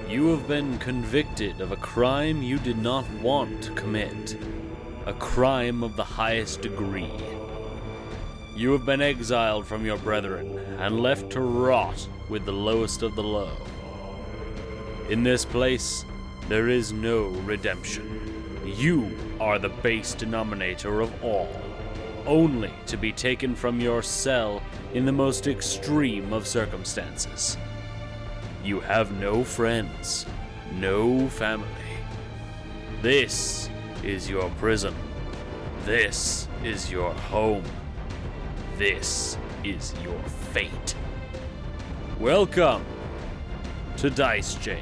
You have been convicted of a crime you did not want to commit. A crime of the highest degree. You have been exiled from your brethren and left to rot with the lowest of the low. In this place, there is no redemption. You are the base denominator of all, only to be taken from your cell in the most extreme of circumstances. You have no friends, no family. This is your prison. This is your home. This is your fate. Welcome to Dice Jail.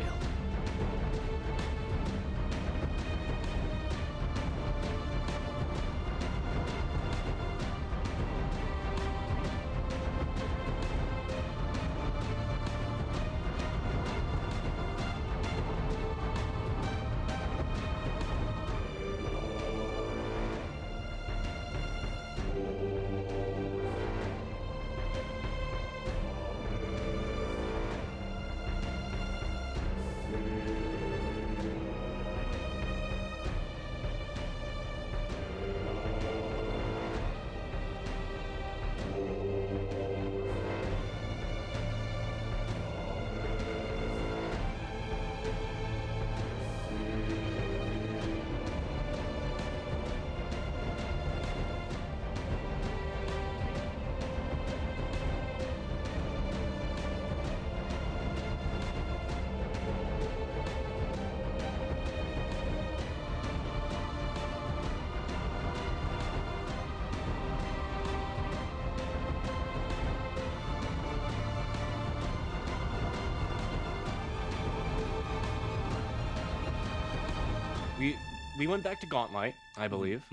We went back to Gauntlet, I believe.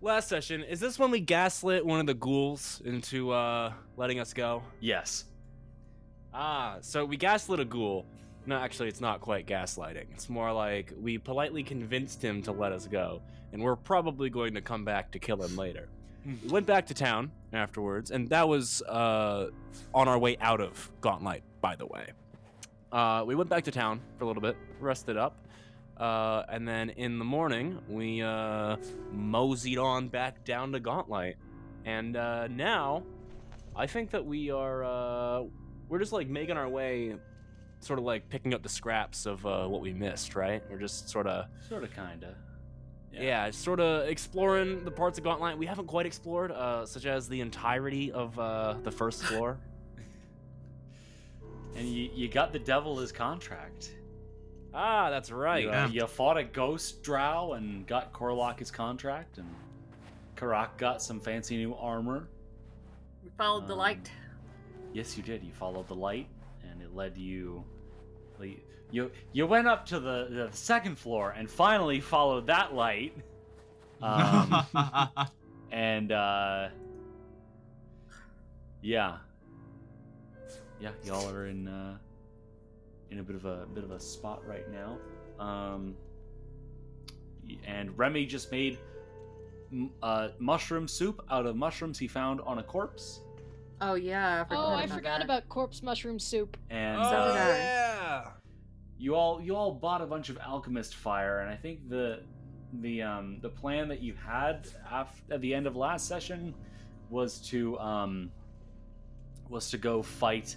Last session, is this when we gaslit one of the ghouls into letting us go? Yes. So we gaslit a ghoul. No, actually, it's not quite gaslighting. It's more like we politely convinced him to let us go, and we're probably going to come back to kill him later. We went back to town afterwards, and that was on our way out of Gauntlet, by the way. We went back to town for a little bit, rested up, and then in the morning, we moseyed on back down to Gauntlet. And now, I think that we're just like making our way, sort of like picking up the scraps of what we missed, right? We're just sort of, kinda. Yeah, sort of exploring the parts of Gauntlet we haven't quite explored, such as the entirety of the first floor. And you got the devil as contract. That's right. You fought a ghost drow and got Korlok his contract, and Karak got some fancy new armor. We followed the light. Yes, you did. You followed the light, and it led you. You went up to the second floor and finally followed that light. And yeah, y'all are in a bit of a spot right now. And Remy just made mushroom soup out of mushrooms he found on a corpse. Oh yeah, I forgot about corpse mushroom soup. And So did I. Yeah. you all bought a bunch of Alchemist fire, and I think the plan that you had at the end of last session was to go fight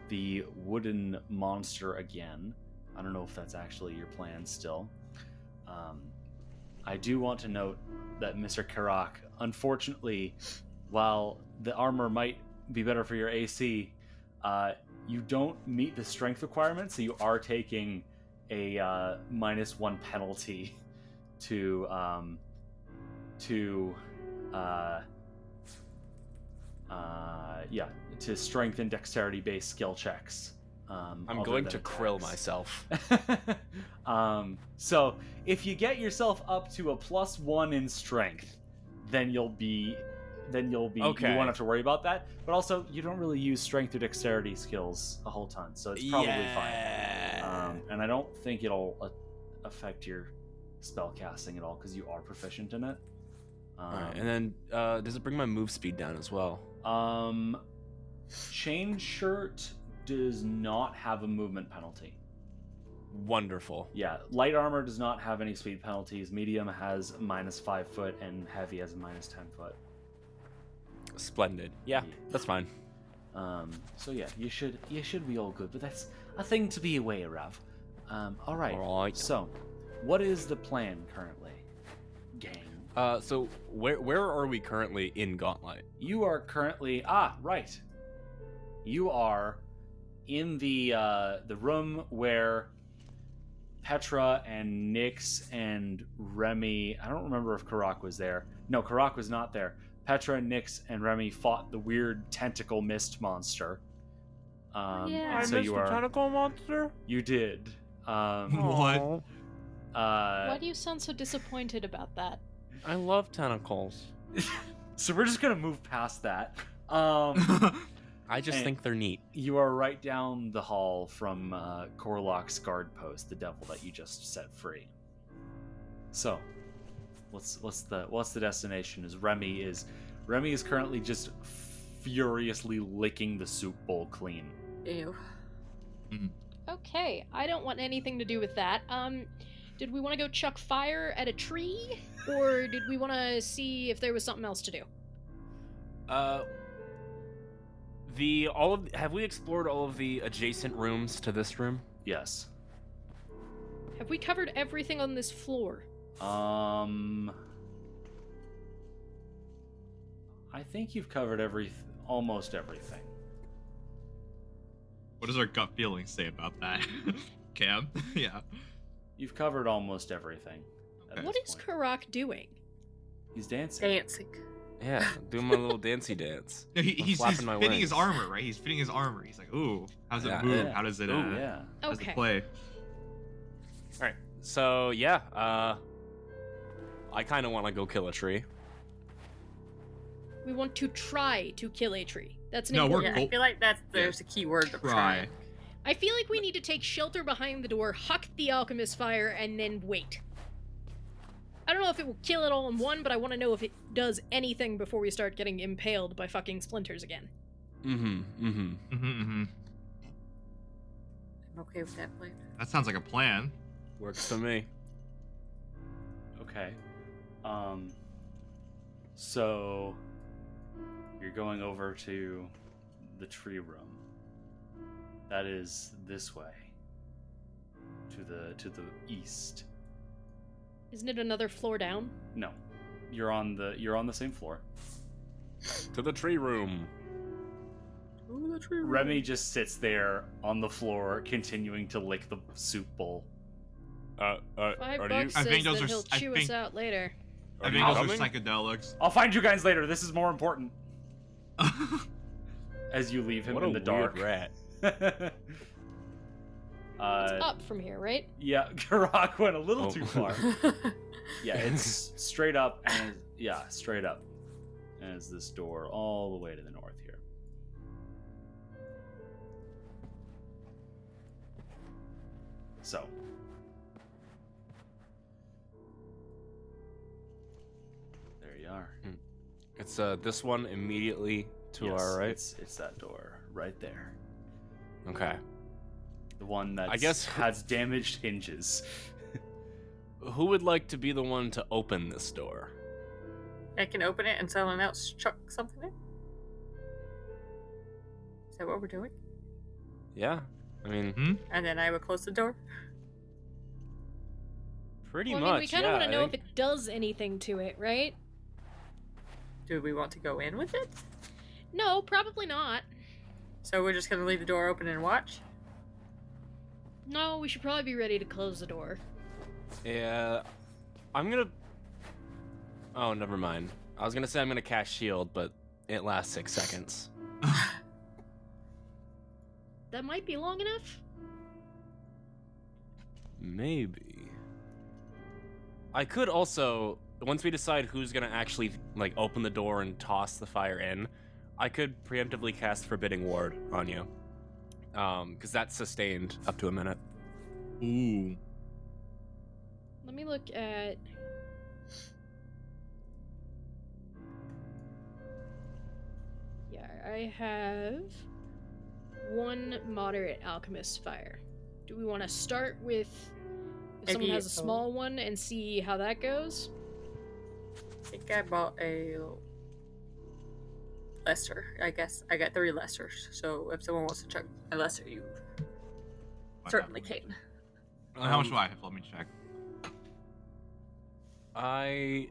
the wooden monster again. I don't know if that's actually your plan still. I do want to note that Mr. Karak, unfortunately, while the armor might be better for your AC, you don't meet the strength requirement, so you are taking a -1 penalty to strength and dexterity based skill checks. I'm going to krill myself. So if you get yourself up to a +1 in strength, then you'll be Okay. You won't have to worry about that. But also, you don't really use strength or dexterity skills a whole ton, so it's probably fine. And I don't think it'll affect your spell casting at all because you are proficient in it. Alright, and then does it bring my move speed down as well? Chain shirt does not have a movement penalty. Wonderful. Yeah, light armor does not have any speed penalties. Medium has -5 foot, and heavy has a -10 foot. Splendid. Yeah, that's fine. So yeah, you should be all good, but that's a thing to be aware of. All right. So, what is the plan currently, gang? So where are we currently in Gauntlet? You are currently right. You are in the room where Petra and Nyx and Remy. I don't remember if Karak was there. No, Karak was not there. Petra, Nyx, and Remy fought the weird tentacle mist monster. Yeah. So you are. Tentacle monster. You did. What? Why do you sound so disappointed about that? I love tentacles. So we're just gonna move past that. I just And- think they're neat. You are right down the hall from Corloc's guard post, the devil that you just set free. So, what's the destination? Remy is currently just furiously licking the soup bowl clean. Ew. Okay, I don't want anything to do with that. Did we want to go chuck fire at a tree, or did we want to see if there was something else to do? Have we explored all of the adjacent rooms to this room? Yes. Have we covered everything on this floor? I think you've covered almost everything. What does our gut feeling say about that? Cam? Yeah. You've covered almost everything. at What this is point. Karak doing? He's dancing. Dancing. Yeah, doing my little dancey dance. No, he's flapping my fitting his wings. armor, right? He's fitting his armor. He's like, ooh, how does it Yeah. move? Yeah. How does it, Oh yeah. how does Okay. it play? All right. So yeah, I kind of want to go kill a tree. We want to try to kill a tree. That's an No, important. Yeah, I feel like there's a key word of Try. try. I feel like we need to take shelter behind the door, huck the alchemist fire, and then wait. I don't know if it will kill it all in one, but I want to know if it does anything before we start getting impaled by fucking splinters again. I'm okay with that plan. That sounds like a plan. Works for me. Okay. So you're going over to the tree room. That is this way. To the east. Isn't it another floor down? No. You're on the same floor. To the tree room. Ooh, the tree room. Remy just sits there on the floor continuing to lick the soup bowl. $5 I says think those that are- he'll I chew think- us out later. I think you those are coming? psychedelics. I'll find you guys later. This is more important. As you leave him What in a the dark. weird rat. It's up from here, right? Yeah, Karak went a little Oh. too far. Yeah, it's straight up and straight up. And it's this door all the way to the north here. So. There you are. It's this one immediately to Yes, our right. It's that door right there. Okay. The one that I guess- has damaged hinges. Who would like to be the one to open this door? I can open it and someone else chuck something in? Is that what we're doing? Yeah. I mean, And then I will close the door? pretty Well, much. I mean, we kind of yeah, want to I know if think- it does anything to it, right? Do we want to go in with it? No, probably not. So we're just gonna leave the door open and watch? No, we should probably be ready to close the door. Yeah. I'm gonna. Oh, never mind. I was gonna say I'm gonna cast shield, but it lasts 6 seconds. That might be long enough. Maybe. I could also, once we decide who's gonna actually like open the door and toss the fire in, I could preemptively cast Forbidding Ward on you, because that's sustained up to a minute. Ooh. Let me look at. Yeah, I have one moderate alchemist fire. Do we want to start with if someone Maybe has a small one and see how that goes? I think I bought a lesser. I guess I got 3 lessers. So if someone wants to check a lesser, you certainly can. How much do I have? Let me check. Hang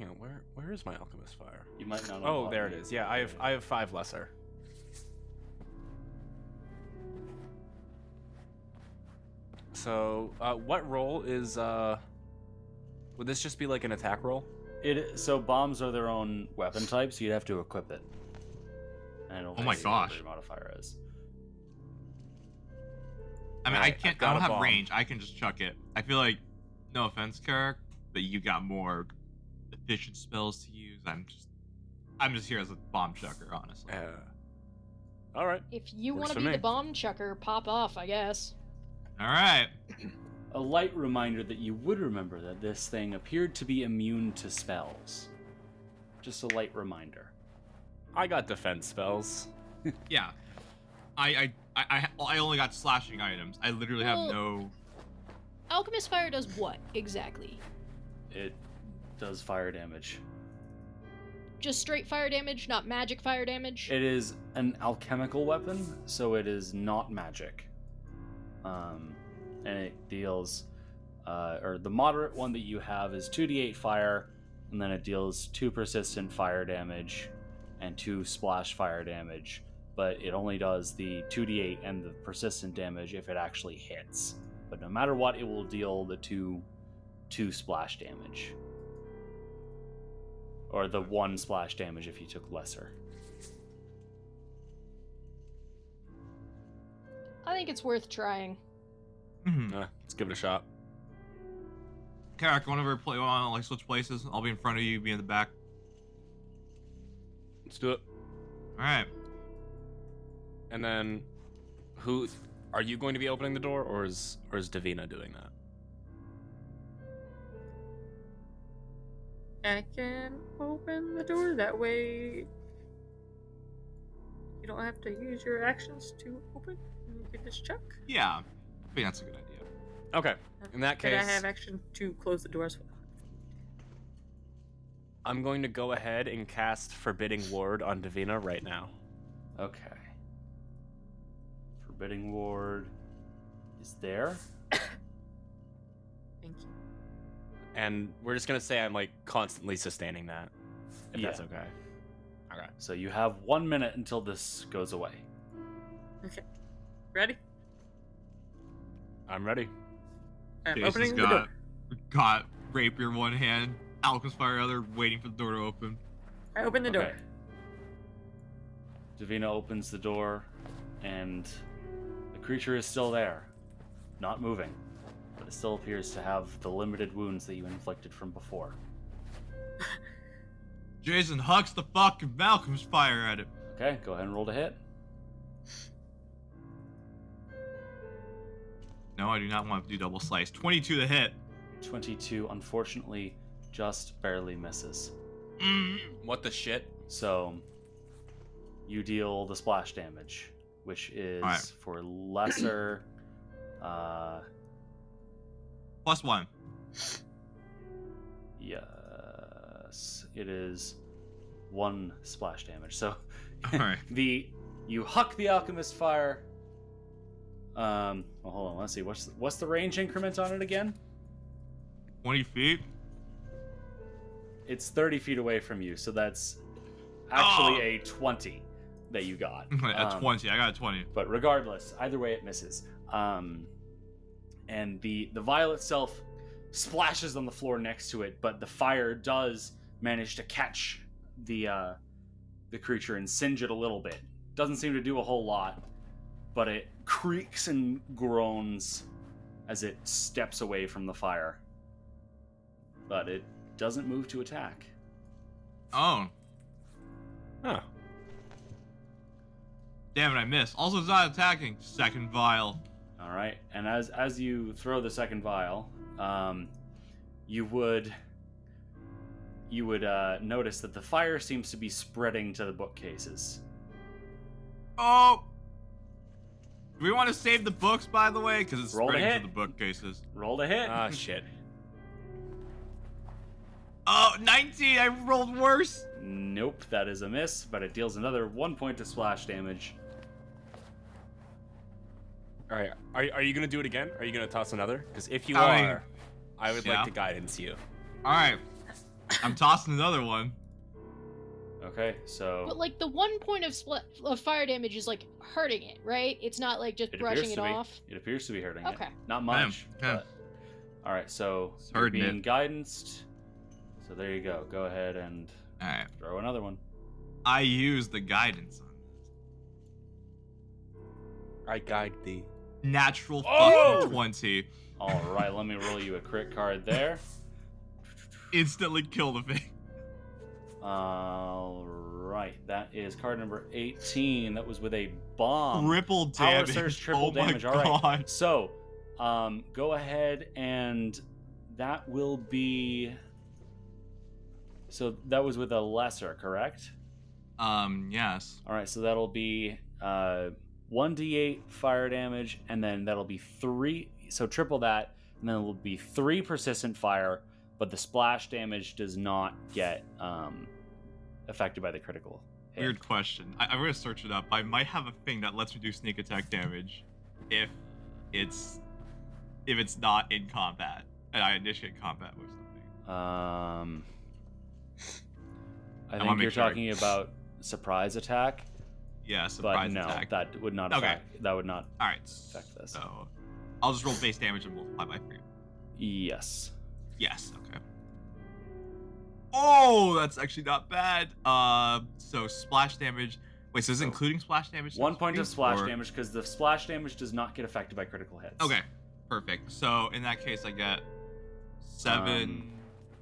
on, where is my alchemist fire? You might not know. Oh, there it is. Yeah, I have 5 lesser. So, what roll is would this just be like an attack roll? So bombs are their own weapon type, so you'd have to equip it. And Oh my gosh. What your modifier is. I mean, Alright, I I've got don't a have bomb. range. I can just chuck it. I feel like, no offense, Carrick, but you got more efficient spells to use. I'm just here as a bomb chucker, honestly. All right. If you Works want to for be me. the bomb chucker, pop off, I guess. All right. A light reminder that you would remember that this thing appeared to be immune to spells. Just a light reminder. I got defense spells. Yeah. I only got slashing items. I literally have Well- no. Alchemist fire does what exactly? It does fire damage. Just straight fire damage, not magic fire damage? It is an alchemical weapon, so it is not magic. And it deals, or the moderate one that you have is 2d8 fire, and then it deals 2 persistent fire damage and 2 splash fire damage, but it only does the 2d8 and the persistent damage if it actually hits. But no matter what, it will deal the 2 splash damage. Or the 1 splash damage if you took lesser. I think it's worth trying. Let's give it a shot. Carrick, whenever we want to like switch places, I'll be in front of you, be in the back. Let's do it. All right. And then, who are you going to be opening the door, or is Davina doing that? I can open the door. That way, you don't have to use your actions to open. You can just check. Yeah. I think that's a good idea. Okay. In that Could case, I have action to close the door as well? I'm going to go ahead and cast Forbidding Ward on Davina right now. Okay. Forbidding Ward is there. Thank you. And we're just gonna say I'm like constantly sustaining that. If that's Yeah. okay. Okay. So you have 1 minute until this goes away. Okay. Ready? I'm ready. I'm Jason's opening the door. got rapier in one hand, alchemist fire other, waiting for the door to open. I open the door. Okay. Davina opens the door, and the creature is still there, not moving, but it still appears to have the limited wounds that you inflicted from before. Jason hucks the fucking alchemist fire at it. Okay, go ahead and roll to hit. No, I do not want to do double slice. 22 to hit. 22, unfortunately, just barely misses. What the shit? So, you deal the splash damage, which is Alright. for lesser. +1. Yes, it is 1 splash damage. So, Alright. you huck the alchemist fire. Well, hold on. Let's see. What's the range increment on it again? 20 feet. It's 30 feet away from you, so that's actually a 20 that you got. A 20. I got a 20. But regardless, either way, it misses. And the vial itself splashes on the floor next to it, but the fire does manage to catch the creature and singe it a little bit. Doesn't seem to do a whole lot, but it creaks and groans as it steps away from the fire. But it doesn't move to attack. Oh. Huh. Damn it, I missed. Also, it's not attacking. Second vial. All right, and as you throw the second vial, you would notice that the fire seems to be spreading to the bookcases. Oh! Do we want to save the books, by the way? Because it's Roll to spreading hit. to the bookcases. Roll to hit. Ah, shit. Oh, 19! I rolled worse! Nope, that is a miss, but it deals another 1 point of splash damage. All right. Are you gonna do it again? Are you gonna toss another? Because if you I mean, are, I would yeah. like to guidance you. Alright. I'm tossing another one. Okay, so But like the 1 point of fire damage is like hurting it, right? It's not like just it brushing appears it to be. off. It appears to be hurting Okay. it. Not much. Yeah. But... All right, so It's you're hurting being it. guidanced. So there you go. Go ahead and Alright. throw another one. I used the guidance on this. I guide thee. Natural Oh! fucking 20. All right, let me roll you a crit card there. Instantly kill the thing. All right, that is card number 18. That was with a bomb. Triple Power damage. surge, triple oh damage. My All right. God. So, go ahead and that will be. So that was with a lesser, correct? Yes. All right, so that'll be 1d8 fire damage, and then that'll be 3. So triple that, and then it'll be 3 persistent fire. But the splash damage does not get affected by the critical hit. Weird question. I'm gonna search it up. I might have a thing that lets me do sneak attack damage if it's not in combat and I initiate combat with something. I wanna think make you're sure talking about surprise attack, Yeah, but surprise no, attack. that would not Okay. affect. That would not All right. affect this. So I'll just roll base damage and multiply by 3. Yes. Yes. Okay. Oh, that's actually not bad. So splash damage. Wait, so is it including splash damage? 1 point of splash Or- damage because the splash damage does not get affected by critical hits. Okay, perfect. So in that case, I get 7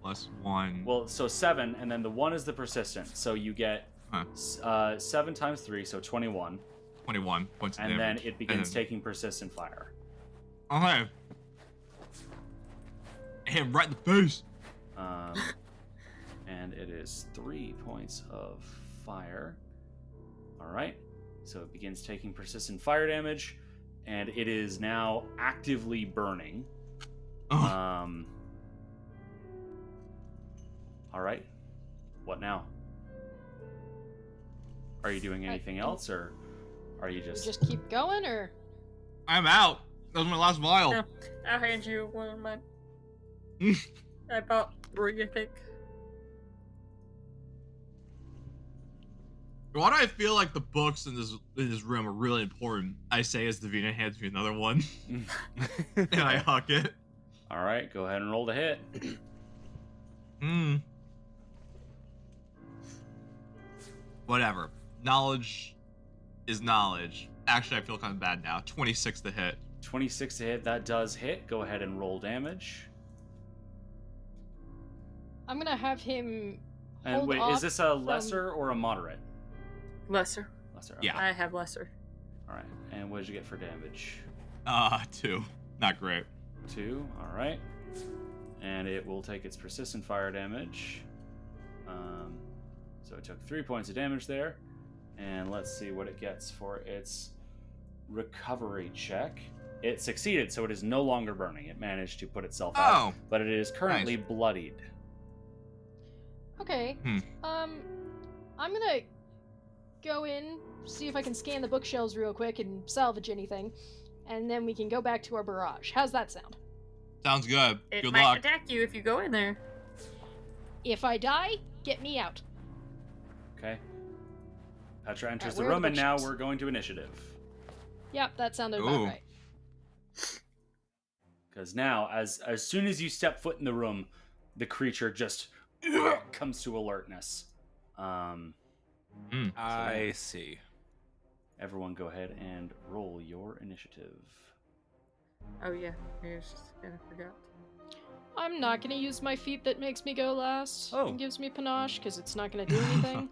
plus 1. Well, so 7, and then the 1 is the persistent. So you get 7 times 3, so 21. 21 points of And then damage. it begins And then- taking persistent fire. Okay. Hit him right in the face. And it is 3 points of fire. All right. So it begins taking persistent fire damage, and it is now actively burning. Ugh. All right. What now? Are you doing anything else, or are you We just... just keep going, or I'm out. That was my last vial. No, I'll hand you one of mine. I bought three, I think. Why do I feel like the books in this room are really important? I say as Davina hands me another one, and I huck it. All right, go ahead and roll the hit. Whatever. Knowledge is knowledge. Actually, I feel kind of bad now. 26 to hit. 26 to hit, that does hit. Go ahead and roll damage. I'm gonna have him. And hold wait, off is this a lesser or a moderate? Lesser. Lesser. Yeah. I have lesser. All right. And what did you get for damage? 2. Not great. 2. All right. And it will take its persistent fire damage. So it took 3 points of damage there. And let's see what it gets for its recovery check. It succeeded, so it is no longer burning. It managed to put itself out, but it is currently bloodied. Okay. I'm gonna go in, see if I can scan the bookshelves real quick and salvage anything, and then we can go back to our barrage. How's that sound? Sounds good. It Good might luck. attack you if you go in there. If I die, get me out. Okay. Petra enters Alright, the where are room, the and now bookshelves? we're going to initiative. Yep, that sounded about Ooh. right. Because now, as soon as you step foot in the room, the creature just comes to alertness. I see. Everyone go ahead and roll your initiative. Oh yeah, I just kind of forgot. I'm not gonna use my feat that makes me go last Oh. and gives me panache, because it's not gonna do anything.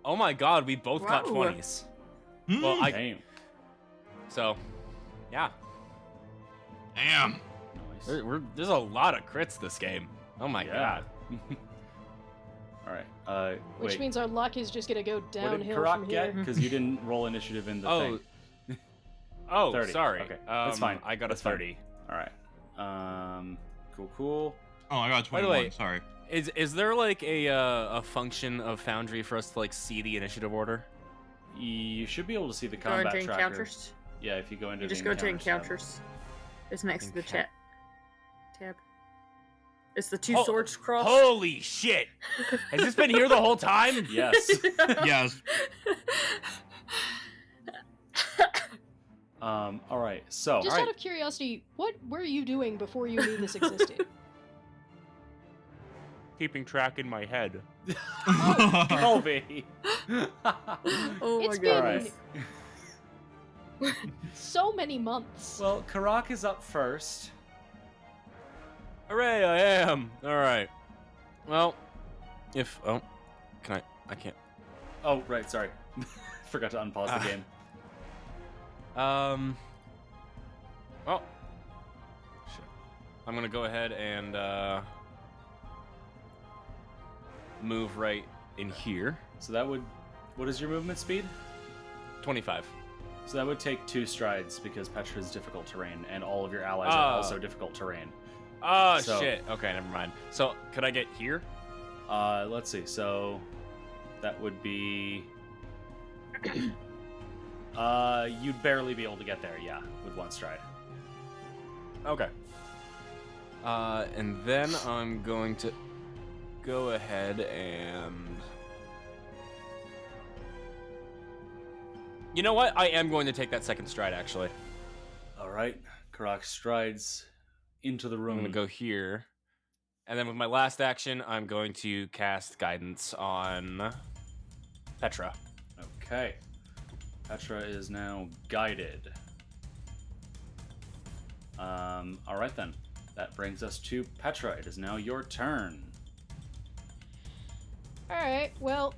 Oh my god, we both got Wow. 20s. Well, I Damn. so yeah. Damn. Nice. There's a lot of crits this game. Oh my god. All All right. Which Wait. means our luck is just gonna go What did downhill Karak from here. get? Because you didn't roll initiative in the thing. Oh, 30. sorry. Okay, that's fine. I got That's a fine. 30. All right. Cool. Oh, I got a By the 21. way, Sorry. Is there like a function of Foundry for us to like see the initiative order? You should be able to see the Go combat into tracker. encounters. Yeah, if you go into You the just go to encounters tab. encounters. It's next to the Okay. chat tab. It's the two Oh, swords crossed. Holy shit! Has this been here the whole time? Yes. Yes. All right. So. Just Alright. out of curiosity, what were you doing before you knew this existed? Keeping track in my head. Colby. Oh It's my been- god. Alright. So many months. Well, Karak is up first. Hooray, I am! Alright. Well, can I can't. Oh, right. Sorry. Forgot to unpause the game. Well, shit. I'm gonna go ahead and move right in here. So that would. What is your movement speed? 25. So that would take 2 strides because Petra is difficult terrain, and all of your allies Oh. are also difficult terrain. Oh So- shit. Okay, never mind. So could I get here? Let's see. So that would be. You'd barely be able to get there, yeah, with 1 stride. Okay. And then I'm going to go ahead and. You know what? I am going to take that second stride, actually. All right. Karak strides into the I'm room. going to go here. And then with my last action, I'm going to cast Guidance on Petra. Okay. Petra is now guided. All right then. That brings us to Petra. It is now your turn. Alright, well.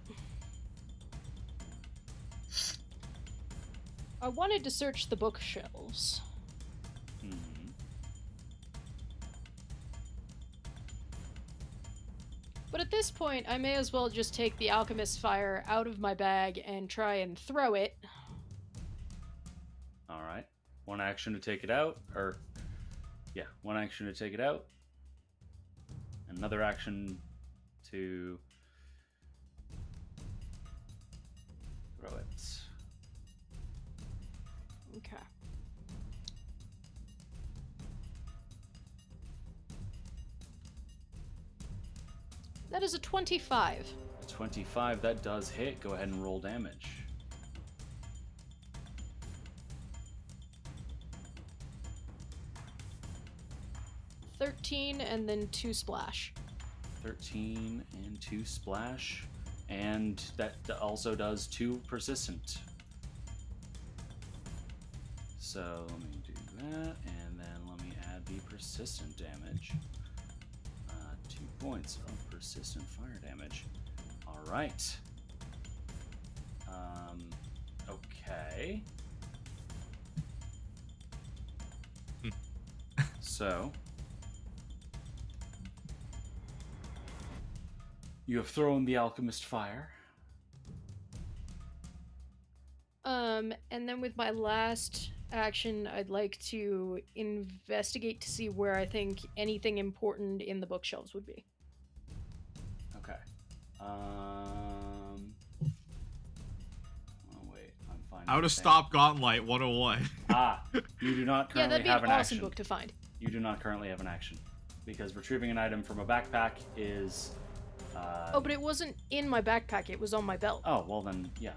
I wanted to search the bookshelves. Hmm. But at this point, I may as well just take the Alchemist Fire out of my bag and try and throw it. All right. 1 action to take it out, or yeah, 1 action to take it out. Another action to throw it. Okay. That is a 25. 25, that does hit. Go ahead and roll damage. $13 and then 2 splash. 13 and 2 splash. And that also does 2 persistent. So let me do that, and then let me add the persistent damage. 2 points of persistent fire damage. All right. Okay. So you have thrown the alchemist fire. And then with my last action, I'd like to investigate to see where I think anything important in the bookshelves would be. Okay. Oh wait, I'm finding. How the to thing. stop Gauntlet 101. You do not Yeah, currently that'd be have an an awesome action. book to find. You do not currently have an action because retrieving an item from a backpack is. Oh, but it wasn't in my backpack, it was on my belt. Oh well, then yeah.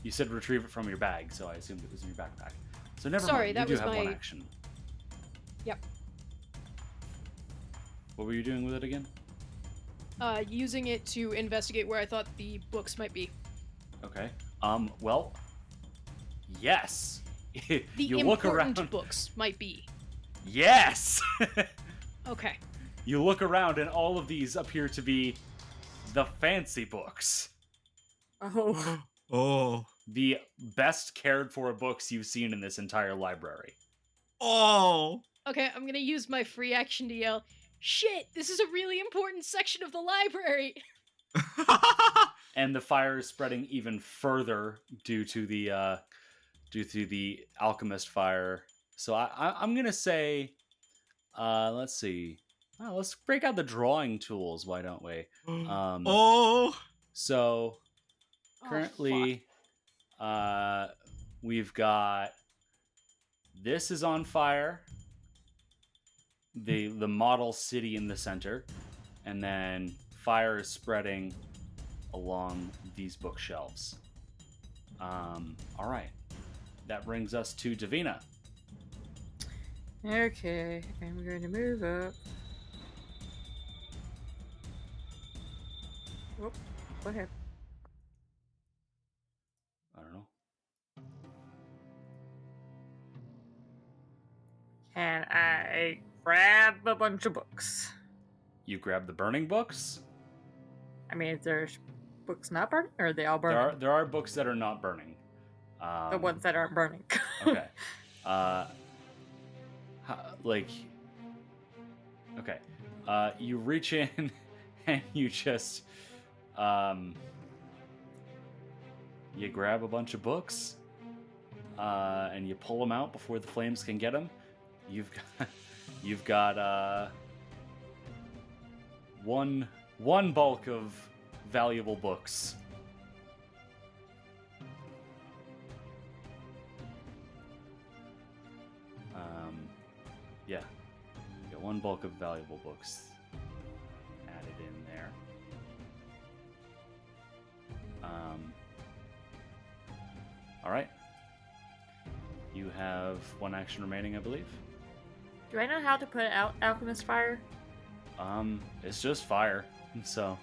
You said retrieve it from your bag, so I assumed it was in your backpack. So never Sorry, mind. that You was do have one my- action. Yep. What were you doing with it again? Using it to investigate where I thought the books might be. Okay. Well. Yes. The You look important around. books might be. Yes. Okay. You look around, and all of these appear to be the fancy books, Oh. Oh. the best cared for books you've seen in this entire library. Oh. Okay, I'm gonna use my free action to yell, "Shit, this is a really important section of the library!" And the fire is spreading even further due to the alchemist fire. So I'm gonna say, let's see. Oh, let's break out the drawing tools. Why don't we? So currently, we've got this is on fire. The model city in the center, and then fire is spreading along these bookshelves. All right, that brings us to Davina. Okay, I'm going to move up. Whoop, what happened? I don't know. And I grab a bunch of books. You grab the burning books. I mean, is there books not burning, or are they all burning? There are books that are not burning. The ones that aren't burning. Okay. Okay. You reach in and you just you grab a bunch of books and you pull them out before the flames can get them. You've got one bulk of valuable books. Yeah. You got one bulk of valuable books added in there. All right. You have one action remaining, I believe. Do I know how to put out Alchemist fire? It's just fire, so.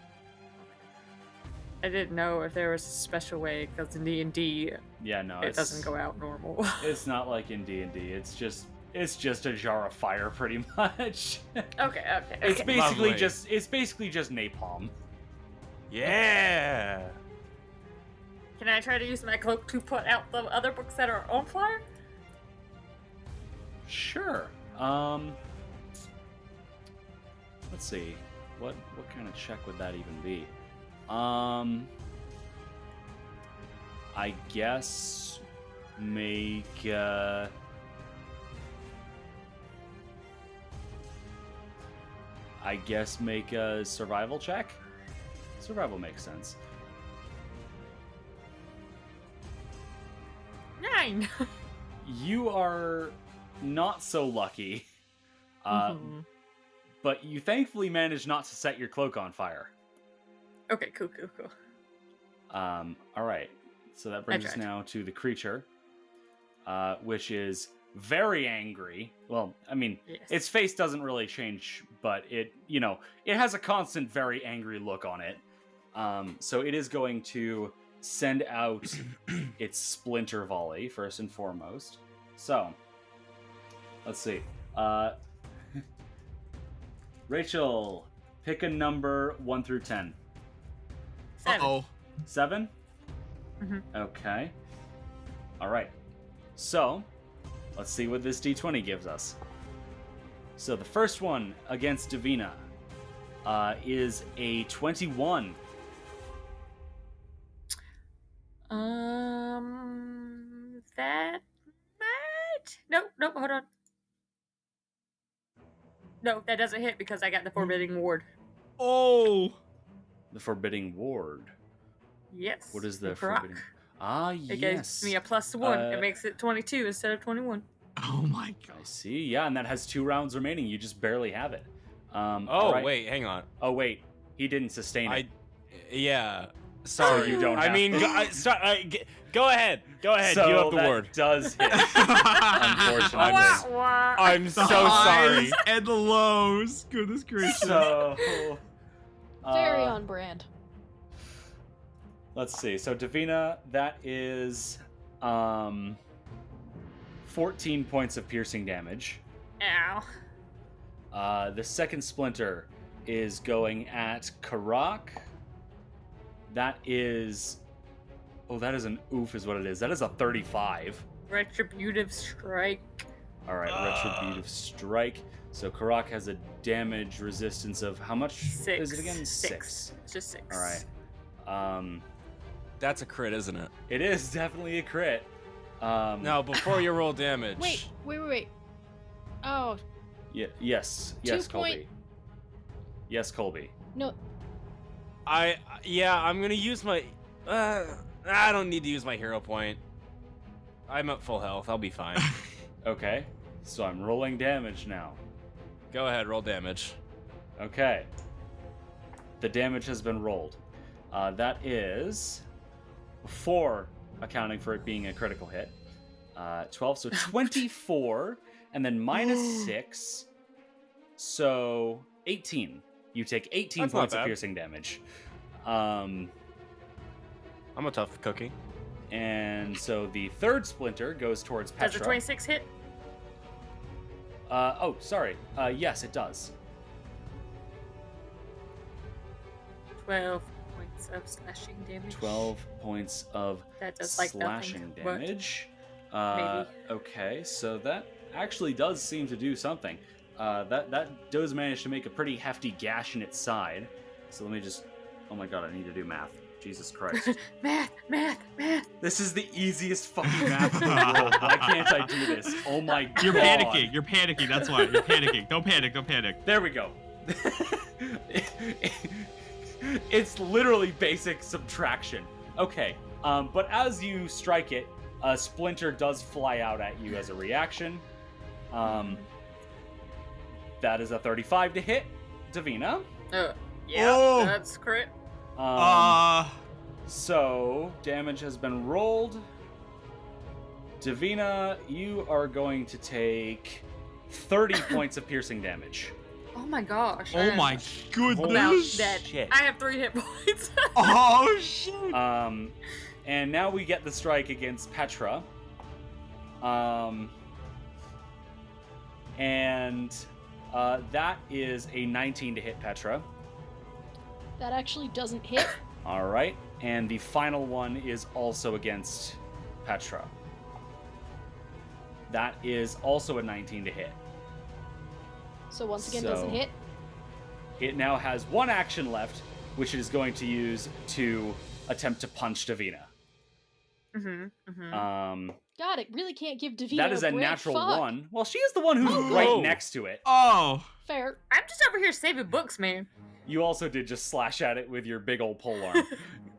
I didn't know if there was a special way, because in D&D, yeah, no, it doesn't go out normal. It's not like in D&D. It's just a jar of fire, pretty much. Okay. It's basically Lovely. just napalm. Yeah. Can I try to use my cloak to put out the other books that are on fire? Sure. Let's see. What kind of check would that even be? I guess make a survival check. Survival makes sense. 9! You are not so lucky, but you thankfully managed not to set your cloak on fire. Okay, cool. All right. So that brings us now to the creature, which is very angry. Well, I mean, Yes. its face doesn't really change, but it has a constant, very angry look on it. So it is going to send out its splinter volley first and foremost. So let's see. Rachel, pick a number 1 through 10. 7. Uh-oh. 7? Mhm. Okay. All right. So, let's see what this D20 gives us. So the first one against Davina is a 21. That might... Nope, hold on. No, that doesn't hit because I got the Forbidding Ward. Oh! The Forbidding Ward. Yes. What is the Karak. Forbidding? Ah, yes. It gives me a +1. It makes it 22 instead of 21. Oh my god. I see. Yeah, and that has 2 rounds remaining. You just barely have it. Oh, right. wait, hang on. Oh, wait. He didn't sustain it. Yeah. Sorry. So you don't I have mean, to. go ahead. Go ahead. So you have the that word. does hit, unfortunately. I'm so The sorry. highs and the lows. Goodness gracious. So, Very on brand. let's see. So Davina, that is 14 points of piercing damage. Ow. The second splinter is going at Karak. That is... Oh, that is an oof is what it is. That is a 35. Retributive strike. All right, retributive strike. So Karak has a damage resistance of how much 6. is it again? 6. It's just 6. All right. That's a crit, isn't it? It is definitely a crit. Now, before you roll damage. Wait. Oh, Yes, 2 Colby. point- Yes, Colby. no. I'm gonna use my. I don't need to use my hero point. I'm at full health. I'll be fine. Okay, so I'm rolling damage now. Go ahead, roll damage. Okay. The damage has been rolled. That is 4, accounting for it being a critical hit. 12, so 24, and then minus 6, so 18. You take 18 That's not points of bad. piercing damage. I'm a tough cookie. And so the third splinter goes towards Petra. Does the 26 hit? Sorry. Yes, it does. 12 points of slashing damage. 12 points of That does like slashing nothing. What? damage. Maybe. Okay, so that actually does seem to do something. That does manage to make a pretty hefty gash in its side. So let me just... Oh my god, I need to do math. Jesus Christ. Math. This is the easiest fucking math in the world. Why can't I do this? Oh my god. You're panicking. You're panicking. That's why. You're panicking. Don't panic. Don't panic. There we go. It's literally basic subtraction. Okay, but as you strike it, a splinter does fly out at you as a reaction. That is a 35 to hit, Davina. Yeah, Oh. that's crit. So, damage has been rolled. Davina, you are going to take 30 points of piercing damage. Oh my gosh. Oh my About goodness. dead. shit. I have 3 hit points. Oh shit. And now we get the strike against Petra. That is a 19 to hit Petra. That actually doesn't hit. All right, and the final one is also against Petra. That is also a 19 to hit. So once again, doesn't So- hit. It now has 1 action left, which it is going to use to attempt to punch Davina. God, it really can't give Davina That is a break. natural Fuck. 1. Well, she is the one who's right next to it. Oh. Fair. I'm just over here saving books, man. You also did just slash at it with your big old polearm.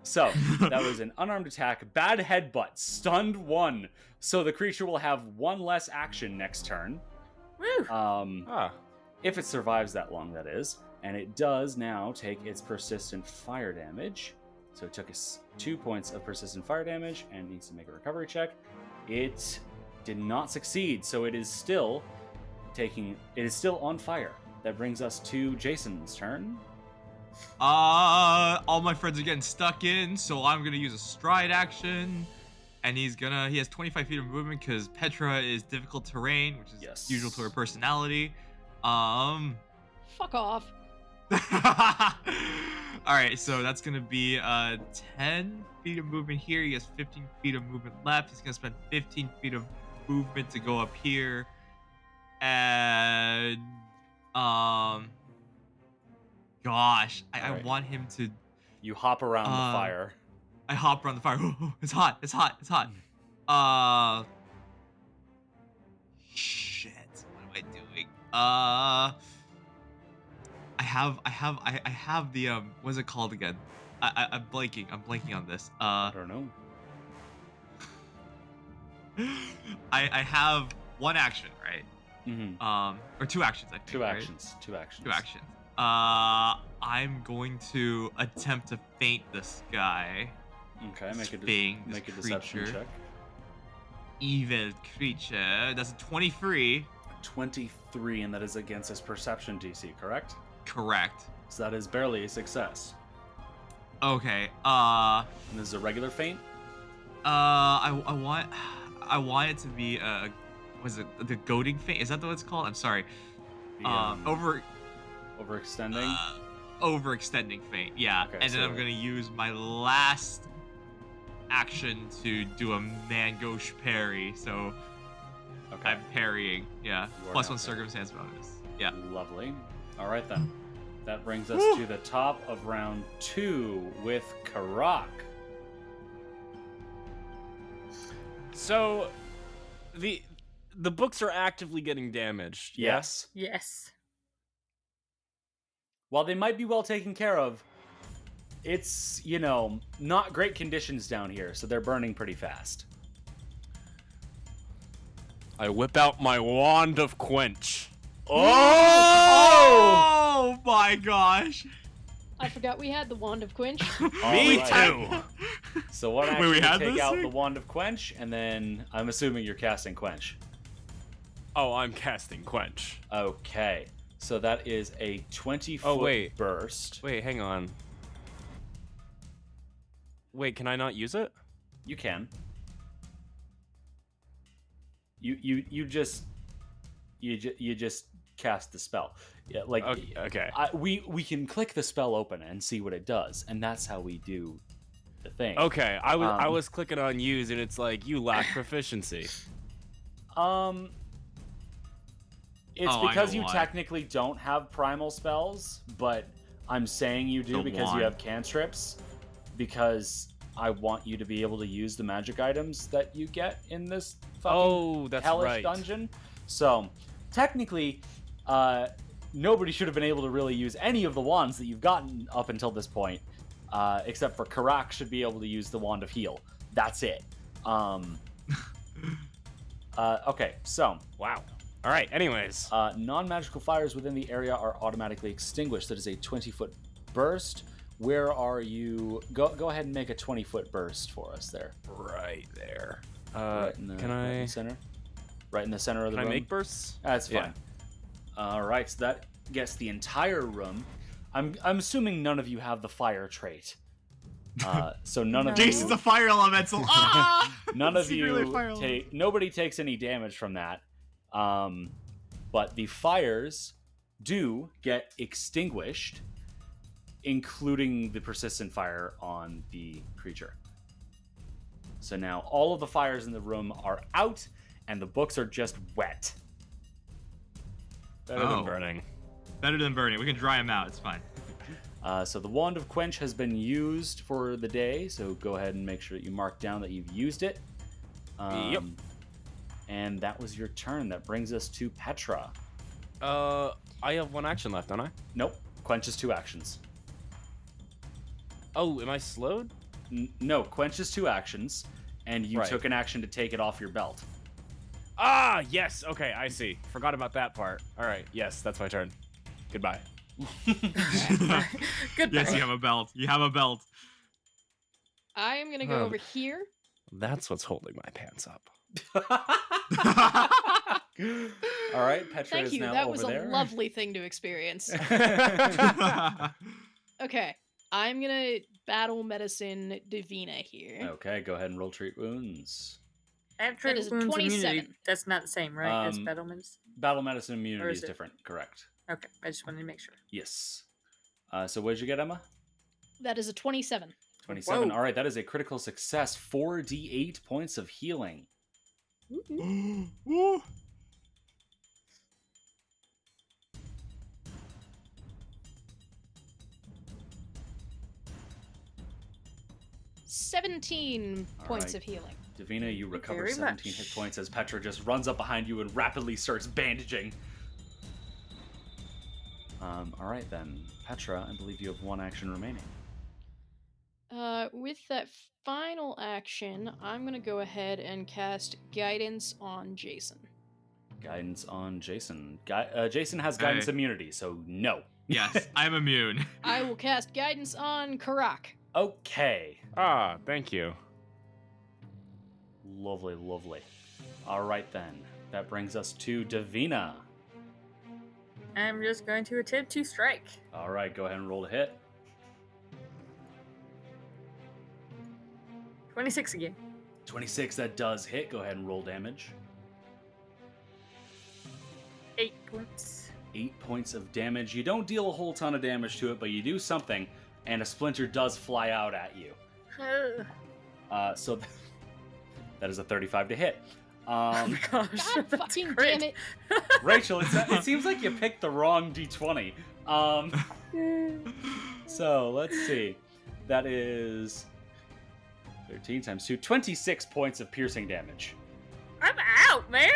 So, that was an unarmed attack. Bad headbutt. Stunned 1. So the creature will have 1 less action next turn. Woo. If it survives that long, that is. And it does now take its persistent fire damage. So it took us 2 points of persistent fire damage and needs to make a recovery check. It did not succeed, so it is still on fire. That brings us to Jason's turn. All my friends are getting stuck in, so I'm gonna use a stride action. And he has 25 feet of movement because Petra is difficult terrain, which is Yes. usual to her personality. Fuck off. Alright, so that's gonna be 10 feet of movement here. He has 15 feet of movement left. He's gonna spend 15 feet of movement to go up here. And gosh, I Alright. want him to You hop around the fire. I hop around the fire. It's hot. It's hot. It's hot. Shit. What am I doing? I have the what's it called again? I'm blanking. I'm blanking on this. I don't know. I have 1 action, right? Mm-hmm. Or 2 actions, I think. Two right? actions. 2 actions. 2 actions. I'm going to attempt to feint this guy. Okay, make a This deception creature. check. Evil creature. That's a 23. 23, and that is against his perception DC, correct? Correct. So that is barely a success. Okay. And this is a regular feint? I want it to be was it the goading feint? Is that what it's called? I'm sorry. Overextending? Overextending feint. Yeah. Okay, and then so- I'm gonna use my last action to do a Mangosh parry. So Okay. I'm parrying. Yeah. You are Plus now 1 parrying. circumstance bonus. Yeah. Lovely. All right then. That brings us to the top of round 2 with Karak. So, the books are actively getting damaged. Yes. Yes. While they might be well taken care of, it's, not great conditions down here, so they're burning pretty fast. I whip out my wand of quench. Oh my gosh. I forgot we had the Wand of Quench. Me Alright. too. So one Wait, action we to had take this out thing? the Wand of Quench, and then I'm assuming you're casting Quench. Oh, I'm casting quench. Okay. So that is a 20-foot wait. burst. Wait, hang on. Wait, can I not use it? You can. You just cast the spell. Yeah, like Okay. we can click the spell open and see what it does, and that's how we do the thing. Okay, I was clicking on use and it's like you lack proficiency. It's Oh, I because know you why. technically don't have primal spells, but I'm saying you do The because you wand. have cantrips, because I want you to be able to use the magic items that you get in this fucking That's hellish right. dungeon. So, technically, nobody should have been able to really use any of the wands that you've gotten up until this point, except for Karak should be able to use the Wand of Heal. That's it. Okay, so... Wow. All right. Anyways, non-magical fires within the area are automatically extinguished. That is a 20-foot burst. Where are you? Go ahead and make a 20-foot burst for us there. right there. Right in the, Can right in I? the center? Right in the center of the Can I room? make bursts? That's Yeah. fine. All right, so that gets the entire room. I'm assuming none of you have the fire trait. So none of Jason's you... a fire elemental. Ah! None of Secretly you fire take... Nobody takes any damage from that. But the fires do get extinguished, including the persistent fire on the creature. So now all of the fires in the room are out, and the books are just wet. Better than burning. Better than burning. We can dry them out. It's fine. So the Wand of Quench has been used for the day, so go ahead and make sure that you mark down that you've used it. Yep. And that was your turn. That brings us to Petra. I have one action left, don't I? Nope. Quench is 2 actions. Oh, am I slowed? No, Quench is 2 actions, and you Right. took an action to take it off your belt. Ah, yes. Okay, I see. Forgot about that part. All right. Yes, that's my turn. Goodbye. Goodbye. Yes, you have a belt. You have a belt. I am gonna go over here. That's what's holding my pants up. All right, Petra Thank is you. now That over was there. a lovely thing to experience. Oh, Okay, I'm gonna battle medicine Divina here. Okay, go ahead and roll treat wounds. I have That treat is a wounds 27. immunity. That's not the same, right? As Um, battlements. Battle medicine immunity Or is is it- different, correct? Okay, I just wanted to make sure. Yes. So what did you get, Emma? That is a 27. 27. Whoa. All right, that is a critical success. 4d8 points of healing. Woo. 17 points right. of healing. Davina, you recover very 17 much. hit points as Petra just runs up behind you and rapidly starts bandaging. All right then, Petra, I believe you have 1 action remaining. With that final action, I'm gonna go ahead and cast Guidance on Jason. Guidance on Jason. Jason has guidance Hey. immunity, so no. Yes, I'm immune. I will cast Guidance on Karak. Okay. Ah, thank you. Lovely, lovely. All right then, that brings us to Davina. I'm just going to attempt to strike. All right, go ahead and roll to hit. 26 again. 26, that does hit. Go ahead and roll damage. 8 points. 8 points of damage. You don't deal a whole ton of damage to it, but you do something, and a splinter does fly out at you. So that is a 35 to hit. Oh my gosh, God that's fucking great. damn it. Rachel, it seems like you picked the wrong d20. So let's see. That is 13 times 2, 26 points of piercing damage. I'm out, man.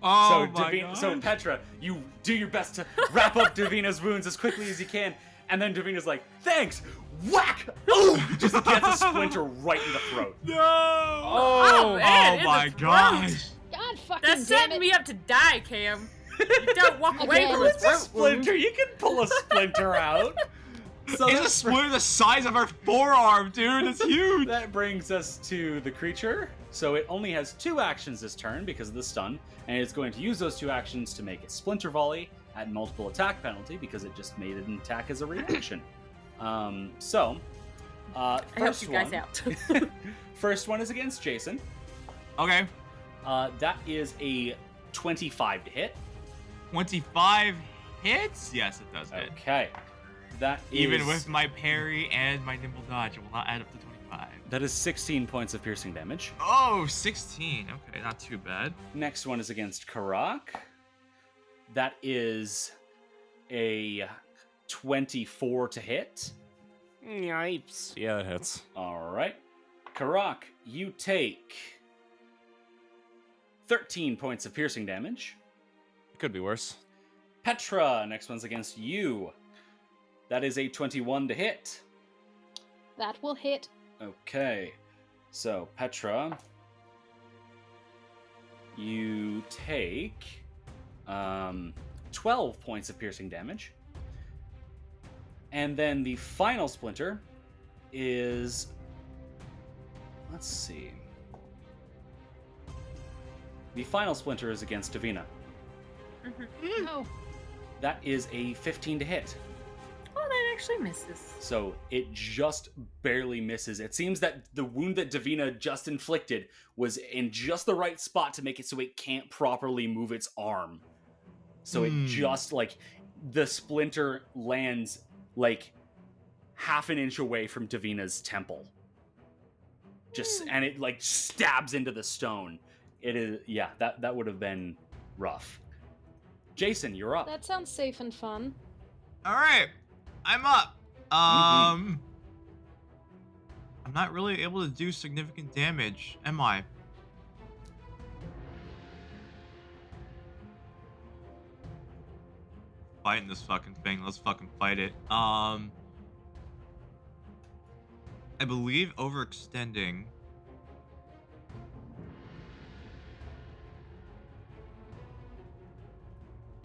Oh so, my god. So Petra, you do your best to wrap up Davina's wounds as quickly as you can, and then Davina's like, "Thanks." Whack! Oh, just gets a splinter right in the throat. No! Oh, man, in my the throat. gosh. God fucking That's damn setting it. me up to die, Cam. You don't walk away Again. from his It's a throat wound. splinter. You can pull a splinter out. So It's a splinter the size of our forearm, dude. It's huge. that brings us to the creature. So it only has 2 actions this turn because of the stun, and it's going to use those 2 actions to make a splinter volley at multiple attack penalty because it just made an attack as a reaction. I helped you guys out. First one is against Jason. Okay. That is a 25 to hit. 25 hits? Yes, it does hit. Okay. That Even is- with my parry and my nimble dodge, it will not add up to 25. That is 16 points of piercing damage. Oh, 16. Okay, not too bad. Next one is against Karak. That is a 24 to hit. Yipes. Yeah, that hits. All right. Karak, you take 13 points of piercing damage. Could be worse. Petra, next one's against you. That is a 21 to hit. That will hit. Okay. So, Petra, you take 12 points of piercing damage. And then the final splinter is... Let's see. The final splinter is against Davina. Oh. That is a 15 to hit. Oh, that actually misses. So it just barely misses. It seems that the wound that Davina just inflicted was in just the right spot to make it so it can't properly move its arm. So it just, like, the splinter lands, like, half an inch away from Davina's temple. Just, and it, like, stabs into the stone. It is, yeah, that would have been rough. Jason, you're up. That sounds safe and fun. All right, I'm up. I'm not really able to do significant damage, am I? Fighting this fucking thing. Let's fucking fight it. I believe overextending.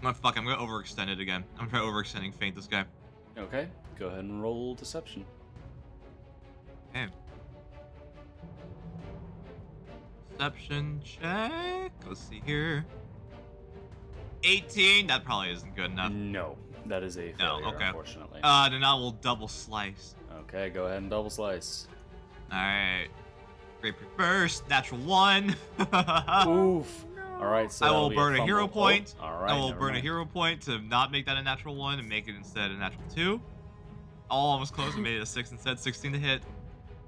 Oh, fuck, I'm gonna overextend it again. I'm trying overextending feint this guy. Okay, go ahead and roll deception. Okay. Deception check. Let's see here. 18. That probably isn't good enough. No, that is a No, failure, okay. unfortunately. Then I will double slice. Okay, go ahead and double slice. Alright. Rapier first. Natural 1. Oof. All right, so I that'll will be burn a fumble. hero point. Oh, all right, I will never burn a mind. hero point to not make that a natural 1 and make it instead a natural 2. All almost close. I made it a 6 instead. 16 to hit.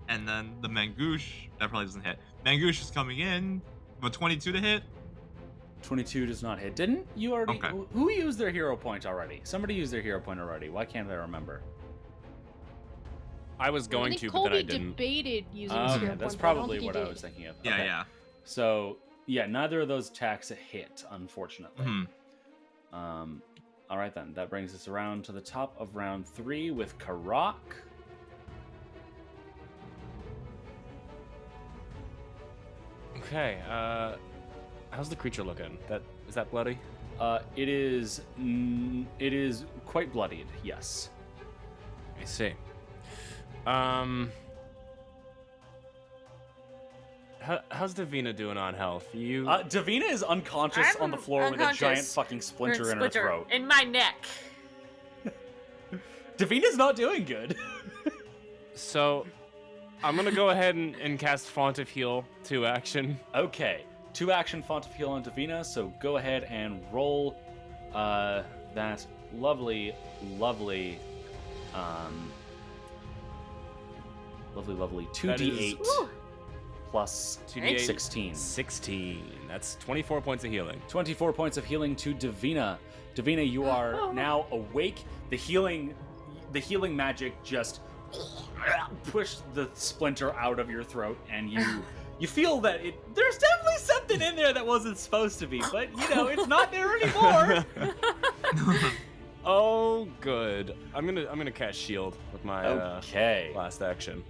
And then the Mangouche. That probably doesn't hit. Mangouche is coming in. But 22 to hit. 22 does not hit. Didn't you already? Okay. Who used their hero point already? Somebody used their hero point already. Why can't I remember? I was I going think to, but Colby then I didn't. debated using Okay, hero that's point, but I don't probably think what he I did. was thinking of. Yeah, Okay. yeah. So yeah, neither of those attacks hit, unfortunately. Hmm. All right then. That brings us around to the top of round 3 with Karak. Okay, how's the creature looking? Is that bloody? It is quite bloodied. Yes. I see. How's Davina doing on health? You Davina is unconscious I'm on the floor with a giant unconscious. fucking splinter in her throat. in my neck. Davina's not doing good. So I'm gonna go ahead and cast Font of Heal 2 action. Okay, 2 action Font of Heal on Davina, so go ahead and roll that lovely 2d8. Woo. plus 2d8. 16. 16. That's 24 points of healing. 24 points of healing to Davina. Davina, you are now awake. The healing magic just pushed the splinter out of your throat, and you feel that there's definitely something in there that wasn't supposed to be, but it's not there anymore. Oh, good. I'm gonna cast shield with my Okay. last action.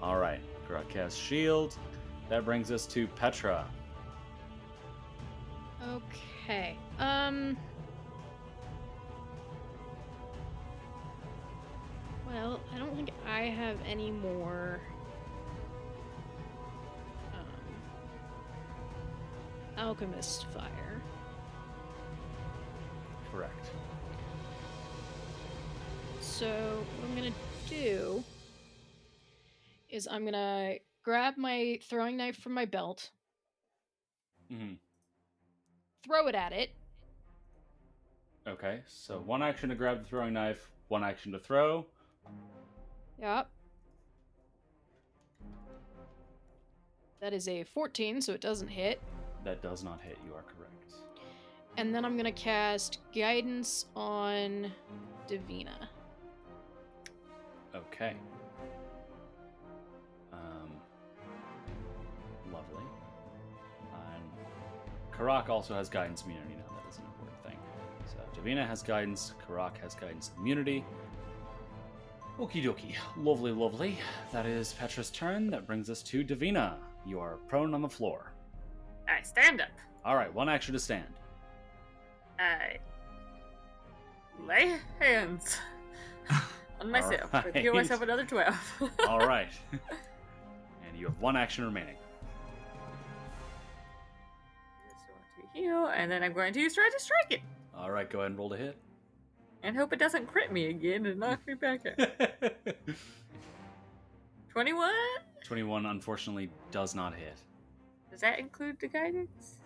All right. Karak casts shield. That brings us to Petra. Okay. Well, I don't think I have any more Alchemist fire. Correct. So what I'm gonna do is I'm gonna grab my throwing knife from my belt, Mm-hmm. throw it at it. Okay, so one action to grab the throwing knife, one action to throw. Yep. That is a 14, so it doesn't hit. That does not hit, you are correct. And then I'm gonna cast Guidance on Davina. Okay. Lovely. And Karak also has guidance immunity now. That is an important thing. So Davina has guidance. Karak has guidance immunity. Okie dokie. Lovely, lovely. That is Petra's turn. That brings us to Davina. You are prone on the floor. I stand up. All right, one action to stand. I lay hands on myself. Alright. I heal myself another 12. All right. And you have one action remaining. Just want to heal, and then I'm going to try to strike it. All right, go ahead and roll to hit. And hope it doesn't crit me again and knock me back out. 21? 21 unfortunately does not hit. Does that include the guidance?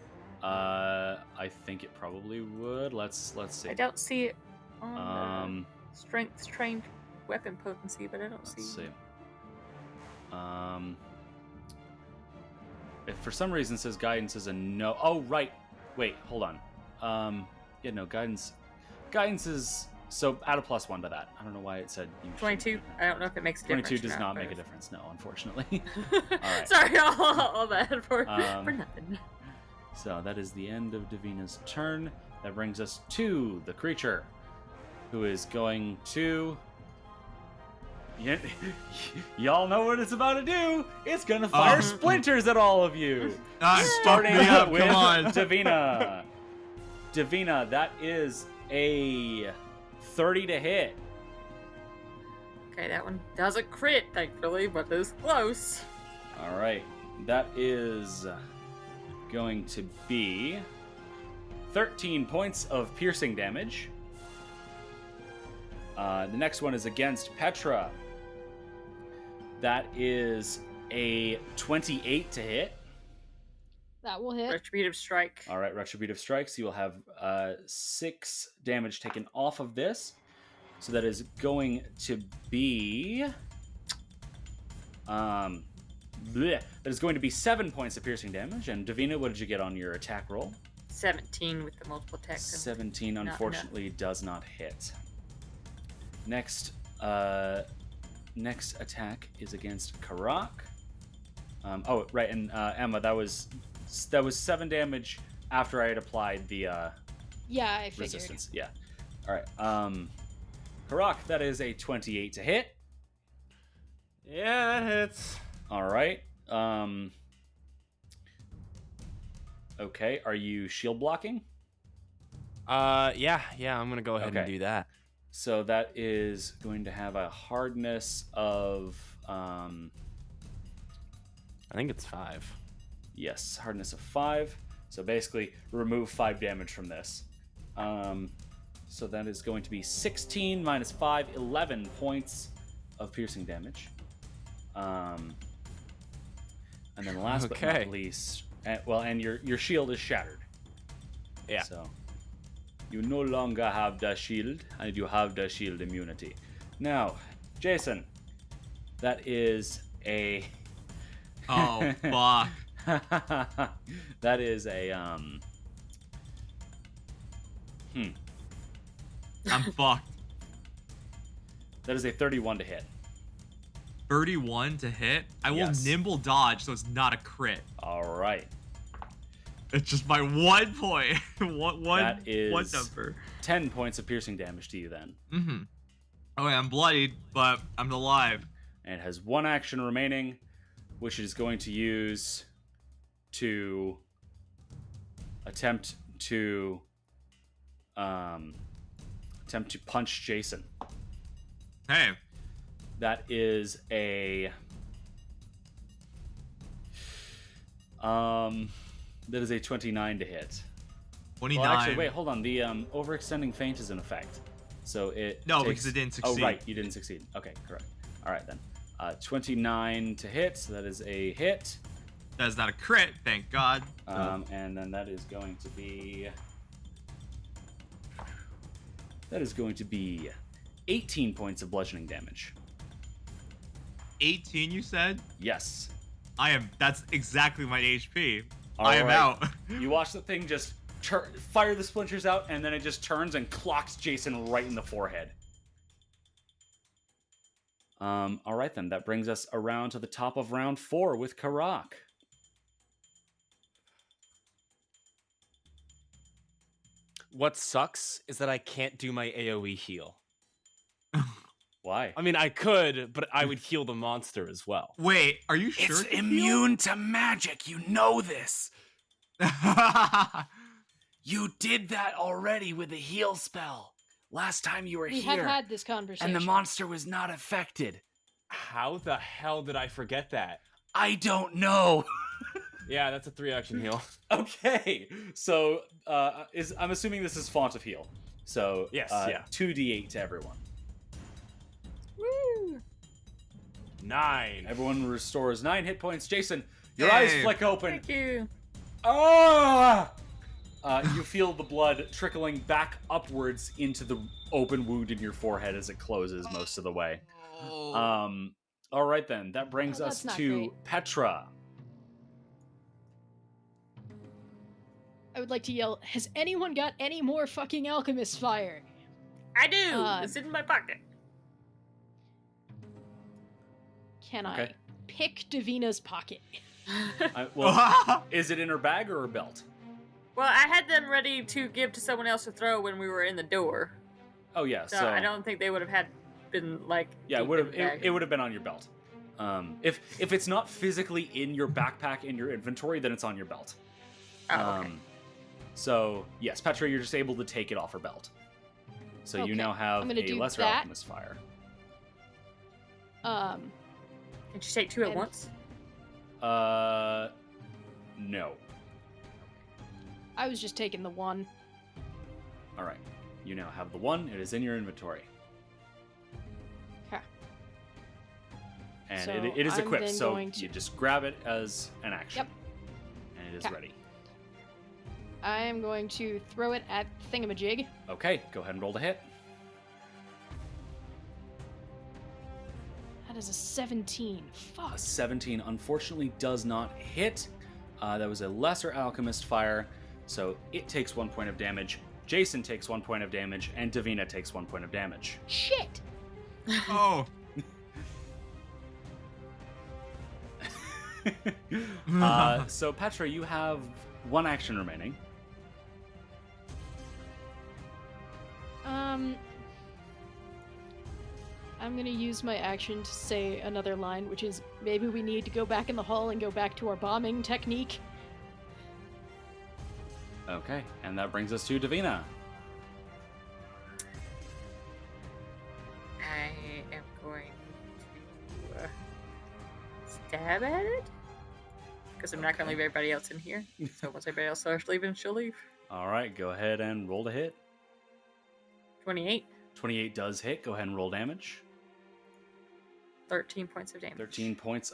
I think it probably would. Let's see. I don't see it on the strength trained weapon potency, but I don't Let's see. see. If for some reason it says guidance is a no. Oh right. Wait, hold on. Yeah, no, guidance is so add a +1 to that. I don't know why it said you 22. I don't know if it makes a difference. 22 does or not but- make a difference. No, unfortunately. All right. Sorry, all that for nothing. So that is the end of Davina's turn. That brings us to the creature, who is going to. Y'all know what it's about to do. It's gonna fire splinters at all of you. Starting me up, with come on. Davina. Davina, that is a 30 to hit. Okay, that one doesn't crit, thankfully, but it's close. All right, that is going to be 13 points of piercing damage. The next one is against Petra. That is a 28 to hit. That will hit. Retributive strike. All right, Retributive Strikes. You will have 6 damage taken off of this. So that is going to be... that is going to be 7 points of piercing damage. And Davina, what did you get on your attack roll? 17 with the multiple attacks. 17 unfortunately does not hit. Next attack is against Karak. Oh, right, and Emma, that was 7 damage after I had applied the Yeah, I figured. resistance. Yeah. All right. Karak, that is a 28 to hit. Yeah, that hits. All right. Okay, are you shield blocking? Yeah, I'm gonna go ahead and Okay. do that. So that is going to have a hardness of I think it's 5. yes, hardness of 5. So basically remove 5 damage from this. So that is going to be 16 minus 5, 11 points of piercing damage. And then last but Okay. not least, and your shield is shattered. Yeah. So you no longer have the shield, and you have the shield immunity. Now, Jason, that is a Oh, fuck. That is a I'm fucked. That is a 31 to hit. 31 to hit? I will Yes. nimble dodge, so it's not a crit. All right. It's just my 1 point. one That is one number. 10 points of piercing damage to you then. Mm-hmm. Okay, I'm bloodied, but I'm alive. And it has one action remaining, which it is going to use to attempt to punch Jason. Hey. That is a that is a 29 to hit. 29. Well, actually, wait, hold on. The overextending feint is in effect, so it No, takes... because it didn't succeed. Oh, right, you didn't succeed. Okay, correct. All right then. 29 to hit. So that is a hit. That is not a crit, thank God. And then that is going to be 18 points of bludgeoning damage. 18, you said? Yes. That's exactly my HP. All I am right. out. You watch the thing just fire the splinters out, and then it just turns and clocks Jason right in the forehead. All right then, that brings us around to the top of round 4 with Karak. What sucks is that I can't do my AoE heal. Why? I mean, I could, but I would heal the monster as well. Wait, are you sure? It's immune to magic. You know this. You did that already with the heal spell. Last time you were We here. have had this conversation. And the monster was not affected. How the hell did I forget that? I don't know. Yeah, that's a 3-action heal. Okay, so I'm assuming this is font of heal. So Yes, yeah. 2d8 to everyone. Woo! 9. Everyone restores 9 hit points. Jason, your Yay. eyes flick open. Thank you. Ah! You feel the blood trickling back upwards into the open wound in your forehead as it closes most of the way. Oh. All right then, that brings Oh, us that's not to great. Petra. I would like to yell, has anyone got any more fucking Alchemist fire? I do. Uh, It's in my pocket. Can Okay. I pick Davina's pocket? Well, is it in her bag or her belt? Well, I had them ready to give to someone else to throw when we were in the door, Oh yeah, so I don't think they would have been like. Yeah, it deep would in have. the bag. It would have been on your belt. If it's not physically in your backpack in your inventory, then it's on your belt. Oh, okay. So yes, Petra, you're just able to take it off her belt. So you Okay, now have I'm gonna a do lesser that. alchemist fire. Can you take 2 at and- once? No. I was just taking the one. All right. You now have the one. It is in your inventory, Okay. and So it is I'm equipped. then So going to- you just grab it as an action. Yep. And it is Okay. ready. I am going to throw it at Thingamajig. Okay. Go ahead and roll to hit. That is a 17. Fuck. A 17 unfortunately does not hit. That was a lesser alchemist fire, so it takes 1 point of damage. Jason takes 1 point of damage, and Davina takes 1 point of damage. Shit! Oh. So Petra, you have 1 action remaining. I'm gonna use my action to say another line, which is maybe we need to go back in the hall and go back to our bombing technique. Okay, and that brings us to Davina. I am going to stab at it because I'm not going to leave everybody else in here. So once everybody else starts leaving, she'll leave. All right, go ahead and roll to hit. 28, 28 does hit. Go ahead and roll damage. 13 points of damage. 13 points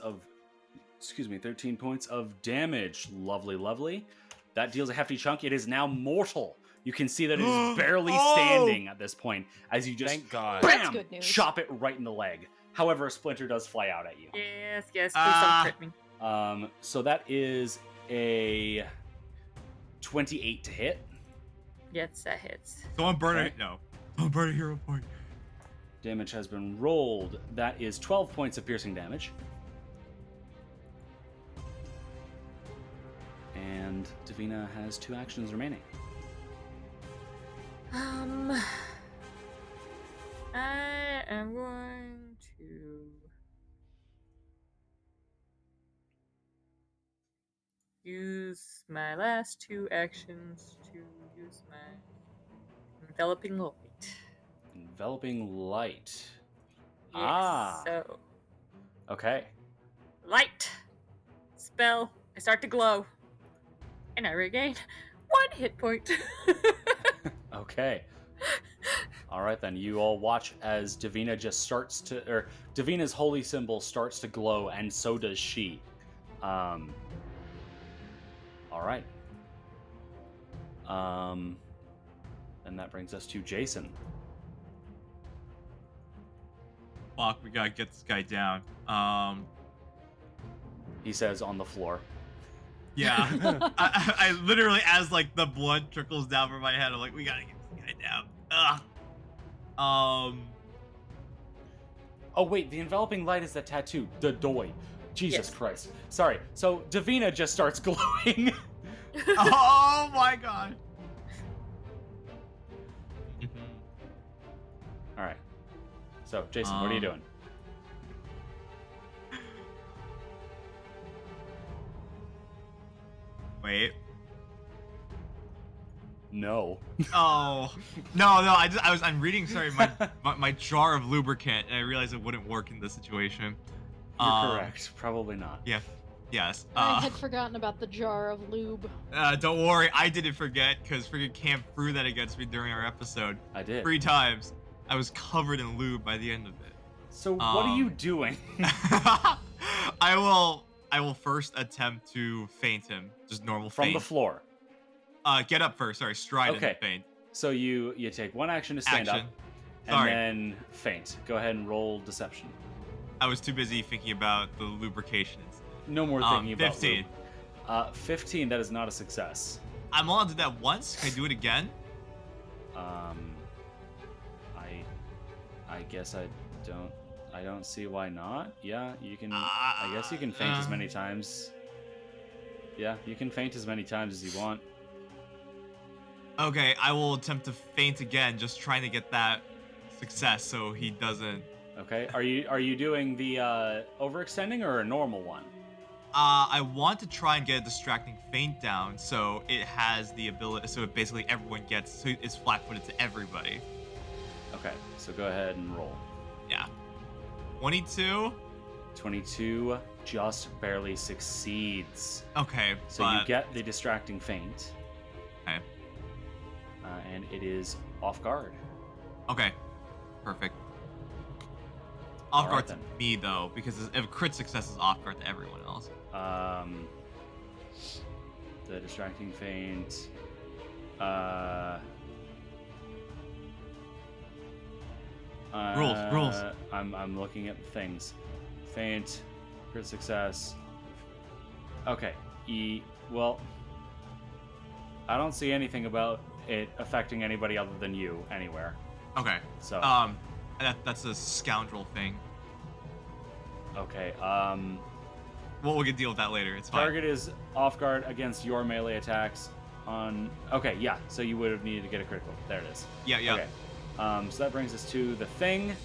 of damage. Lovely, lovely. That deals a hefty chunk. It is now mortal. You can see that it is barely standing at this point as you just Thank God. That's bam, good news. chop it right in the leg. However, a splinter does fly out at you. Yes, please don't crit me. So that is a 28 to hit. Yes, that hits. Someone burn Okay. it. No. Someone burn a hero point. Damage has been rolled. That is 12 points of piercing damage. And Davina has 2 actions remaining. I am going to use my last 2 actions to use my enveloping light. Enveloping light. Yes, so Okay. light spell. I start to glow, and I regain 1 hit point. Okay. All right, then. You all watch as Davina just starts to... Or Davina's holy symbol starts to glow, and so does she. All right. And that brings us to Jason. Fuck, we gotta get this guy down. He says on the floor. Yeah. I literally, as like the blood trickles down from my head, I'm like, we gotta get this guy down. Oh, wait, the enveloping light is the tattoo. The doy. Jesus Yes. Christ. Sorry. So Davina just starts glowing. Oh my god. All right. So, Jason, what are you doing? Wait. No. Oh no! I'm reading. Sorry, my jar of lubricant, and I realized it wouldn't work in this situation. You're correct. Probably not. Yeah. Yes. I had forgotten about the jar of lube. Don't worry, I didn't forget because freaking Cam threw that against me during our episode. I did. 3 times. I was covered in lube by the end of it. So what are you doing? I will first attempt to feint him, just normal From feint. the floor. Get up first. Sorry, stride Okay. and feint. So you take 1 action to stand Action. up, Sorry. and then feint. Go ahead and roll deception. I was too busy thinking about the lubrication incident. No more thinking about 15. lube. 15. That is not a success. I'm allowed to do that once. Can I do it again? I guess I don't see why not. Yeah, you can. I guess you can feint as many times. Yeah, you can feint as many times as you want. Okay, I will attempt to feint again, just trying to get that success so he doesn't. Okay. Are you doing the overextending or a normal one? I want to try and get a distracting feint down so it has the ability. So basically everyone gets. So it's flat-footed to everybody. Okay. So go ahead and roll. Yeah. 22. 22 just barely succeeds. Okay. So you get the distracting feint. Okay. And it is off guard. Okay. Perfect. All Off right, guard to then. me though, because if crit success is off guard to everyone else. The distracting feint. Rules. I'm looking at things. Feint, crit success. Okay. Well, I don't see anything about it affecting anybody other than you anywhere. Okay. So. That's a scoundrel thing. Okay. Well, we can deal with that later. It's fine. Target is off guard against your melee attacks on... Okay, yeah, so you would have needed to get a critical. There it is. Yeah. Okay. So that brings us to the Thing,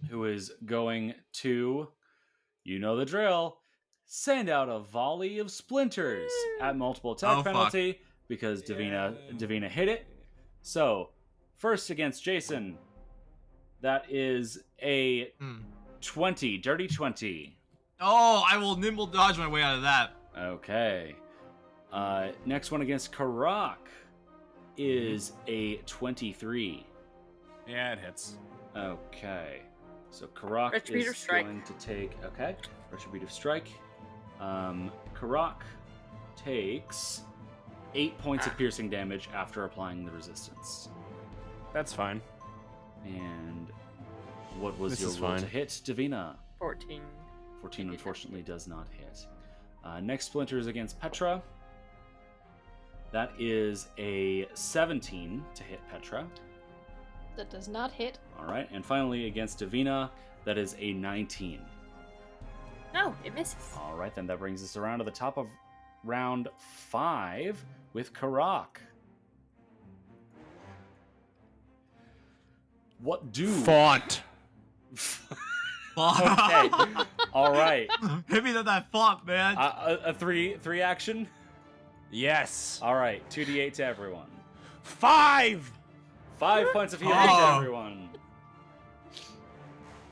who is going to, you know the drill, send out a volley of splinters at multiple attack penalty because Davina hit it. So, first against Jason, that is a 20, dirty 20. Oh, I will nimble dodge my way out of that. Okay. Next one against Karak is a 23. Yeah, it hits. Okay. So Karak Retributive is strike. going to take... Okay. Retributive Strike. Karak takes 8 points of piercing damage after applying the resistance. That's fine. And what was This your is roll fine. to hit, Davina? 14. 14 unfortunately does not hit. Next splinter is against Petra. That is a 17 to hit Petra. That does not hit. All right, and finally against Davina, that is a 19. No, it misses. All right, then that brings us around to the top of round 5 with Karak. What do... Font. Okay. All right. Hit me with that font, man. A three action? Yes. All right, 2d8 to everyone. 5. 5 points of healing to Oh. everyone.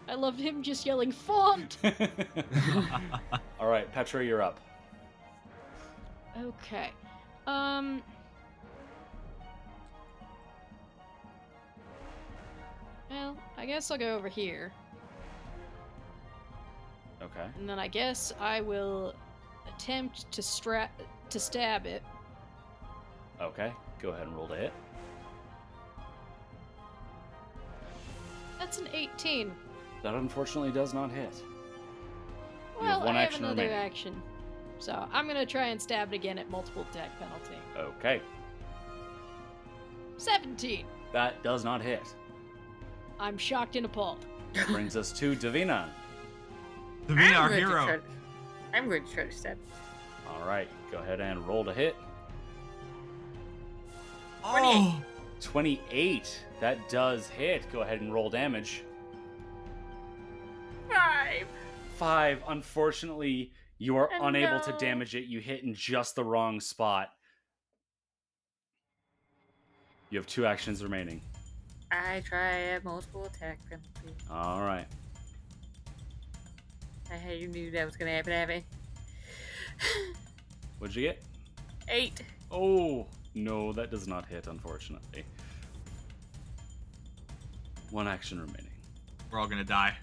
I loved him just yelling font. All right, Petra, you're up. Okay. Well, I guess I'll go over here. Okay. And then I guess I will attempt to stab it. Okay, go ahead and roll to hit. That's an 18. That unfortunately does not hit. You Well, have one I have action another remaining. action. So I'm gonna try and stab it again at multiple attack penalty. Okay, 17. that does not hit. I'm shocked and appalled. That brings us to Davina. Davina, our going to hero. try to- I'm going to try to stab. All right, go ahead and roll to hit. Oh, 28. That does hit. Go ahead and roll damage. 5. 5. Unfortunately, you are Oh, unable to no. damage it. You hit in just the wrong spot. You have 2 actions remaining. I try a multiple attack penalty. All right. I knew that was going to happen, Abby. What'd you get? 8. Oh, no, that does not hit, unfortunately. 1 action remaining. we're all gonna die.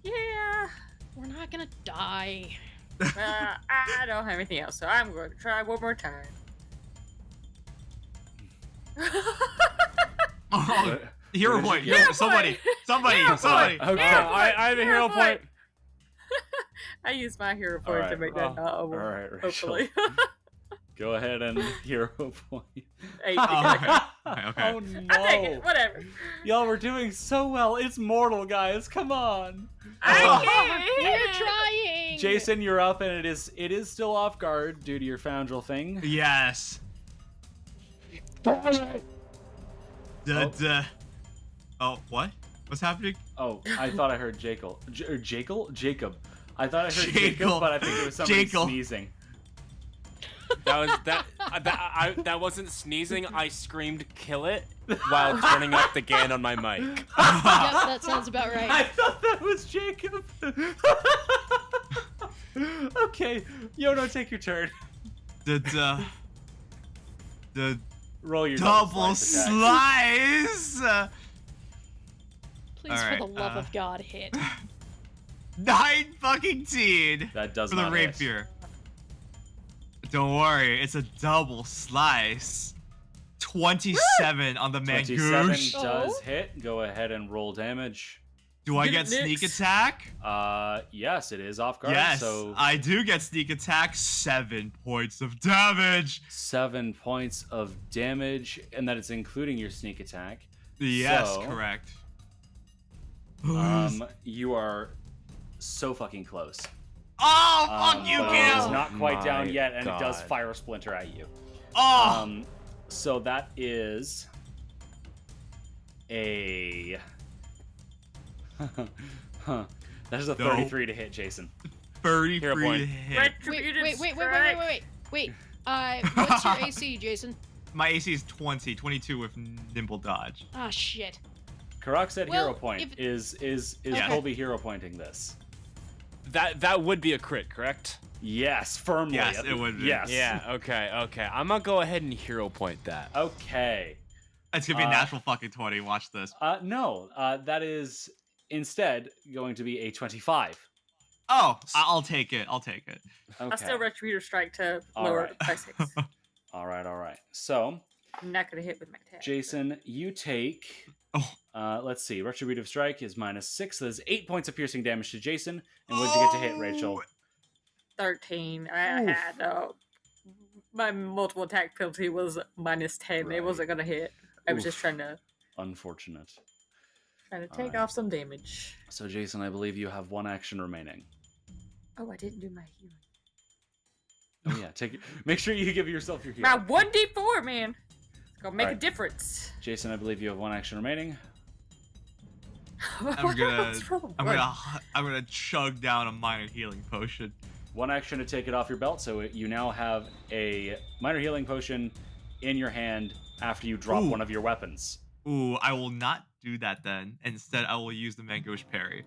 Yeah. We're not gonna die. I don't have anything else, so I'm going to try one more time. Oh, hero What did point. you get? Hero, somebody. Somebody. Hero Somebody. point. Okay. Hero point. I have a hero point. I used my hero point to Alright. make that not a All one. right, Rachel. Hopefully. Go ahead and hero point. 8. Oh, Okay. okay. Oh, I'll take no. it. Whatever. Y'all were doing so well. It's mortal, guys. Come on. I can't We're hit it. trying. Jason, you're up, and it is still off guard due to your foundrel thing. Yes. Oh, what? What's happening? Oh, I thought I heard Jacob. Jacob. I thought I heard Jacob, Jacob. but I think it was somebody Jacob. sneezing. That wasn't sneezing. I screamed "kill it" while turning up the gain on my mic. Yep, that sounds about I right. thought that was Jacob. Okay, Yono, take your turn. The Roll your double attack. slice. Please, Alright, for the love of God, hit. 9 fucking teen That does for the not hit. rapier. Don't worry, it's a double slice. 27 on the 27 Mangoosh. does Oh. hit. Go ahead and roll damage. Do I Get get it, sneak Nix. attack? Yes, it is off guard. Yes, So I do get sneak attack. 7 points of damage. 7 points of damage, and that is including your sneak attack. Yes, So, correct. You are so fucking close. Oh, fuck you, but it is Gil! not quite down My yet, and it does God. fire a splinter at you. Oh, So that is a that is a No. 33 to hit, Jason. 33 Hero to point. hit. Wait, Retributive wait, wait, wait, wait, strike. wait, wait, wait. What's your AC, Jason? My AC is 20, 22 with nimble dodge. Ah, shit. Karak said Well, hero point. if- Is Yeah. Colby hero pointing this? That would be a crit, correct? Yes, firmly. Yes, it would be. Yes. Yeah. Okay. I'm gonna go ahead and hero point that. Okay. It's gonna be a natural fucking 20. Watch this. No, that is instead going to be a 25. Oh, I'll take it. I'll take it. Okay. I'll still retributive strike to All lower right. it by 6. All right. So, I'm not gonna hit with my attack. Jason, you take Let's see. Retributive Strike is -6. So there's 8 points of piercing damage to Jason. And what did you get to hit, Rachel? 13. I had my multiple attack penalty was -10. Right. It wasn't gonna hit. I was just trying to Unfortunate. take off some damage. So Jason, I believe you have 1 action remaining. Oh, I didn't do my healing. Oh yeah, take it. Make sure you give yourself your heal. My 1d4, man. It's gonna make a Alright. difference. Jason, I believe you have 1 action remaining. I'm gonna chug down a minor healing potion. 1 action to take it off your belt, so you now have a minor healing potion in your hand after you drop one of your weapons. Ooh, I will not do that then. Instead, I will use the Mangosh parry.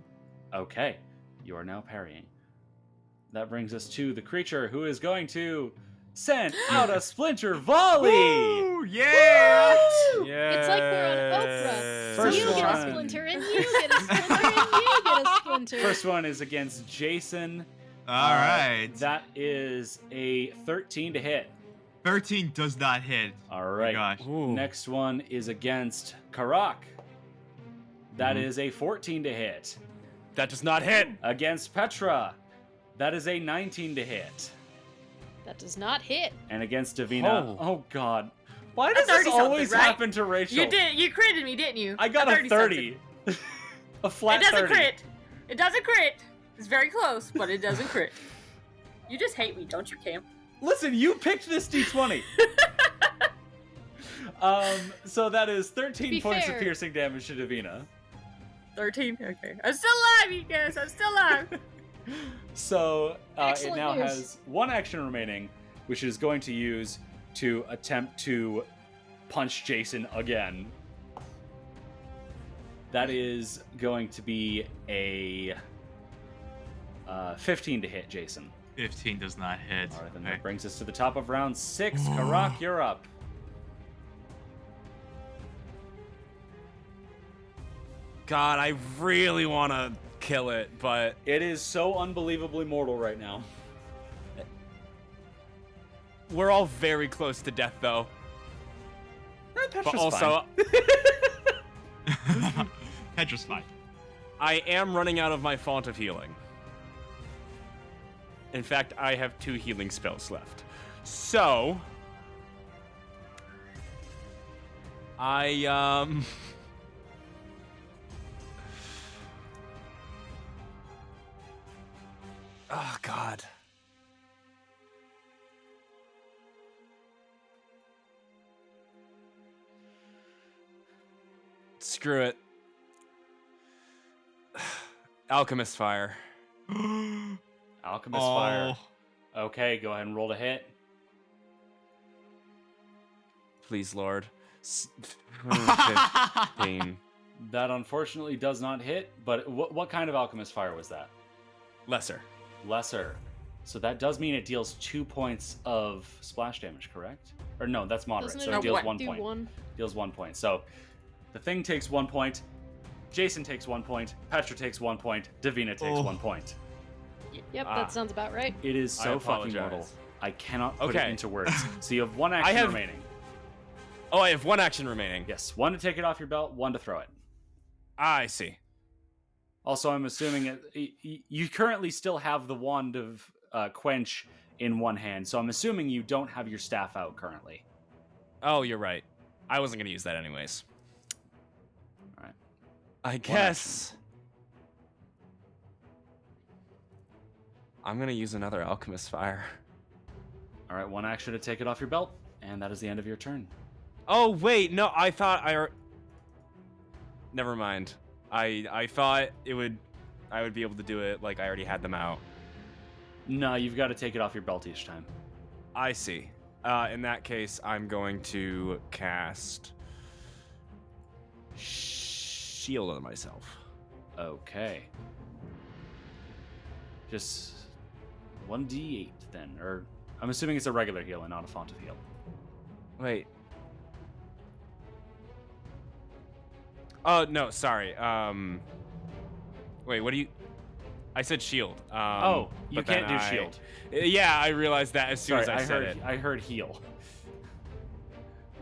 Okay, you are now parrying. That brings us to the creature who is going to send out a splinter volley! Ooh, yeah! Yeah. It's like we're on Oprah. First you get a one. splinter, and you get a splinter, and you get a splinter. First one is against Jason. All right. That is a 13 to hit. 13 does not hit. All Oh right. my gosh. Ooh. Next one is against Karak. That is a 14 to hit. That does not hit. Against Petra. That is a 19 to hit. That does not hit. And against Davina. Oh. Oh God. Why A does this 30-something, always right? happen to Rachel? You critted me, didn't you? I got a 30-something. 30. A flat It doesn't 30. crit. It doesn't crit. It's very close, but it doesn't crit. You just hate me, don't you, Cam? Listen, you picked this d20. So that is 13 be points fair. of piercing damage to Davina. 13? Okay. I'm still alive, you guys. I'm still alive. So it Excellent now news. has 1 action remaining, which it is going to use to attempt to punch Jason again. That is going to be a 15 to hit Jason. 15 does not hit. All right, then Okay. that brings us to the top of round 6. Karak, you're up. God, I really want to kill it, but It is so unbelievably mortal right now. we're all very close to death, though. Petra's But also, Petra's fine. I am running out of my font of healing. In fact, I have 2 healing spells left. So, oh God. Screw it. Alchemist fire. Alchemist fire. Okay, go ahead and roll to hit. Please, Lord. 15. That unfortunately does not hit, but what kind of alchemist fire was that? Lesser. Lesser. So that does mean it deals 2 points of splash damage, correct? Or no, that's moderate. Doesn't So it it deals what? 1 do point. 1? Deals 1 point. So the thing takes 1 point. Jason takes 1 point. Petra takes 1 point. Davina takes 1 point. Yep, Ah. that sounds about right. It is I so fucking apologize. mortal. I cannot put it Okay. into words. So you have 1 action have- remaining. Oh, I have 1 action remaining. Yes, 1 to take it off your belt, 1 to throw it. I see. Also, I'm assuming you currently still have the wand of quench in one hand, so I'm assuming you don't have your staff out currently. Oh, you're right. I wasn't gonna use that anyways. All right. I guess I'm gonna use another alchemist fire. All right, 1 action to take it off your belt, and that is the end of your turn. Oh wait, no, I thought never mind. I thought I would be able to do it like I already had them out. No, you've got to take it off your belt each time. I see. In that case, I'm going to cast shield on myself. Okay. Just 1d8 then, or I'm assuming it's a regular heal and not a font of heal. Wait. Oh no, sorry. Wait, what do you? I said shield. Oh, you but then can't do shield. Yeah, I realized that as soon Sorry, as I said it. I heard heal.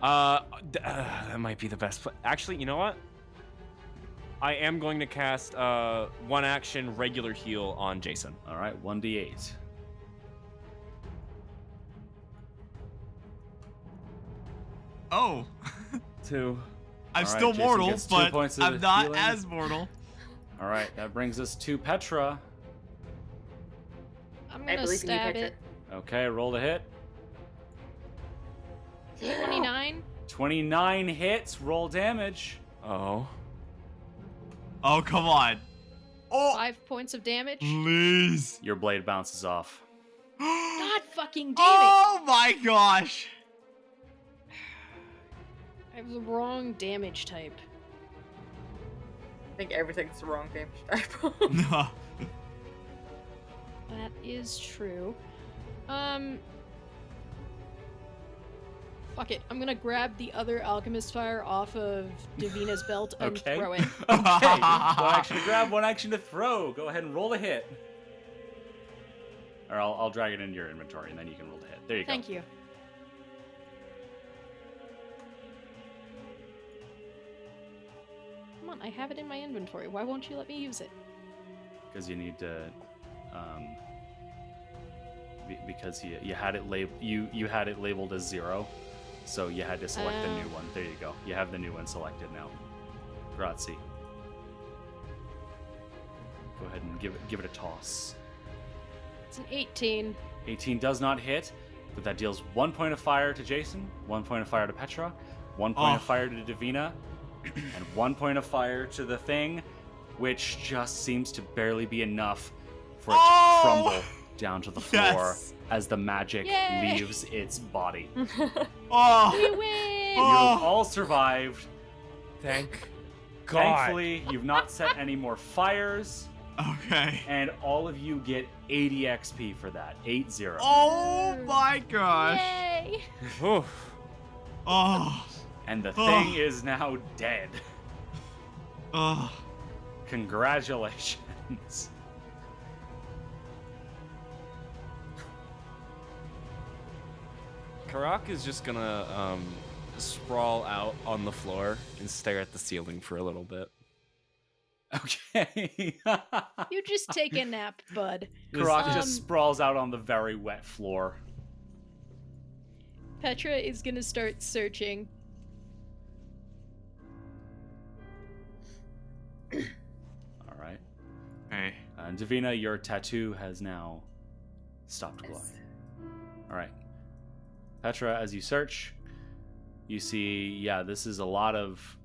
That might be the best. Actually, you know what? I am going to cast one action regular heal on Jason. All right, 1d8. Oh. 2. I'm All right, still Jason mortal, gets 2 but points of I'm not healing. as mortal. All right, that brings us to Petra. I'm I gonna believe in you, stab Petra. it. Okay, roll to hit. 29. 29 hits, roll damage. Oh. Oh, come on. Oh, 5 points of damage. please. Your blade bounces off. God fucking damn it! Oh my gosh. I have the wrong damage type. I think everything's the wrong damage type. No. That is true. Fuck it. I'm gonna grab the other Alchemist Fire off of Davina's belt and Okay. throw it. Okay. One action to grab, one action to throw. Go ahead and roll to hit. Or I'll drag it into your inventory and then you can roll to hit. There you go. Thank you. Come on, I have it in my inventory. Why won't you let me use it? Because you need to, because you had it you had it labeled as 0, so you had to select the new one. There you go. You have the new one selected now. Grazie. Go ahead and give it a toss. It's an 18. 18 does not hit, but that deals 1 point of fire to Jason, 1 point of fire to Petra, 1 point of fire to Davina, and 1 point of fire to the thing, which just seems to barely be enough for it to crumble down to the floor as the magic Yay! leaves its body. Oh. We win! You've all survived. Thank God. Thankfully, you've not set any more fires, Okay. and all of you get 80 XP for that. 8-0. Oh my gosh. Yay! Oof. Oh. And the thing is now dead. Oh. Congratulations. Karak is just gonna sprawl out on the floor and stare at the ceiling for a little bit. Okay. You just take a nap, bud. Karak just sprawls out on the very wet floor. Petra is gonna start searching. All right. Hey. And Davina, your tattoo has now stopped glowing. All right. Petra, as you search, you see, this is a lot of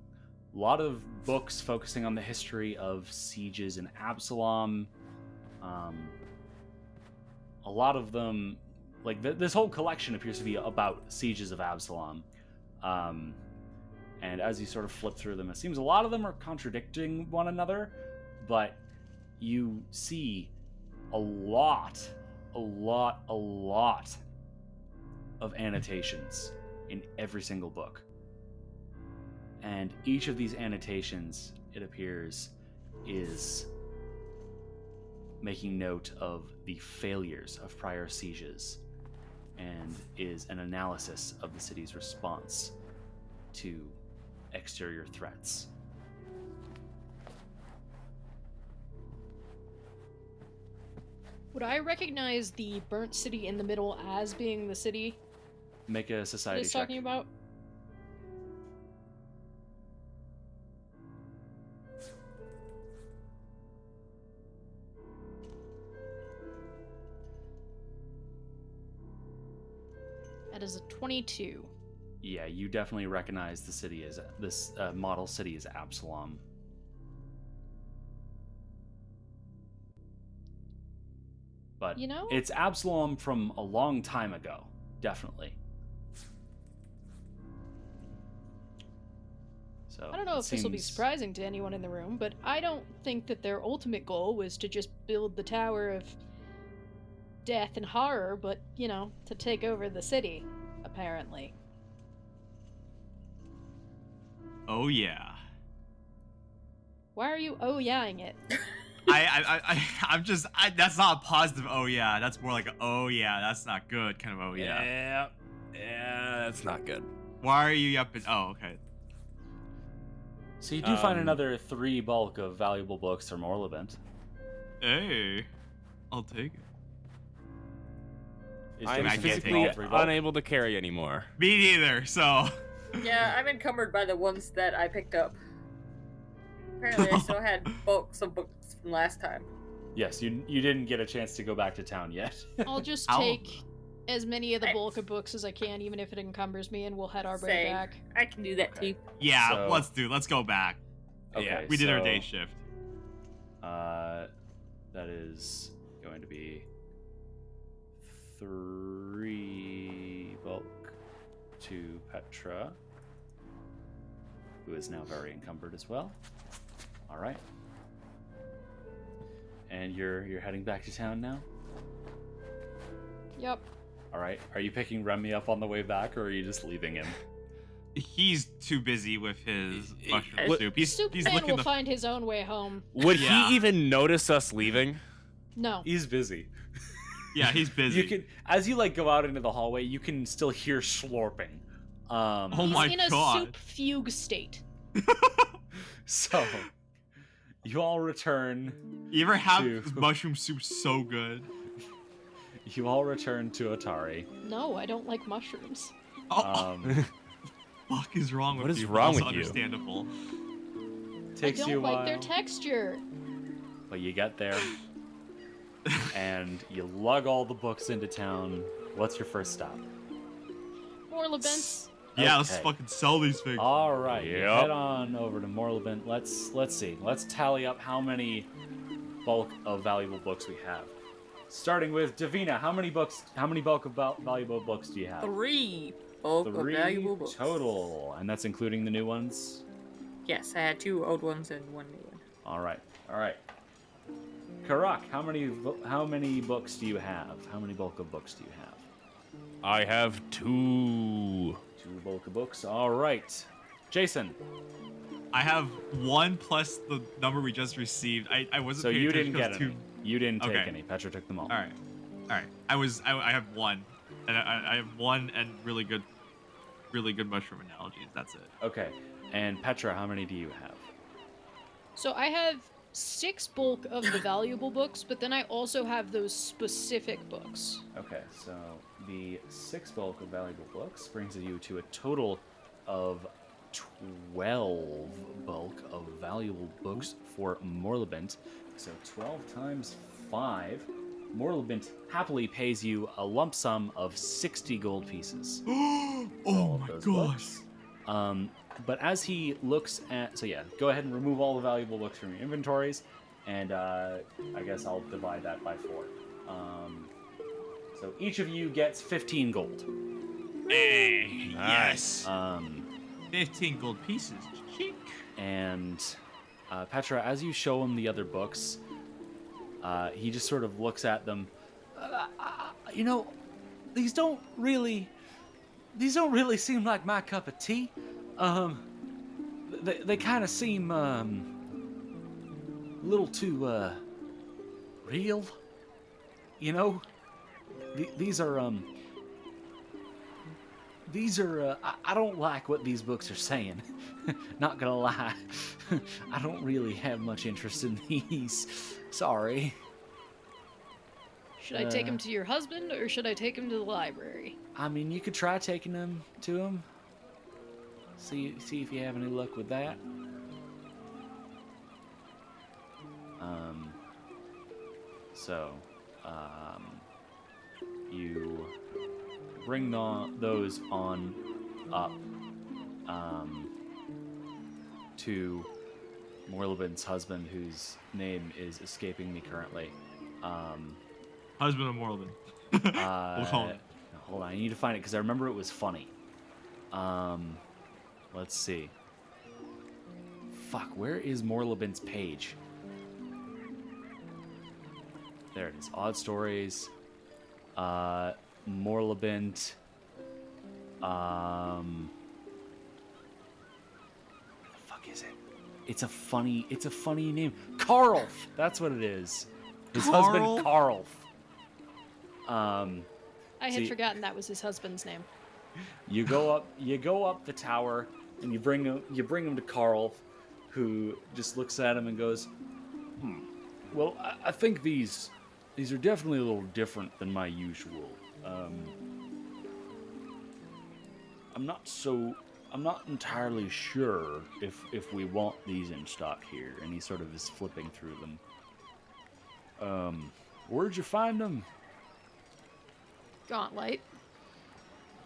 books focusing on the history of sieges in Absalom. A lot of them, like this whole collection appears to be about sieges of Absalom. And as you sort of flip through them, it seems a lot of them are contradicting one another, but you see a lot of annotations in every single book. And each of these annotations, it appears, is making note of the failures of prior sieges and is an analysis of the city's response to exterior threats. Would I recognize the burnt city in the middle as being the city Make a that society it's check. talking about? That is a 22. Yeah, you definitely recognize the city as this model city as Absalom. But You know? it's Absalom from a long time ago, definitely. So I don't know it if this will be seems- surprising to anyone in the room, but I don't think that their ultimate goal was to just build the Tower of Death and Horror, but, you know, to take over the city, apparently. Oh yeah. Why are you oh-yeahing it? That's not a positive oh yeah. That's more like a, oh yeah, that's not good kind of oh yeah. Yeah, that's not good. Why are you up in, oh okay. So you do find another 3 bulk of valuable books from Orlabent. Hey, I'll take it. I'm I can't physically take it. unable to carry anymore. Me neither. So. Yeah, I'm encumbered by the ones that I picked up. Apparently, I still had bulks of books from last time. Yes, you didn't get a chance to go back to town yet. I'll just All of take them. as many of the bulk of books as I can, even if it encumbers me, and we'll head our way Same. back. I can do that too. Yeah, So- let's go back. Okay, Yeah, We did our so, day shift. That is going to be 3 bulk to Petra, who is now very encumbered as well. All right. And you're heading back to town now? Yep. All right. Are you picking Remy up on the way back, or are you just leaving him? He's too busy with his mushroom What- soup. He's Soup Man looking will the. find his own way home. Would Yeah. he even notice us leaving? No. He's busy. Yeah, he's busy. You can, as you like go out into the hallway, you can still hear slurping. Oh He's my in a God. soup fugue state. So you all return. You ever have to- mushroom soup so good? You all return to Atari. No, I don't like mushrooms. Oh, Um, fuck is wrong with What is you? wrong Also with you? Understandable. takes I don't you a like while, their texture. but you get there, and you lug all the books into town. What's your first stop? More Labents. Yeah, let's Okay. fucking sell these things. All right, you Yep. head on over to Morlabent. Let's see. Let's tally up how many bulk of valuable books we have. Starting with Davina, how many bulk of valuable books do you have? 3 bulk of 3 valuable books. total, and that's including the new ones. Yes, I had 2 old ones and 1 new one. All right. Karak, how many books do you have? How many bulk of books do you have? I have 2. 2 bulk of books. All right. Jason, I have 1 plus the number we just received. I wasn't. so paying you attention didn't get 'cause any. You didn't take Okay. any. Petra took them all. All right. I have 1, and I have 1 and really good mushroom analogies. That's it. Okay. And Petra, how many do you have? So I have 6 bulk of the valuable books, but then I also have those specific books. Okay, so the 6 bulk of valuable books brings you to a total of 12 bulk of valuable books for Morlabent. So 12 times 5. Morlabent happily pays you a lump sum of 60 gold pieces. for all Oh of my those gosh. books. But as he looks at, so yeah, go ahead and remove all the valuable books from your inventories, and I guess I'll divide that by 4. So each of you gets 15 gold. Hey, yes. 15 gold pieces. Cheek. And Petra, as you show him the other books, he just sort of looks at them. These don't really seem like my cup of tea. They kind of seem a little too real. These are I don't like what these books are saying. Not gonna lie. I don't really have much interest in these. Sorry. Should I take him to your husband, or should I take him to the library? I mean, you could try taking them to him. See if you have any luck with that. You bring those on up to Morlabent's husband, whose name is escaping me currently. Husband of Morlabent. We'll call him. Hold on, I need to find it because I remember it was funny. Let's see. Fuck, where is Morlabent's page? There it is. Odd Stories. Morlabent. What the fuck is it? It's a funny name. Karl! That's what it is. His husband, Karl. I had See- forgotten that was his husband's name. You go up the tower, and you bring him to Karl, who just looks at him and goes, Well, I think these are definitely a little different than my usual. I'm not entirely sure if we want these in stock here. And he sort of is flipping through them. Where'd you find them? Gauntlet.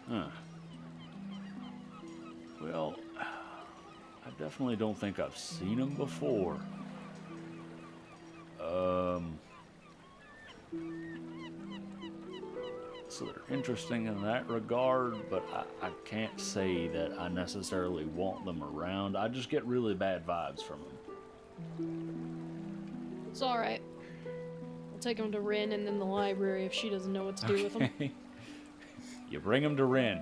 Huh. Well, I definitely don't think I've seen them before. So they're interesting in that regard, but I can't say that I necessarily want them around. I just get really bad vibes from them. It's alright. I'll take him to Rin and then the library if she doesn't know what to do with them. You bring him to Rin.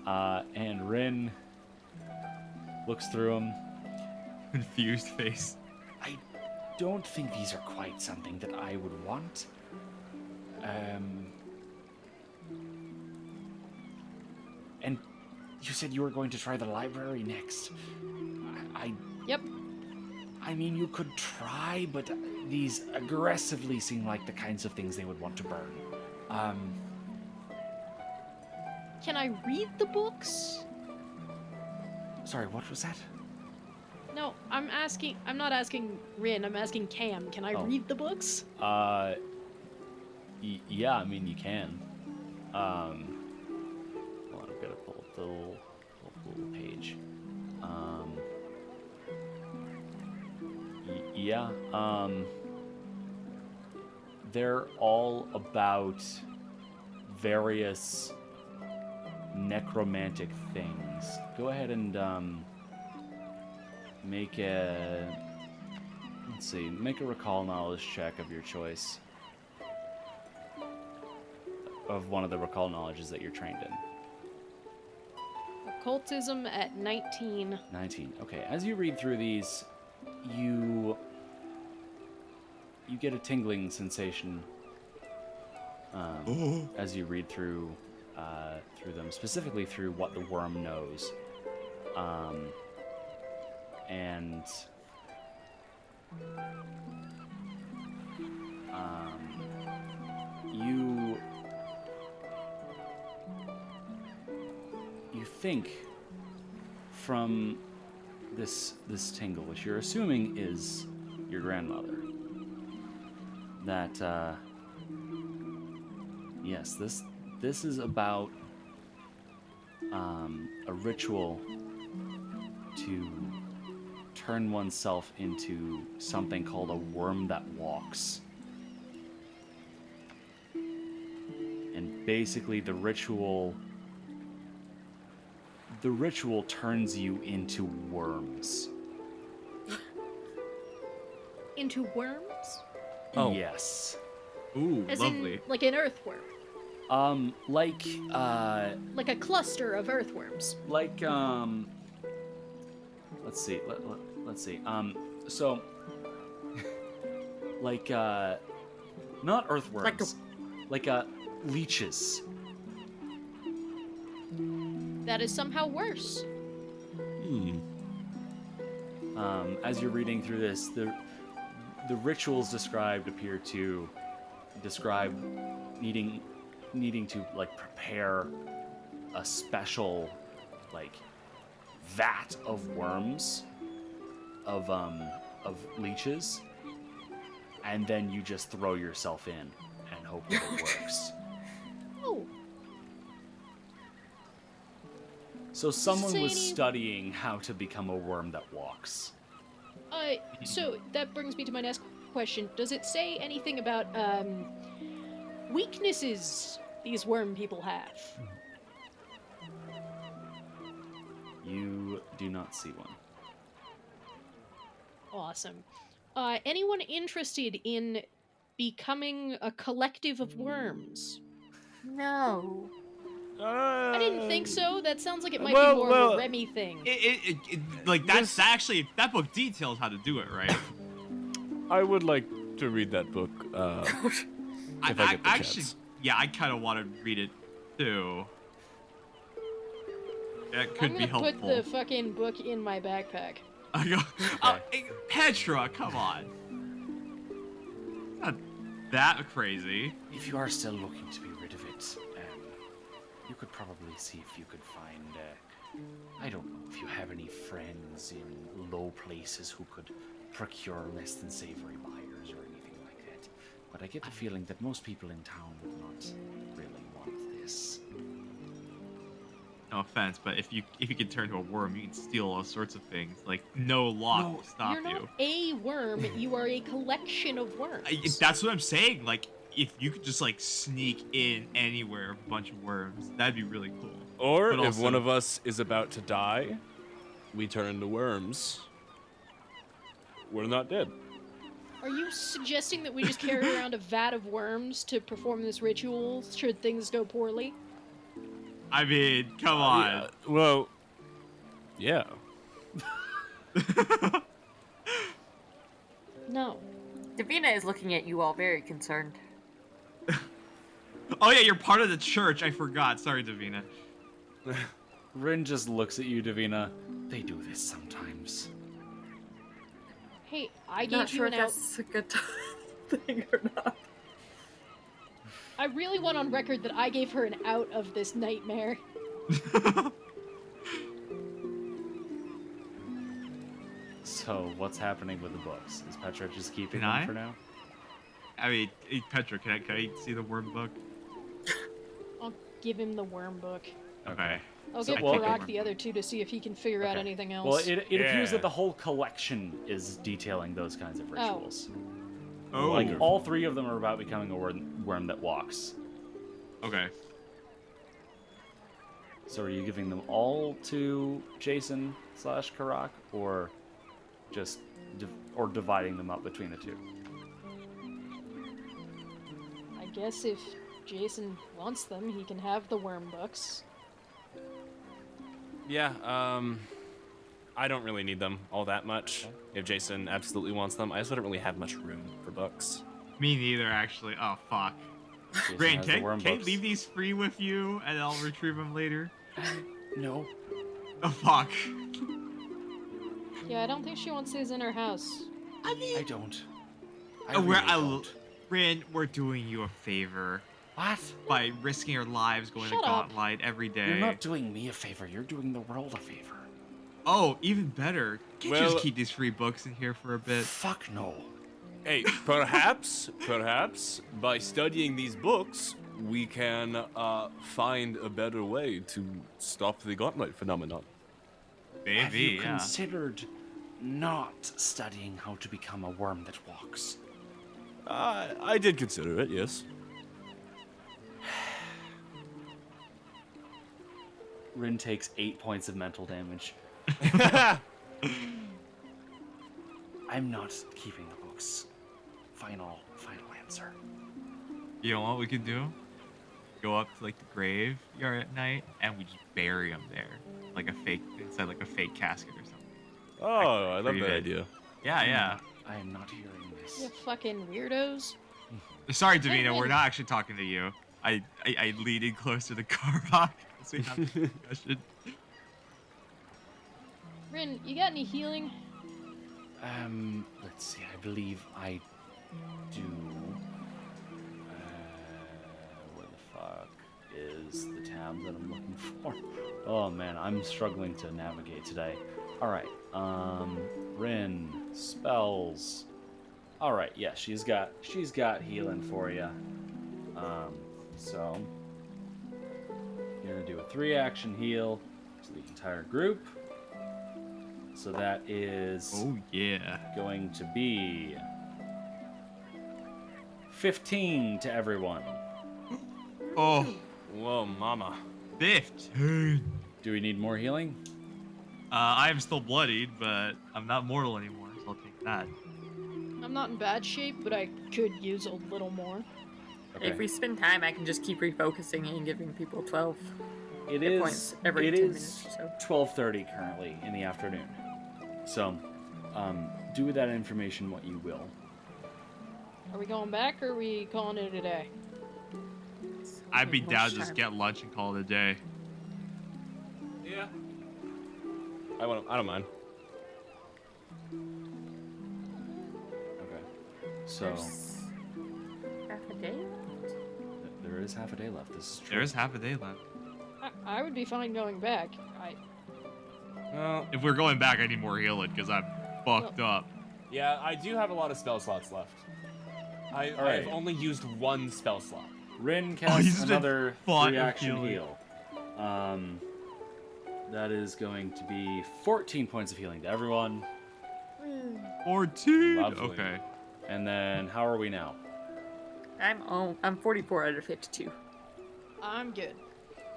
And Rin looks through them. Confused face. I don't think these are quite something that I would want. And you said you were going to try the library next. Yep. I mean, you could try, but these aggressively seem like the kinds of things they would want to burn. Can I read the books? Sorry, what was that? No, I'm not asking Rin, I'm asking Cam. Can I read the books? Yeah, I mean, you can. Hold on, I've got to pull up the little page. Yeah, they're all about various necromantic things. Go ahead and, make a recall knowledge check of your choice. Of one of the recall knowledges that you're trained in. Occultism at 19. 19. Okay. As you read through these, you get a tingling sensation as you read through them, specifically through what the worm knows. And you think from this tingle, which you're assuming is your grandmother, that yes, this is about a ritual to turn oneself into something called a worm that walks. And basically the ritual turns you into worms. Into worms? Oh. Yes. Ooh, As lovely. in, like an earthworm. Like a cluster of earthworms. Like, let's see, let's see, so, like, not earthworms, like leeches. That is somehow worse. As you're reading through this, the rituals described appear to describe needing to, like, prepare a special, like, vat of worms, of leeches, and then you just throw yourself in and hope that it works. Oh. So someone was Say- studying how to become a worm that walks. So that brings me to my next question. Does it say anything about, weaknesses these worm people have? You do not see one. Awesome. Anyone interested in becoming a collective of worms? No. I didn't think so. That sounds like it might be more of a Remy thing. Like, that's actually, that book details how to do it, right? I would like to read that book. If I get the actually, chance. yeah, I kind of want to read it too. That could I'm be gonna helpful. put the fucking book in my backpack. I go, oh, hey, Petra, come on. Not that crazy. If you are still looking to be rid of it, you could probably see if you could find. I don't know if you have any friends in low places who could procure less than savory buyers or anything like that. But I get the feeling that most people in town would not really want this. No offense, but if you can turn to a worm, you can steal all sorts of things. Like no lock will stop You're you. not a worm. You are a collection of worms. That's what I'm saying. Like if you could just like sneak in anywhere with a bunch of worms, that'd be really cool. Or But if also- one of us is about to die, we turn into worms. We're not dead. Are you suggesting that we just carry around a vat of worms to perform this ritual should things go poorly? I mean, come on. Yeah, well, yeah. No. Davina is looking at you all very concerned. Oh yeah, you're part of the church. I forgot. Sorry, Davina. Rin just looks at you, Davina. They do this sometimes. Hey, I Not gave sure you if an out. that's a good thing or not. I really want on record that I gave her an out of this nightmare. So, what's happening with the books? Is Petra just keeping Can them I? for now? I mean, hey, Petra, can I see the worm book? I'll give him the worm book. Okay. I'll So give well- Karak the other two to see if he can figure out Okay. anything else. Well, it appears Yeah. that the whole collection is detailing those kinds of rituals. Oh. Like, all three of them are about becoming a worm that walks. Okay. So are you giving them all to Jason / Karak, or just dividing them up between the two? I guess if Jason wants them, he can have the worm books. Yeah, I don't really need them all that much. If Jason absolutely wants them, I also don't really have much room for books. Me neither, actually. Oh fuck. Jason Rain, has the can worm I books. leave these free with you, and I'll retrieve them later? No. Oh fuck. Yeah, I don't think she wants these in her house. I don't. I Oh, really I don't. Rin, we're doing you a favor What? by risking our lives going Shut to up. Gauntlet every day. You're not doing me a favor. You're doing the world a favor. Oh, even better. Can't you Well- just keep these free books in here for a bit? Fuck no. Hey, perhaps by studying these books, we can find a better way to stop the gauntlet phenomenon. Maybe, Have you yeah. considered not studying how to become a worm that walks? I did consider it, yes. Rin takes 8 points of mental damage. I'm not keeping the books. Final answer. You know what we could do? Go up to like the graveyard at night, and we just bury them there, like a fake inside like a fake casket or something. Oh, I love Pretty that good. idea. Yeah, yeah. I am not hearing this. You fucking weirdos. Sorry, Davina, Rin. we're not actually talking to you. I leaned in close to the Karak as we have this discussion. Rin, you got any healing? Let's see. I believe I do. Where the fuck is the tab that I'm looking for? Oh man, I'm struggling to navigate today. All right. Rin spells. All right. Yeah, she's got healing for you. So you're gonna do a 3-action heal to the entire group. So that is Oh yeah. going to be 15 to everyone. Oh, Whoa, mama. 15. Do we need more healing? I am still bloodied, but I'm not mortal anymore, so I'll take that. I'm not in bad shape, but I could use a little more. If we spend time, I can just keep refocusing and giving people 12 It hit is points every it 10 is minutes or so. 12:30 currently in the afternoon. So, do with that information what you will. Are we going back or are we calling it a day? I'd be down to Lunchtime. just get lunch and call it a day. Yeah. I don't mind. So There's half a day. there is half a day left. This is true. There's half a day left. I would be fine going back. Well, If we're going back, I need more healing because I'm fucked up. yeah, I do have a lot of spell slots left. I've Alright. only used one spell slot. Rin you casts just did another font free of action healing. heal. That is going to be 14 points of healing to everyone. 14. Lovely. Okay. And then how are we now? I'm 44 out of 52. I'm good.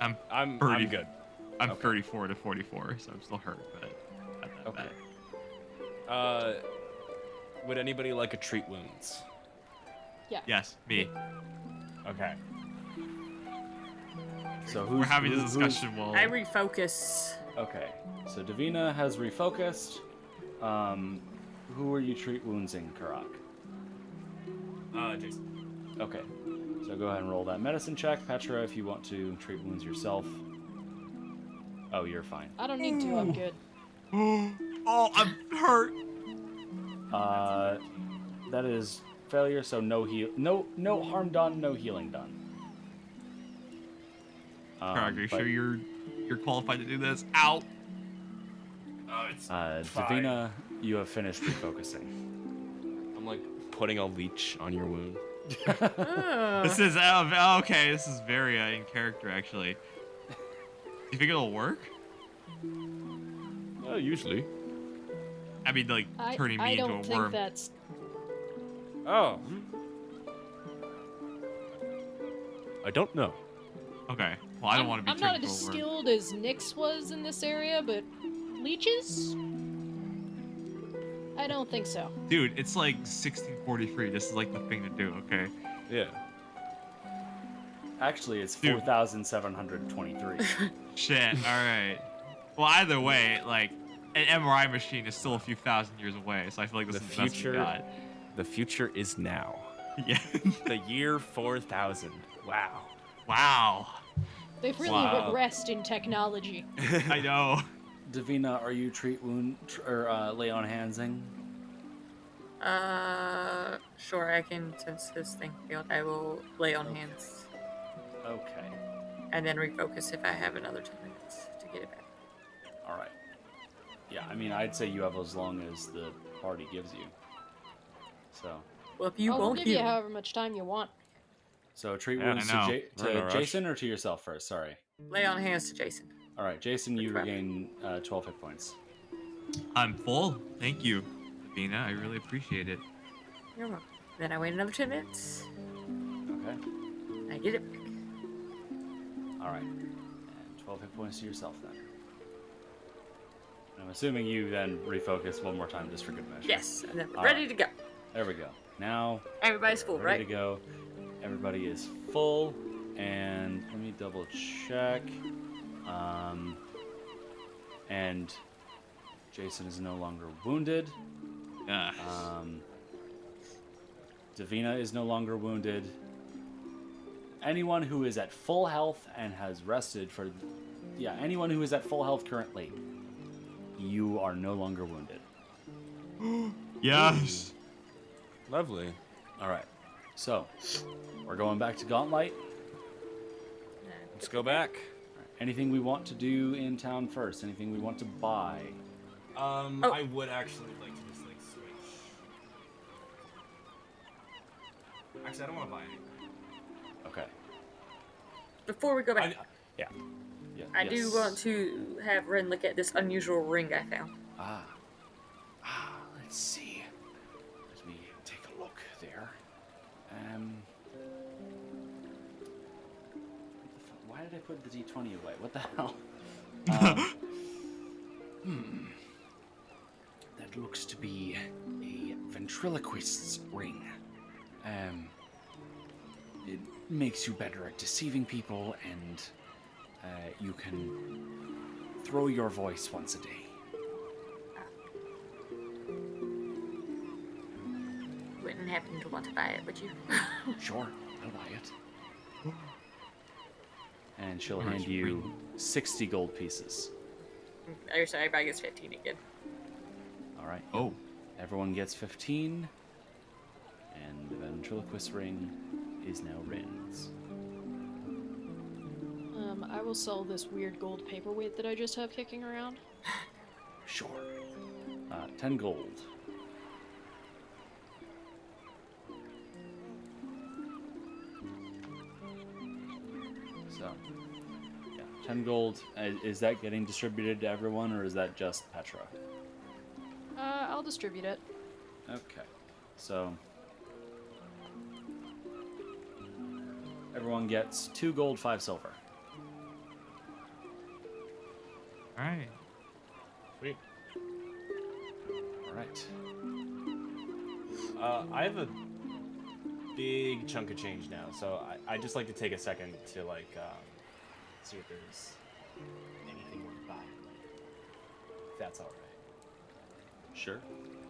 I'm 30. good. I'm Okay. 34 to 44, so I'm still hurt, but not that Okay. bad. Would anybody like a treat wounds? Yes, me. Okay. So We're having this discussion while. I refocus. Okay. So Davina has refocused. Who are you treat woundsing, Karak? Jason. Okay. So go ahead and roll that medicine check. Petra, if you want to treat wounds yourself. Oh, you're fine. I don't need to. I'm good. Oh, I'm hurt. That is failure, so no harm done, no healing done. Craig, are you but, sure you're qualified to do this? Ow. Oh, it's fine. Davina, you have finished refocusing. I'm like putting a leech on your wound. This is okay. This is very in character, actually. Do you think it'll work? Usually. I mean, like turning me I into a don't think worm. that's. Oh. I don't know. Okay. Well, I don't want to be I'm not turned as into a worm. skilled as Nyx was in this area, but leeches? I don't think so. Dude, it's like 1643. This is like the thing to do. Okay. Yeah. Actually, it's Dude. 4,723. Shit. All right. Well, either way, like an MRI machine is still a few thousand years away, so I feel like this The is the best we future- got. The future is now. Yeah. The year 4000. Wow. Wow. They've really Wow. regressed in technology. I know. Davina, are you treat wound or lay on handsing? Sure, I can, since this thing failed, I will lay on hands. Okay. And then refocus if I have another 10 minutes to get it back. All right. Yeah, I mean, I'd say you have as long as the party gives you. So, Well, if you I'll won't give you heal, however much time you want. treat Yeah, wounds I know. to, We're in a rush. Jason or to yourself first. Sorry. lay on hands to Jason. All right, Jason, you Which one? regain 12 hit points. I'm full. Thank you, Davina. I really appreciate it. You're welcome. Then I wait another 10 minutes. Okay. I get it back. All right. And 12 hit points to yourself then. I'm assuming you then refocus one more time just for good measure. Yes, and then we're All ready right. to go. There we go. Now, Everybody's full, ready right? to go. Everybody is full. And let me double check. And Jason is no longer wounded. Davina is no longer wounded. Anyone who is at full health and has rested for... Yeah, anyone who is at full health currently, you are no longer wounded. Yes. Lovely. All right. So, we're going back to Gauntlet. Let's go back. Anything we want to do in town first? Anything we want to buy? I would actually like to just like switch. Actually, I don't want to buy anything. Okay. Before we go back, Yeah. Yeah. I do want to have Ren look at this unusual ring I found. Let's see. Let me take a look there. Why did I put the D20 away? What the hell? That looks to be a ventriloquist's ring. It makes you better at deceiving people, and you can throw your voice once a day. Wouldn't happen to want to buy it, would you? Sure, I'll buy it. And she'll Where's hand you 60 gold pieces. Oh, sorry, everybody gets 15 again. All right. Oh. Everyone gets 15. And the ventriloquist ring is now Rin's. I will sell this weird gold paperweight that I just have kicking around. Sure. 10 gold. So, yeah, 10 gold. Is that getting distributed to everyone, or is that just Petra? I'll distribute it. Okay. So, everyone gets 2 gold, 5 silver. All right. Sweet. All right. I have a big chunk of change now, so I just like to take a second to see if there's anything worth buying. If that's all right. Sure.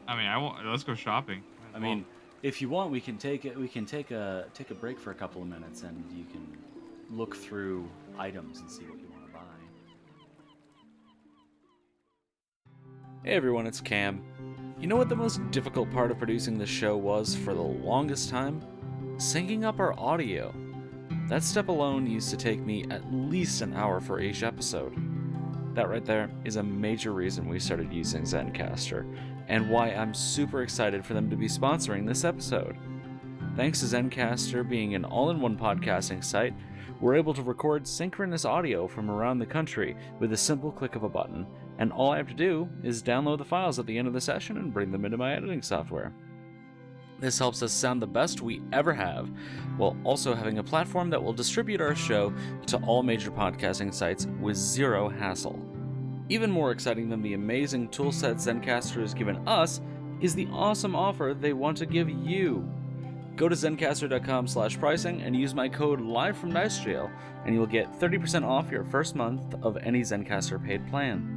I mean, I won't. Let's go shopping. I mean, if you want, we can take it. We can take a break for a couple of minutes, and you can look through items and see what you want to buy. Hey everyone, it's Cam. You know what the most difficult part of producing this show was for the longest time? Syncing up our audio. That step alone used to take me at least an hour for each episode. That right there is a major reason we started using Zencastr, and why I'm super excited for them to be sponsoring this episode. Thanks to Zencastr being an all-in-one podcasting site, we're able to record synchronous audio from around the country with a simple click of a button, and all I have to do is download the files at the end of the session and bring them into my editing software. This helps us sound the best we ever have, while also having a platform that will distribute our show to all major podcasting sites with zero hassle. Even more exciting than the amazing toolset Zencastr has given us is the awesome offer they want to give you. Go to zencastr.com/pricing and use my code LIVEFROMNICEJail, and you'll get 30% off your first month of any Zencastr paid plan.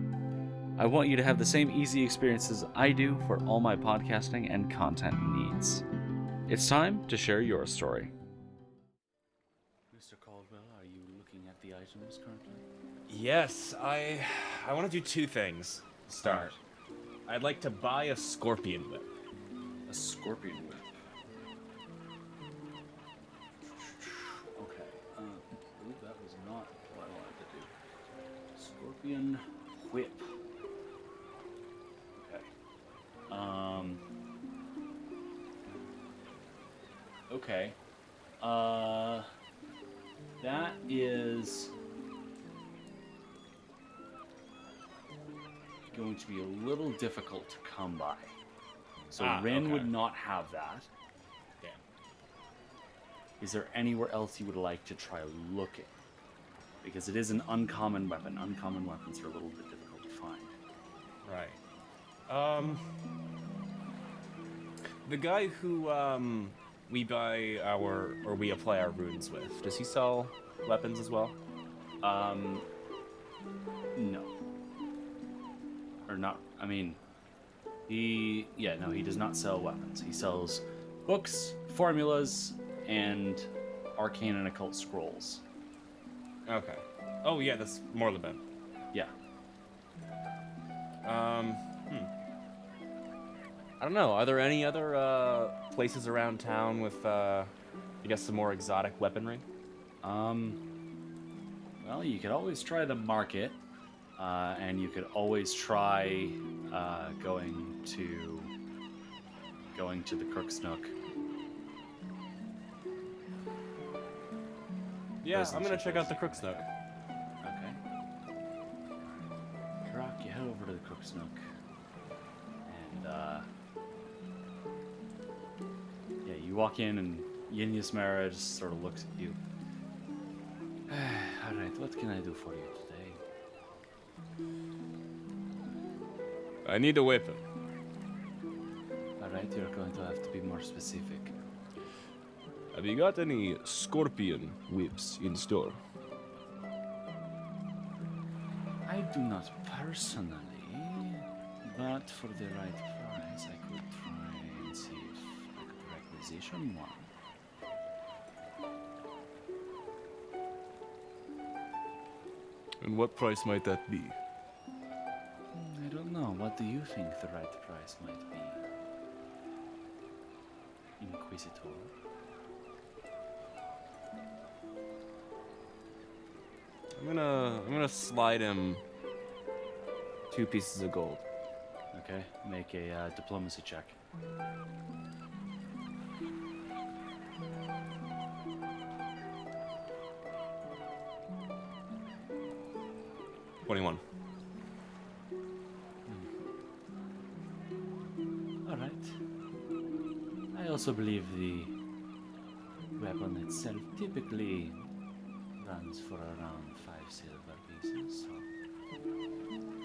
I want you to have the same easy experiences I do for all my podcasting and content needs. It's time to share your story. Mr. Caldwell, are you looking at the items currently? Yes, I want to do 2 things. Start. I'd like to buy a scorpion whip. A scorpion whip. Okay. I believe that was not what I wanted to do. Scorpion whip. Okay. That is going to be a little difficult to come by. So Rin okay. would not have that. Damn. Is there anywhere else you would like to try looking? Because it is an uncommon weapon. Uncommon weapons are a little bit difficult to find. Right. The guy who we buy we apply our runes with, does he sell weapons as well? No. Or not, I mean, he does not sell weapons. He sells books, formulas, and arcane and occult scrolls. Okay. Oh yeah, that's more than Ben. Yeah. I don't know. Are there any other places around town with, I guess, some more exotic weaponry? Well, you could always try the market, and you could always try going to the Crook's Nook. Yeah, I'm gonna check out the Crook's Nook. Okay. Karak, you head over to the Crook's Nook, and you walk in, and Yinyas Mara just sort of looks at you. All right, what can I do for you today? I need a weapon. All right, you're going to have to be more specific. Have you got any scorpion whips in store? I do not personally, but for the right price, I could try and see if I could requisition one. And what price might that be? I don't know. What do you think the right price might be? Inquisitor. I'm gonna slide him 2 pieces of gold. Okay, make a diplomacy check. 21. All right. I also believe the weapon itself typically runs for around 5 silver pieces, so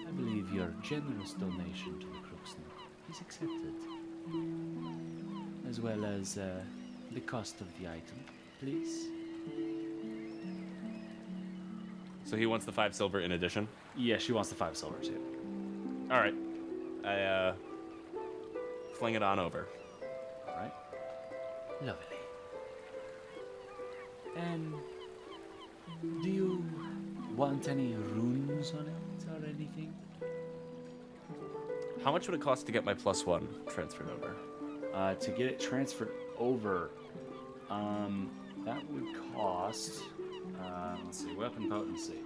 I believe your generous donation to the Crooksnook is accepted. As well as the cost of the item, please. So he wants the 5 silver in addition? Yeah, she wants the 5 silver too. Alright. I fling it on over. All right. Lovely. And do you want any runes on it or anything? How much would it cost to get my +1 transferred over? To get it transferred over, that would cost. Let's see, weapon potency.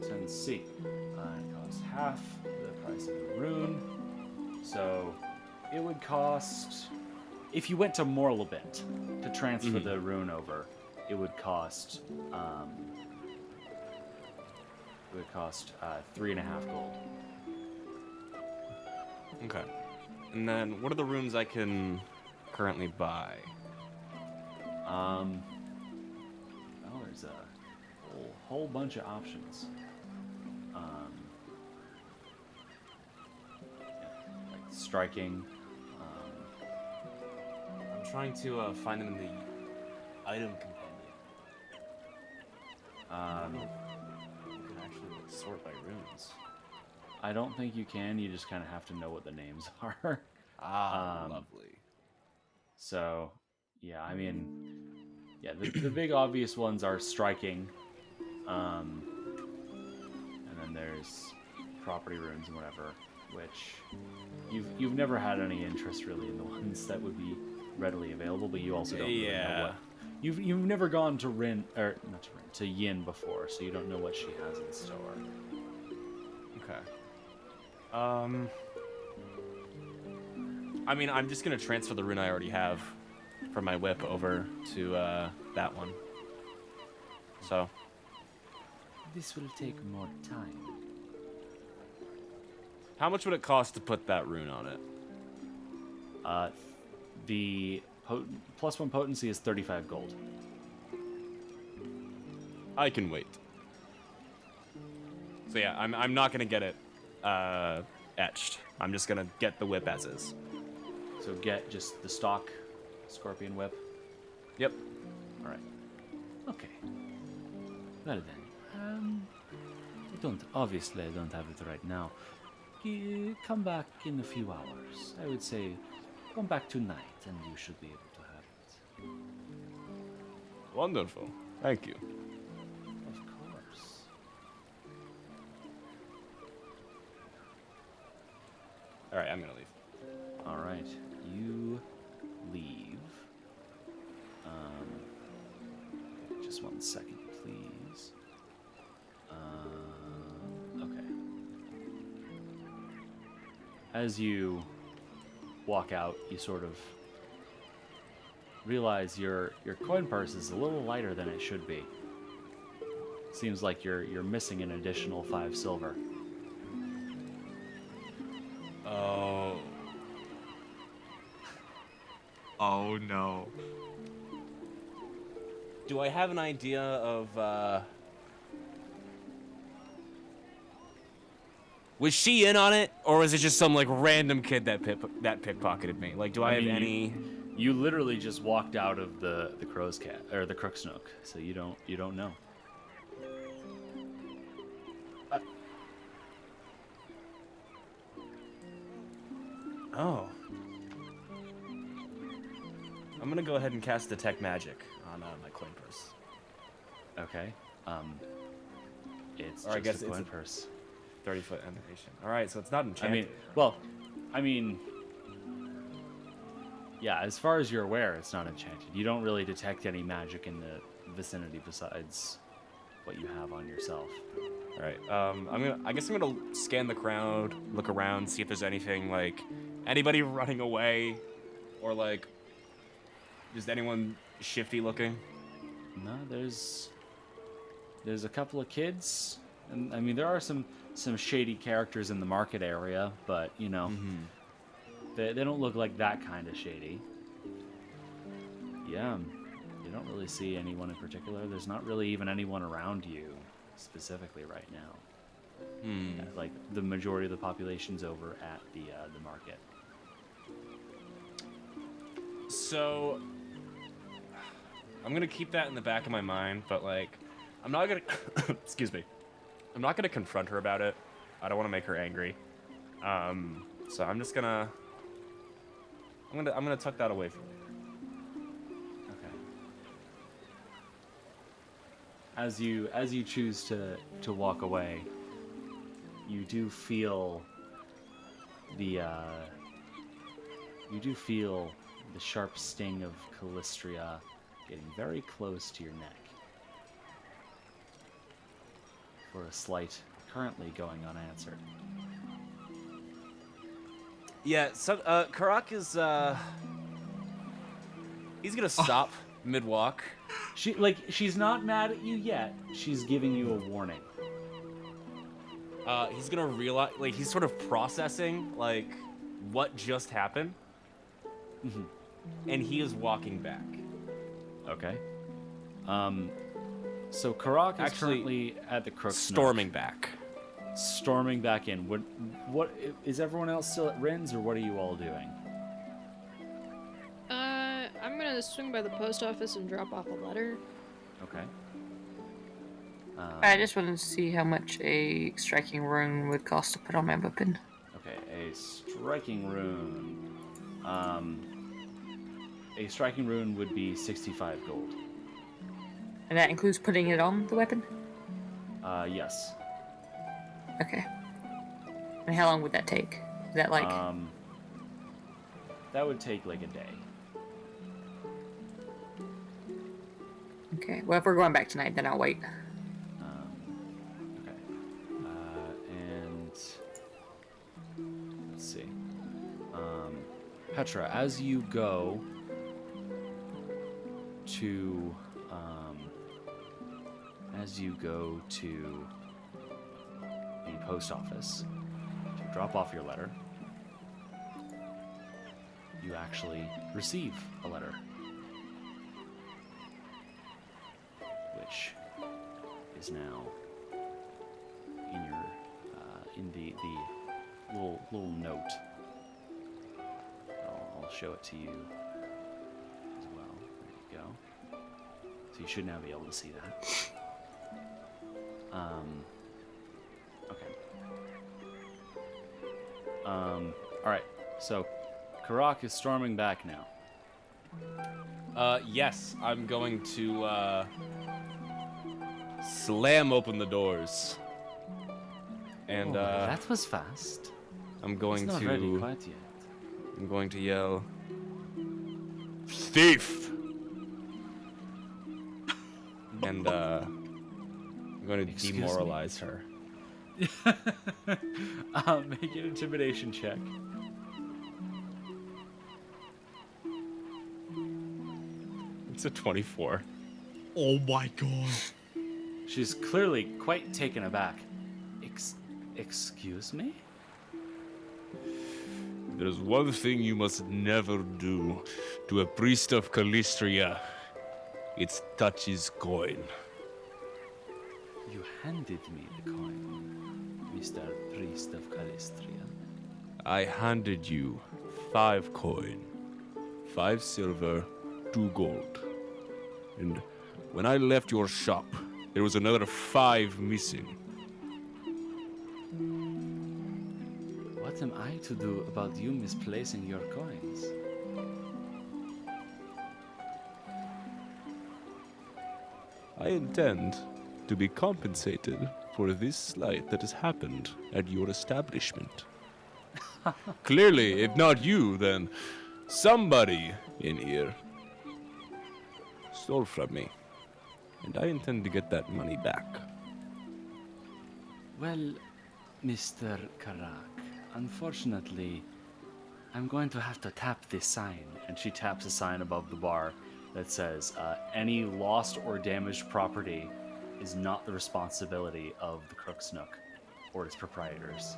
Potency. It costs half the price of the rune. So it would cost, if you went to Morlabent to transfer the rune over, it would cost 3.5 gold. Okay. And then what are the runes I can currently buy? Well, there's a whole bunch of options. Like striking. I'm trying to find them in the item compendium. You can actually sort by runes. I don't think you can. You just kind of have to know what the names are. Lovely. So, yeah, I mean, yeah, the big obvious ones are striking, and then there's property runes and whatever, which you've never had any interest really in the ones that would be readily available, but you also don't really know what. You've never gone to to Yin before, so you don't know what she has in store. Okay. I mean, I'm just gonna transfer the rune I already have from my whip over to that one. So. This will take more time. How much would it cost to put that rune on it? The +1 potency is 35 gold. I can wait. So yeah, I'm not gonna get it etched. I'm just gonna get the whip as is. So get just the stock scorpion whip. Yep. All right. Okay. Well then, obviously I don't have it right now. Come back in a few hours. I would say, come back tonight, and you should be able to have it. Wonderful. Thank you. Of course. All right, I'm gonna leave. All right, you leave. Just 1 second, please. Okay. As you walk out, you sort of realize your coin purse is a little lighter than it should be. Seems like you're missing an additional 5 silver. Oh. Oh no. Do I have an idea of was she in on it, or was it just some like random kid that pickpocketed me? Like, do I have any? You literally just walked out of the crow's cat or the Crooksnook, so you don't know. Oh. I'm gonna go ahead and cast Detect Magic on my coin purse. Okay. It's Or I just guess a it's coin a- purse. 30-foot emanation. All right, so it's not enchanted. I mean, Yeah, as far as you're aware, it's not enchanted. You don't really detect any magic in the vicinity besides what you have on yourself. All right. I guess I'm gonna scan the crowd, look around, see if there's anything like anybody running away, or like just anyone shifty looking. No, there's a couple of kids, and I mean there are some shady characters in the market area, but you know, they don't look like that kind of shady. Yeah, you don't really see anyone in particular. There's not really even anyone around you specifically right now. Yeah, like the majority of the population's over at the market. So I'm gonna keep that in the back of my mind, but like I'm not gonna excuse me. I'm not gonna confront her about it. I don't want to make her angry. So I'm just gonna I'm gonna tuck that away from me. Okay. As you choose to walk away, you do feel the sharp sting of Callistria getting very close to your neck for a slight currently going unanswered. Yeah, so Karak is he's gonna stop mid-walk. She's not mad at you yet. She's giving you a warning. He's gonna realize, like, he's sort of processing, like, what just happened. And he is walking back. Okay. So Karak is Actually, currently at the Crook's storming Nook. back. Storming back in. What is everyone else still at Rin's, or what are you all doing? I'm gonna swing by the post office and drop off a letter. Okay. I just wanted to see how much a striking rune would cost to put on my weapon. Okay, a striking rune. A striking rune would be 65 gold. And that includes putting it on the weapon? Yes. Okay. And how long would that take? Is that like... That would take like a day. Okay, well if we're going back tonight, then I'll wait. Okay. And let's see. Petra, as you go to the post office to drop off your letter, you actually receive a letter, which is now in your in the little note. I'll show it to you as well. There you go. So you should now be able to see that. Okay. All right. So Karak is storming back now. Yes, I'm going to slam open the doors. And that was fast. I'm going it's not to ready quite yet. I'm going to yell, "Thief!" And I'm going to Excuse me? demoralize her. Make an intimidation check. It's a 24. Oh my god. She's clearly quite taken aback. Excuse me? There's one thing you must never do to a priest of Callistria. It's touch his coin. You handed me the coin, Mr. Priest of Callistria. I handed you 5 coin, 5 silver, 2 gold. And when I left your shop, there was another 5 missing. What am I to do about you misplacing your coins? I intend to be compensated for this slight that has happened at your establishment. Clearly, if not you, then Somebody in here stole from me, and I intend to get that money back. Well, Mr. Karak, unfortunately, I'm going to have to tap this sign. And she taps a sign above the bar that says, any lost or damaged property is not the responsibility of the Crook's Nook or its proprietors.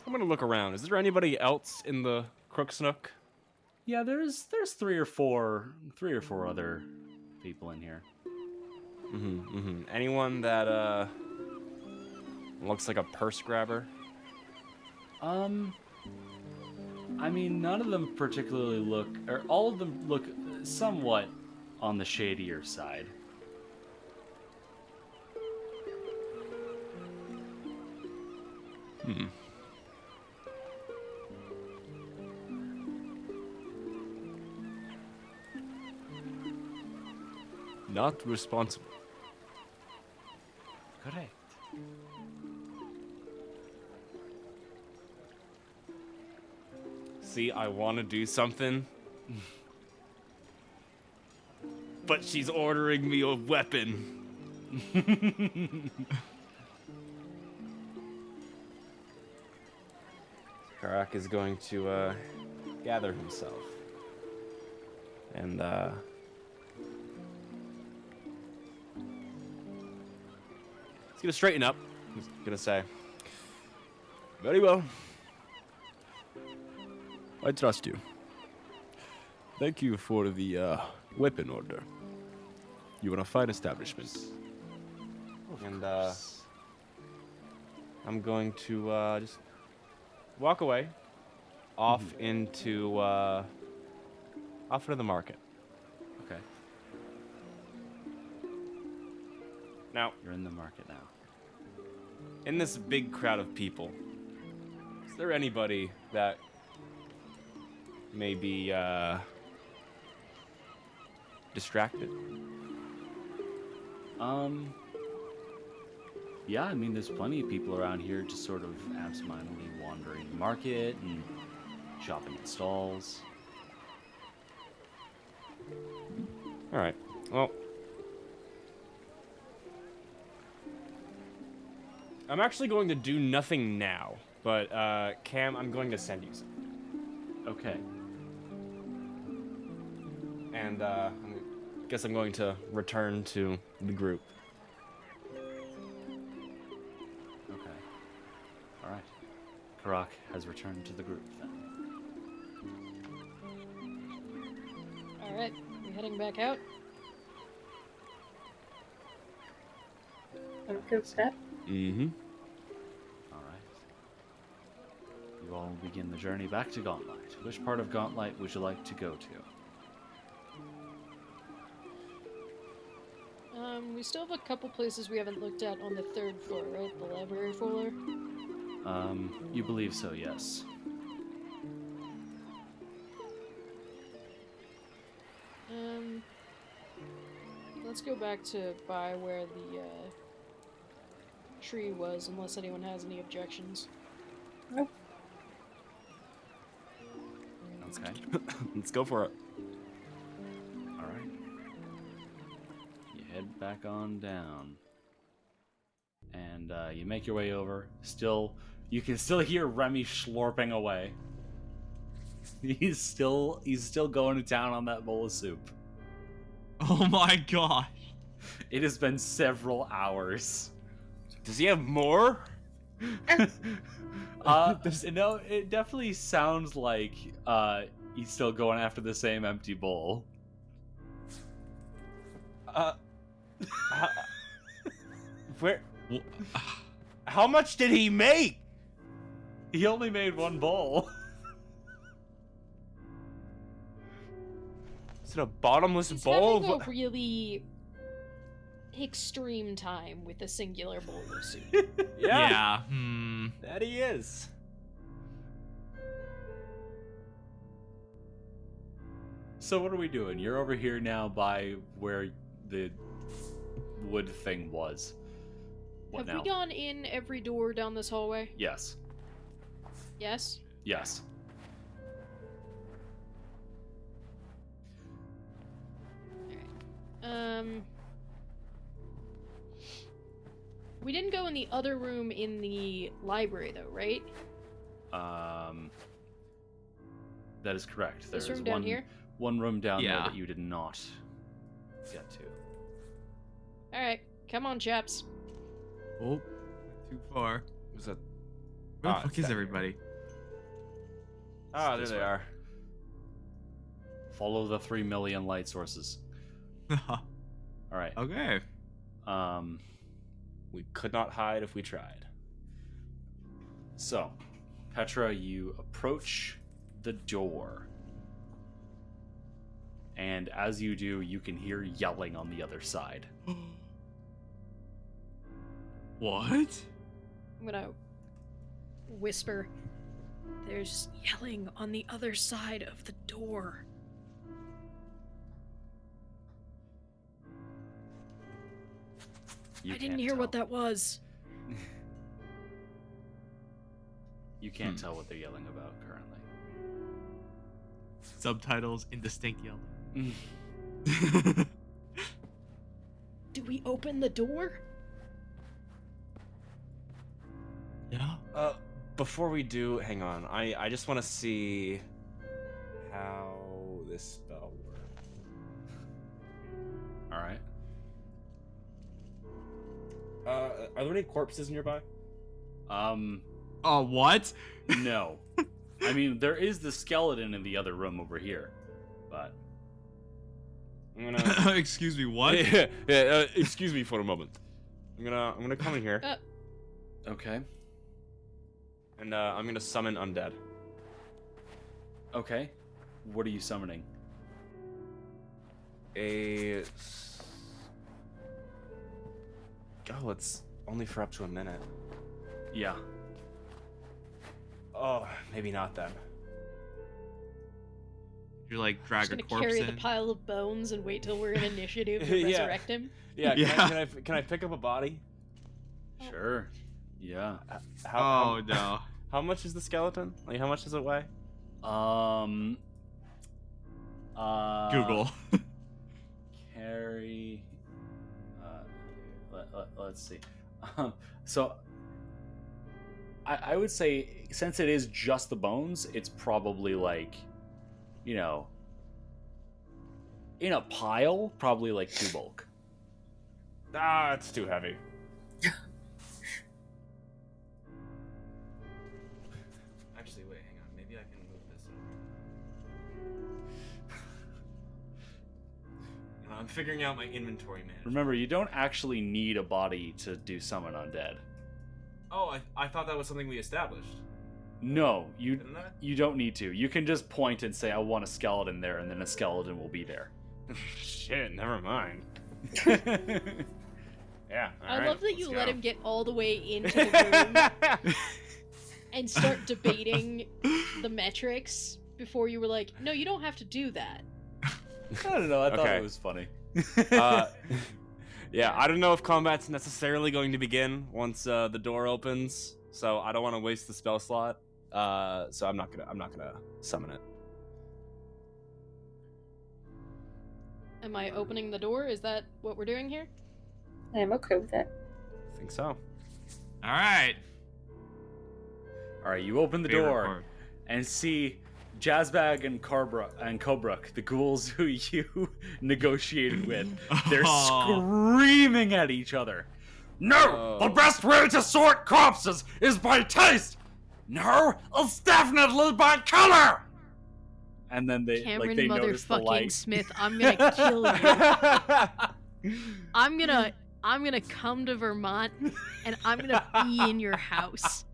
I'm gonna look around. Is there anybody else in the Crook's Nook? Yeah, there's three or four other people in here. Anyone that looks like a purse grabber? I mean, none of them particularly look, or all of them look somewhat on the shadier side. Not responsible. Correct. See, I want to do something, but she's ordering me a weapon. Karak is going to gather himself and he's gonna straighten up. He's gonna say, Very well. I trust you. Thank you for the weapon order. You are a fine establishment. and I'm going to just walk away, off into off into the market. Okay. Now, You're in the market now. in this big crowd of people, is there anybody that may be distracted? Yeah, I mean, there's plenty of people around here just sort of absentmindedly wandering the market and shopping at stalls. All right. Well, I'm actually going to do nothing now, but Cam, I'm going to send you something. Okay. And I guess I'm going to return to the group. Okay. All right. Karak has returned to the group then. All right, we heading back out? Okay with that. Mm-hmm. All right. You all begin the journey back to Gauntlet. Which part of Gauntlet would you like to go to? We still have a couple places we haven't looked at on the 3rd floor, right? The library floor? You believe so, yes. Let's go back to by where the tree was, unless anyone has any objections. Nope. Okay. Let's go for it. All right. You head back on down. And you make your way over. You can still hear Remy slurping away. He's still going to town on that bowl of soup. Oh my gosh. It has been several hours. Does he have more? No, it definitely sounds like he's still going after the same empty bowl. Where? How much did he make? He only made one bowl. Is it a bottomless He's bowl? having a really extreme time with a singular bowl of soup. Yeah, Hmm. that he is. So what are we doing? You're over here now by where the wood thing was. What Have now? we gone in every door down this hallway? Yes. Yes? Yes. We didn't go in the other room in the library, though, right? That is correct. This There is room down here? one room down there Yeah. that you did not get to. Alright, come on, chaps. Oh, too far. Was that? Where the Ah, fuck it's is down everybody? Ah, there This they way. are. Follow the 3 million light sources. All right. Okay. We could not hide if we tried. So, Petra, you approach the door. And as you do, you can hear yelling on the other side. What? I'm gonna whisper. There's yelling on the other side of the door. You I didn't can't hear what tell. that was. You can't tell what they're yelling about currently. Subtitles indistinct yelling. Do we open the door? Yeah. Before we do, hang on. I just want to see how this spell works. All right. Are there any corpses nearby? Oh, what? No. I mean, there is the skeleton in the other room over here, but I'm gonna. Excuse me, what? Excuse me for a moment. I'm gonna come in here okay. and I'm gonna summon undead. Okay. What are you summoning? Oh, it's only for up to a minute. Yeah. Oh, maybe not then. You like drag Just a gonna corpse carry in? the pile of bones and wait till we're in initiative to Yeah. resurrect him. Yeah. Yeah. Can I pick up a body? Sure. Yeah. Oh no. How much is the skeleton? Like, how much does it weigh? Google. Carry. Let's see. So, I would say, since it is just the bones, it's probably like, you know, in a pile, probably like 2 bulk. Ah, it's too heavy. Actually, wait, hang on. Maybe I can move this over. I'm figuring out my inventory management. Remember, you don't actually need a body to do summon undead. Oh, I thought that was something we established. No, you Didn't I? you don't need to. You can just point and say, I want a skeleton there, and then a skeleton will be there. Shit, never mind. Yeah. I love that you let him get all the way into the room and start debating the metrics before you were like, no, you don't have to do that. I don't know, I thought Okay. it was funny. Yeah, I don't know if combat's necessarily going to begin once the door opens, so I don't want to waste the spell slot. So I'm not gonna summon it. Am I opening the door? Is that what we're doing here? I'm okay with that. I think so. All right. Alright, you open the Favorite door part. and see Jazzbag and Kobruk, the ghouls who you negotiated with. They're screaming at each other. No! Oh. The best way to sort corpses is by taste! No, it's definitely by color! And then they Cameron they notice the motherfucking light. Smith, I'm gonna kill you. I'm gonna come to Vermont and I'm gonna be in your house.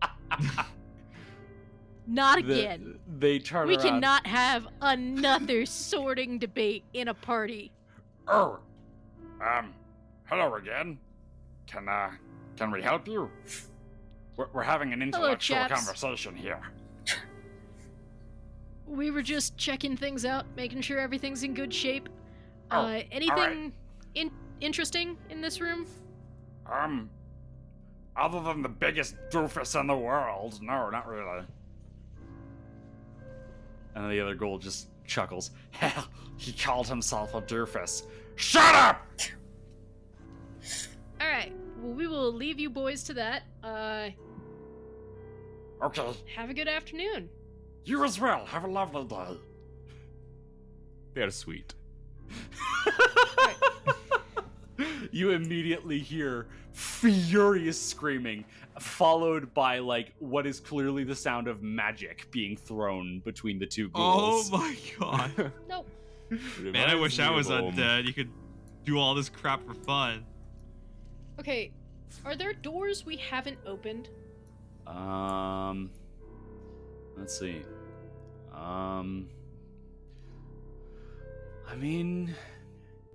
Not again. They turn We around. cannot have another sorting debate in a party. Oh, hello again. Can we help you? We're having an intellectual chaps. conversation here. We were just checking things out, making sure everything's in good shape. Oh, Anything interesting in this room? Other than the biggest doofus in the world, no, not really. And the other ghoul just chuckles. Hell, he called himself a doofus. Shut up! All right. Well, we will leave you boys to that. Okay, Have a good afternoon. you as well. Have a lovely day. They're sweet. You immediately hear furious screaming, followed by like what is clearly the sound of magic being thrown between the two ghouls. Oh my god. Nope. Man, I wish I was undead. You could do all this crap for fun. Okay. Are there doors we haven't opened? Let's see. I mean,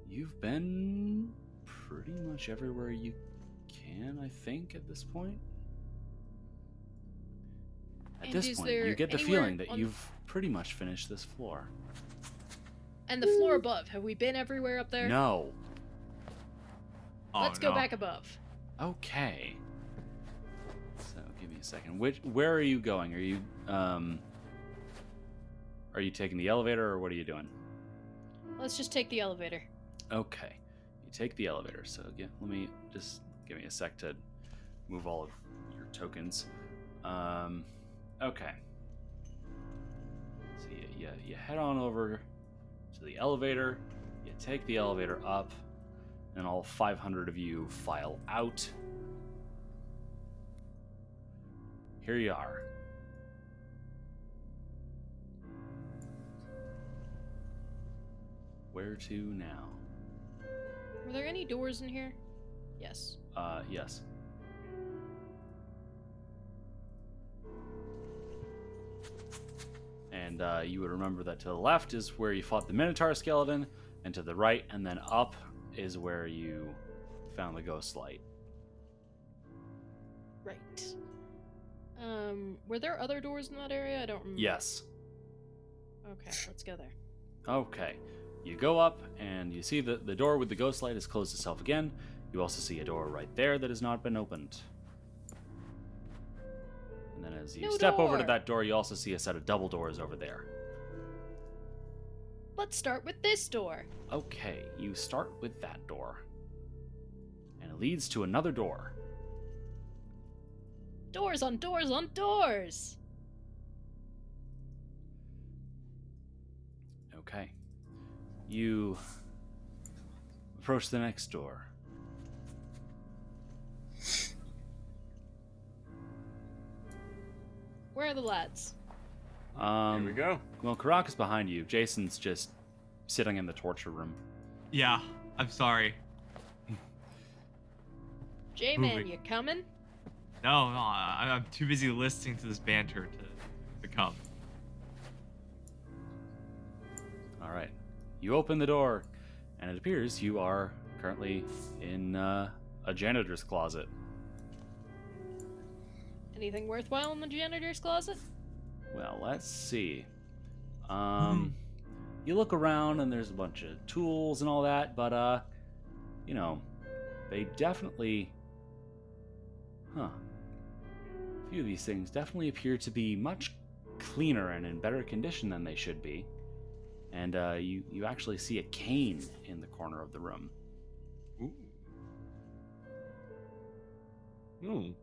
you've been pretty much everywhere you can, I think, at this point. At And this is point, there you get the anywhere feeling that on- you've pretty much finished this floor. And the floor above. Have we been everywhere up there? No. Oh, Let's go no. back above. Okay. So give me a second. Where are you going? Are you taking the elevator or what are you doing? Let's just take the elevator. Okay. You take the elevator. So let me just give me a sec to move all of your tokens. Okay. So you head on over to the elevator. You take the elevator up, and all 500 of you file out. Here you are. Where to now? Were there any doors in here? Yes. Yes. And you would remember that to the left is where you fought the Minotaur skeleton, and to the right and then up is where you found the ghost light. Right. Were there other doors in that area? I don't remember. Yes. Okay, let's go there. Okay. You go up and you see that the door with the ghost light has closed itself again. You also see a door right there that has not been opened. And then as you No step over to door. that door, you also see a set of double doors over there. Let's start with this door. Okay, you start with that door. And it leads to another door. Doors on doors on doors! Okay. You approach the next door. Where are the lads? Here we go. Well, Karak is behind you. Jason's just sitting in the torture room. Yeah, I'm sorry. J-Man, Moving. you coming? No, I'm too busy listening to this banter to come. All right. You open the door, and it appears you are currently in a janitor's closet. Anything worthwhile in the janitor's closet? Well, let's see. You look around, and there's a bunch of tools and all that, but, you know, they definitely... A few of these things definitely appear to be much cleaner and in better condition than they should be. And you actually see a cane in the corner of the room. Ooh. Ooh.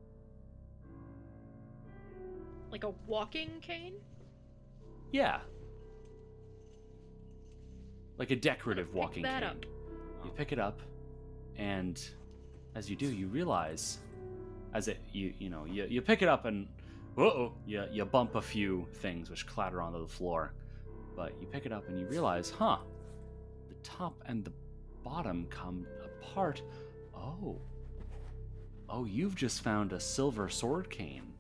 Like a walking cane? Yeah. Like a decorative Pick walking that cane. up. You pick it up, and as you do, you realize, as you pick it up and, you bump a few things which clatter onto the floor. But you pick it up and you realize, the top and the bottom come apart. Oh, you've just found a silver sword cane.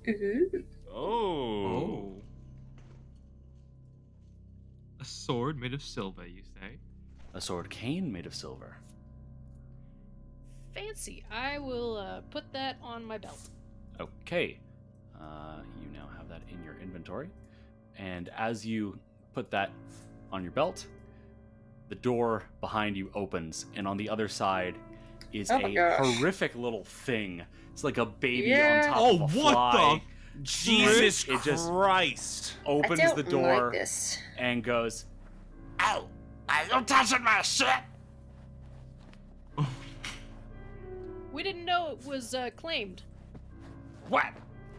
Ooh. Oh. A sword made of silver, you say? A sword cane made of silver. Fancy. I will put that on my belt. Okay. You now have that in your inventory. And as you put that on your belt, the door behind you opens, and on the other side is Oh my a gosh. horrific little thing. It's like a baby Yeah. on top Oh, of a what fly Jesus it just Christ! opens I don't the door like this. and goes, Hey, are you touching my shit? We didn't know it was claimed. What?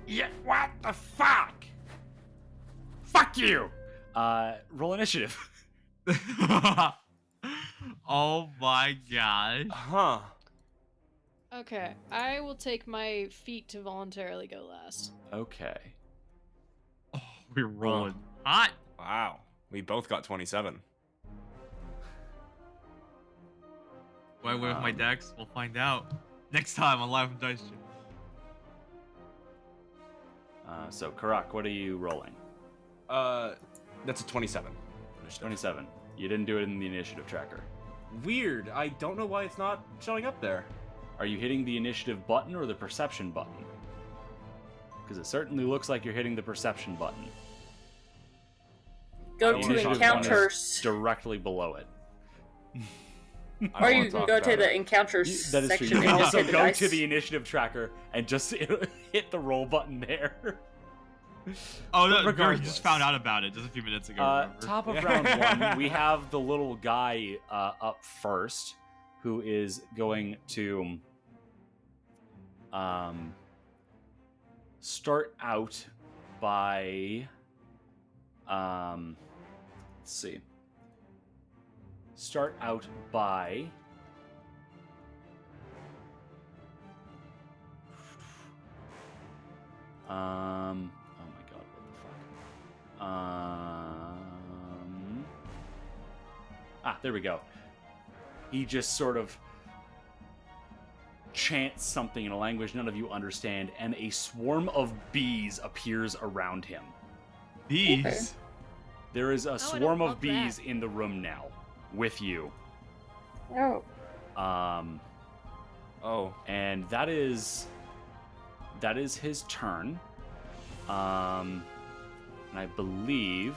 Yeah, what the fuck? Fuck you! roll initiative. Oh my gosh. Huh. Okay, I will take my feet to voluntarily go last. Okay. Oh, we're rolling hot. Wow. We both got 27. What I win with my decks, we'll find out next time on Live from Dice Channel. So, Karak, what are you rolling? That's a 27. 27. You didn't do it in the initiative tracker. Weird. I don't know why it's not showing up there. Are you hitting the initiative button or the perception button? Because it certainly looks like you're hitting the perception button. Go don't to wanna talk about encounters. Directly below it. Or you can go to the encounters That is true. section You and can just also hit the go dice. to the initiative tracker and just hit the roll button there. Oh, no, But we regardless. just found out about it just a few minutes ago. remember? Top of Yeah. round one, we have the little guy up first, who is going to start out by let's see. Start out by oh my god, what the fuck? There we go. He just sort of chants something in a language none of you understand, and a swarm of bees appears around him. Bees. There is a I swarm don't of want bees that. in the room now with you. Oh. Oh. And that is his turn. And I believe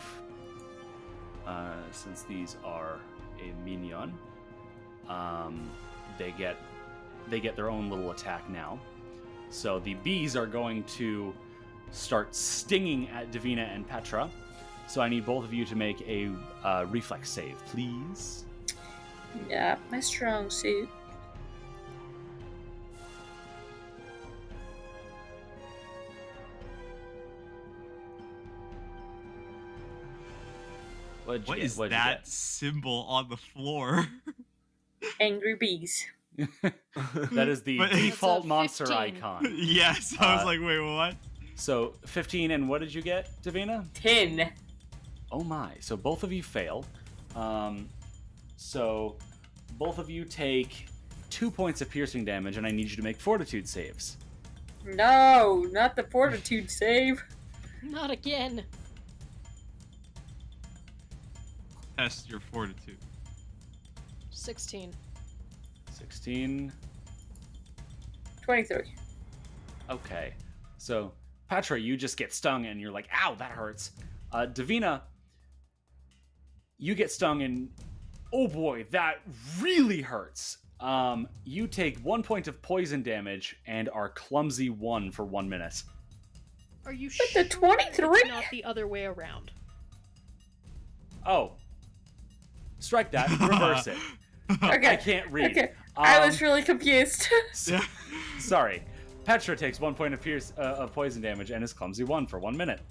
since these are a minion, they get their own little attack now. So the bees are going to start stinging at Davina and Petra. So I need both of you to make a reflex save, please. Yeah, my strong suit. What'd you What get? is What'd you that symbol on the floor? Angry bees. get? That is the But- default That's a monster 15. icon. Yes, I was like, wait, what? So 15, and what did you get, Davina? 10. Oh my! So both of you fail. So both of you take 2 points of piercing damage, and I need you to make fortitude saves. No, not the fortitude save. Not again. Test your fortitude. 16. 16. 23. Okay. So Petra, you just get stung, and you're like, "Ow, that hurts." Davina, you get stung, and oh boy, that really hurts. You take 1 point of poison damage and are clumsy 1 for 1 minute. Are you But sure the 23? it's not the other way around? Oh. Strike that. Reverse it. Okay. I can't read. Okay. I was really confused. Sorry. Petra takes 1 point of poison damage and is clumsy 1 for 1 minute.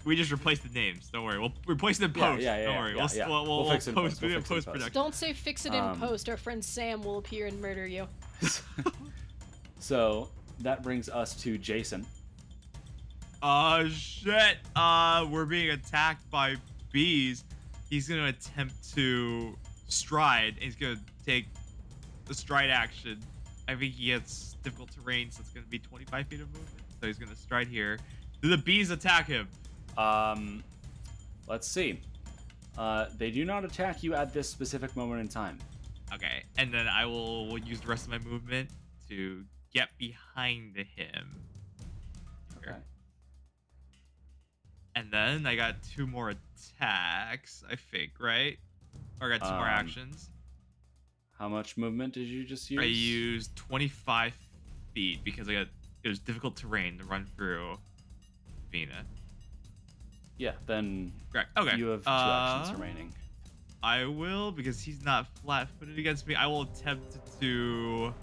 We just replaced the names. Don't worry. We'll replace it in post. Don't worry. We'll fix it in post. We'll We'll fix it in post post. production. Don't say fix it in post. Our friend Sam will appear and murder you. So that brings us to Jason. Shit. We're being attacked by bees. He's gonna attempt to stride. He's gonna take the stride action. I think he gets difficult terrain, so it's gonna be 25 feet of movement. So he's gonna stride here. Do the bees attack him? Let's see. They do not attack you at this specific moment in time. Okay, and then I will use the rest of my movement to get behind him. Okay. And then I got 2 more attacks, I think, right? Or I got 2 more actions. How much movement did you just use? I used 25 feet because I got it was difficult terrain to run through Vina. Yeah, then Right. Okay. you have 2 actions remaining. I will, because he's not flat-footed against me. I will attempt to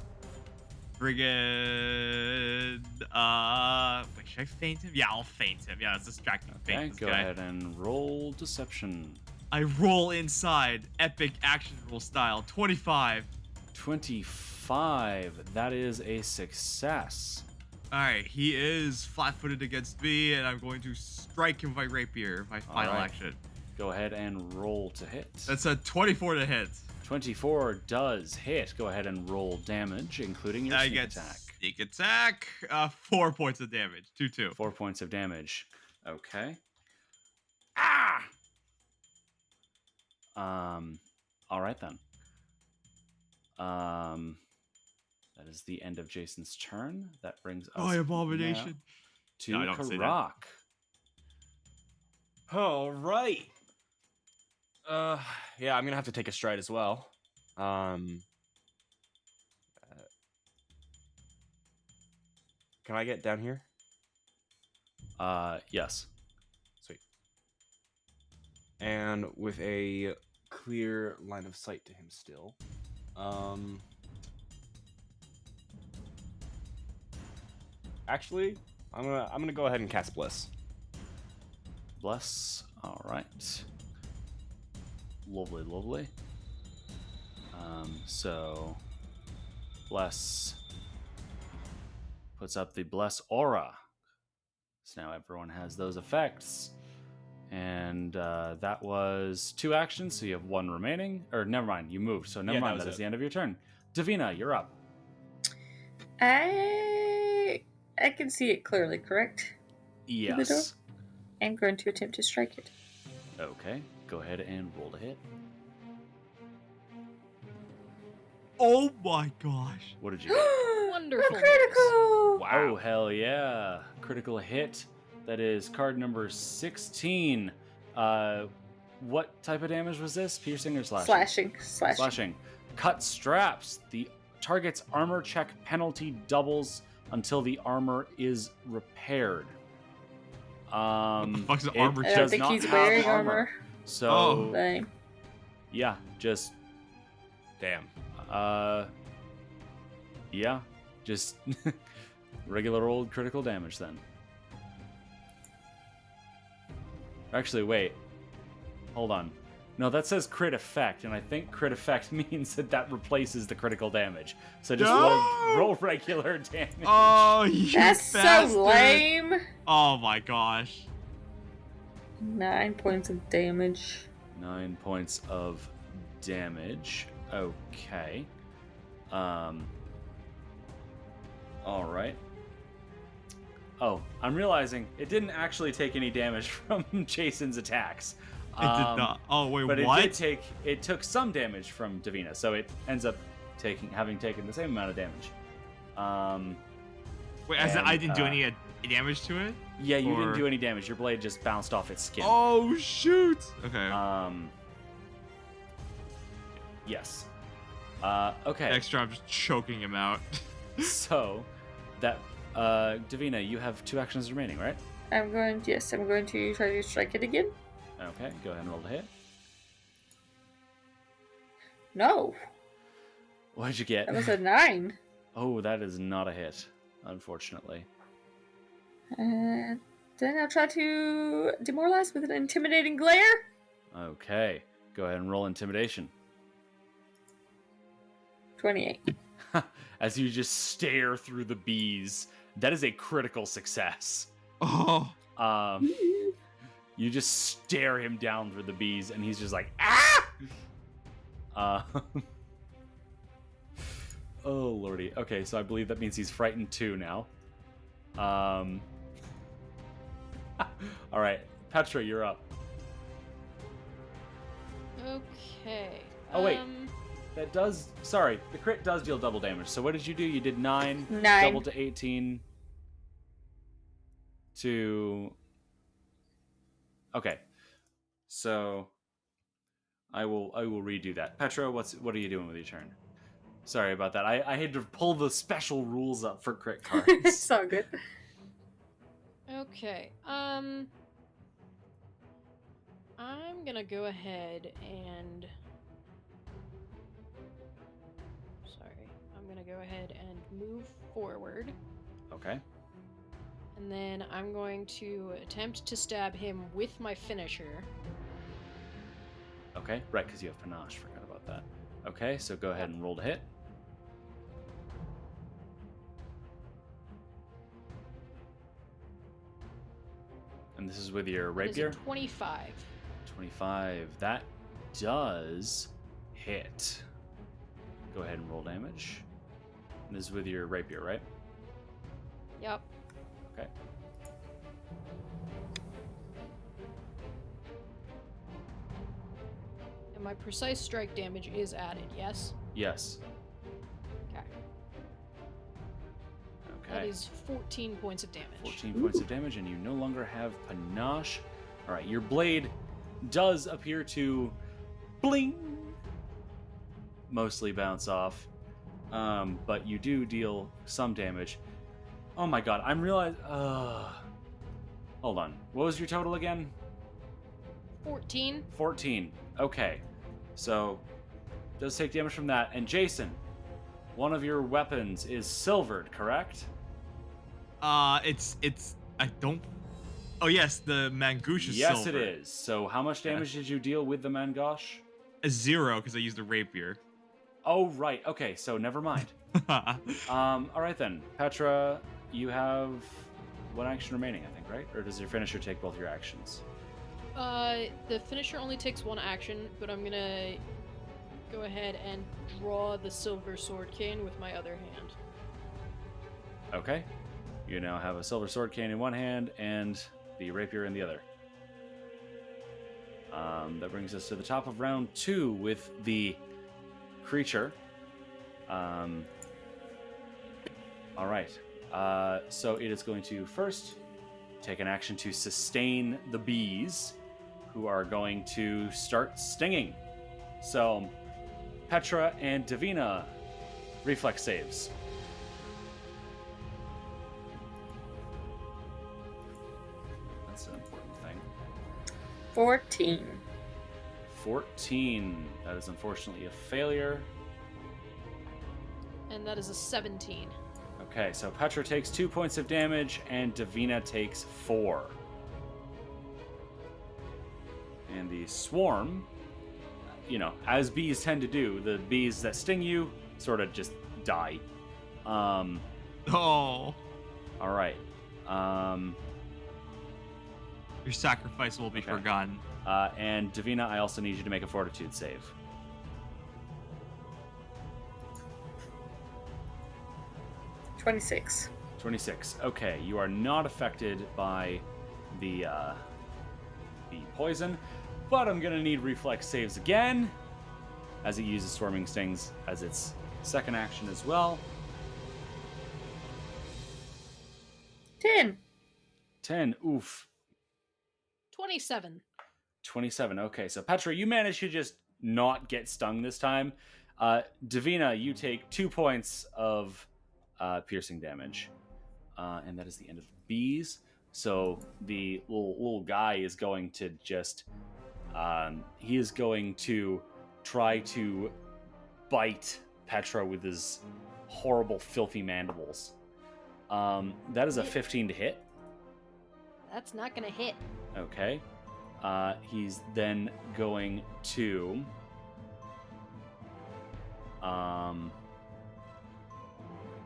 bring in. Wait, should I feint him? Yeah, I'll feint him. Yeah, that's distracting. Okay, Feint this go guy. ahead and roll deception. I roll inside, epic action roll style. 25. 25. That is a success. All right, he is flat-footed against me, and I'm going to strike him with my rapier, my final right. action. Go ahead and roll to hit. That's a 24 to hit. 24 does hit. Go ahead and roll damage, including your I sneak get attack. sneak attack. 4 points of damage. 2-2. 4 points of damage. Okay. All right then. That is the end of Jason's turn. That brings us Abomination. now to No, I don't say that. Karak. All right. Yeah, I'm gonna have to take a stride as well. Can I get down here? Yes. Sweet. And with a clear line of sight to him still. Actually, I'm gonna go ahead and cast Bliss. Bless. All right. Lovely, lovely. So Bless puts up the Bless aura. So now everyone has those effects. And that was 2 actions, so you have 1 remaining. Or never mind, you moved, so never Yeah, mind, that that was is it. the end of your turn. Davina, you're up. I can see it clearly, correct? Yes. I'm going to attempt to strike it. Okay, go ahead and roll to hit. Oh my gosh. What did you get? Wonderful. A critical! Wow. Oh, hell yeah. Critical hit. That is card number 16. What type of damage was this? Piercing or slashing? Slashing. Cut straps. The target's armor check penalty doubles until the armor is repaired. What the fuck's an armor I check? don't does think not he's have wearing armor. armor. So, Oh. Thing. yeah, just, Damn. yeah, just regular old critical damage then. Actually, wait. Hold on. No, that says crit effect, and I think crit effect means that replaces the critical damage. So just No! roll regular damage. Oh, you That's bastard. so lame. Oh my gosh. 9 points of damage. 9 points of damage. Okay. All right. Oh, I'm realizing it didn't actually take any damage from Jason's attacks. It did not. Oh, wait, But what? it took some damage from Davina, so it ends up having taken the same amount of damage. Wait, as in, and, I didn't do any damage to it? Yeah, you didn't Or- do any damage. Your blade just bounced off its skin. Oh, shoot. Okay. Yes. Okay. Extra, I'm just choking him out. So, that Davina, you have 2 actions remaining, right? I'm going to try to strike it again. Okay, go ahead and roll to hit. No, What did you get? that was a 9. Oh, that is not a hit, unfortunately. And then I'll try to demoralize with an intimidating glare. Okay, go ahead and roll intimidation. 28. As you just stare through the bees, that is a critical success. Oh. You just stare him down through the bees, and he's just like, ah! Oh, lordy. Okay, so I believe that means he's frightened too now. All right, Petra, you're up. Okay. Oh, wait. Sorry, the crit does deal double damage. So what did you do? You did 9, 9. double to 18 to... Okay. So I will redo that. Petra, what are you doing with your turn? Sorry about that. I had to pull the special rules up for crit cards. It's all good. Okay. I'm gonna go ahead and. Sorry. I'm gonna go ahead and move forward. Okay. And then I'm going to attempt to stab him with my finisher. Okay, right, because you have panache. Forgot about that. Okay, so go ahead and roll to hit. And this is with your That is rapier? a 25. 25. That does hit. Go ahead and roll damage. And this is with your rapier, right? Yep. Okay. And my precise strike damage is added, yes? Yes. Okay. Okay. That is 14 points of damage. 14 points of damage, and you no longer have panache. All right, your blade does appear to bling, mostly bounce off, but you do deal some damage. Oh my god, I'm realizing. Hold on. What was your total again? 14. 14. Okay, so does take damage from that. And Jason, one of your weapons is silvered, correct? It's I don't. Oh yes, the Mangouche is Yes, silver. it is. So how much damage did you deal with the Mangosh? A 0 because I used a rapier. Oh, right. Okay, so never mind. All right then. Petra, you have one action remaining, I think, right? Or does your finisher take both your actions? The finisher only takes one action, but I'm gonna go ahead and draw the silver sword cane with my other hand. Okay. You now have a silver sword cane in one hand and the rapier in the other. That brings us to the top of round 2 with the creature. All right. So it is going to first take an action to sustain the bees, who are going to start stinging. So, Petra and Davina, reflex saves. That's an important thing. 14. 14. That is unfortunately a failure. And that is a 17. Okay, so Petra takes 2 points of damage and Davina takes 4. And the swarm, you know, as bees tend to do, the bees that sting you sort of just die. Oh. All right. Your sacrifice will be Okay. forgotten. And Davina, I also need you to make a fortitude save. 26. 26. Okay, you are not affected by the poison, but I'm gonna need reflex saves again, as it uses swarming stings as its second action as well. 10. 10. Oof. 27. 27. Okay, so Petra, you managed to just not get stung this time. Davina, you take 2 points of piercing damage. And that is the end of the bees. So the little guy is going to just... he is going to try to bite Petra with his horrible, filthy mandibles. That is a 15 to hit. That's not gonna hit. Okay. He's then going to...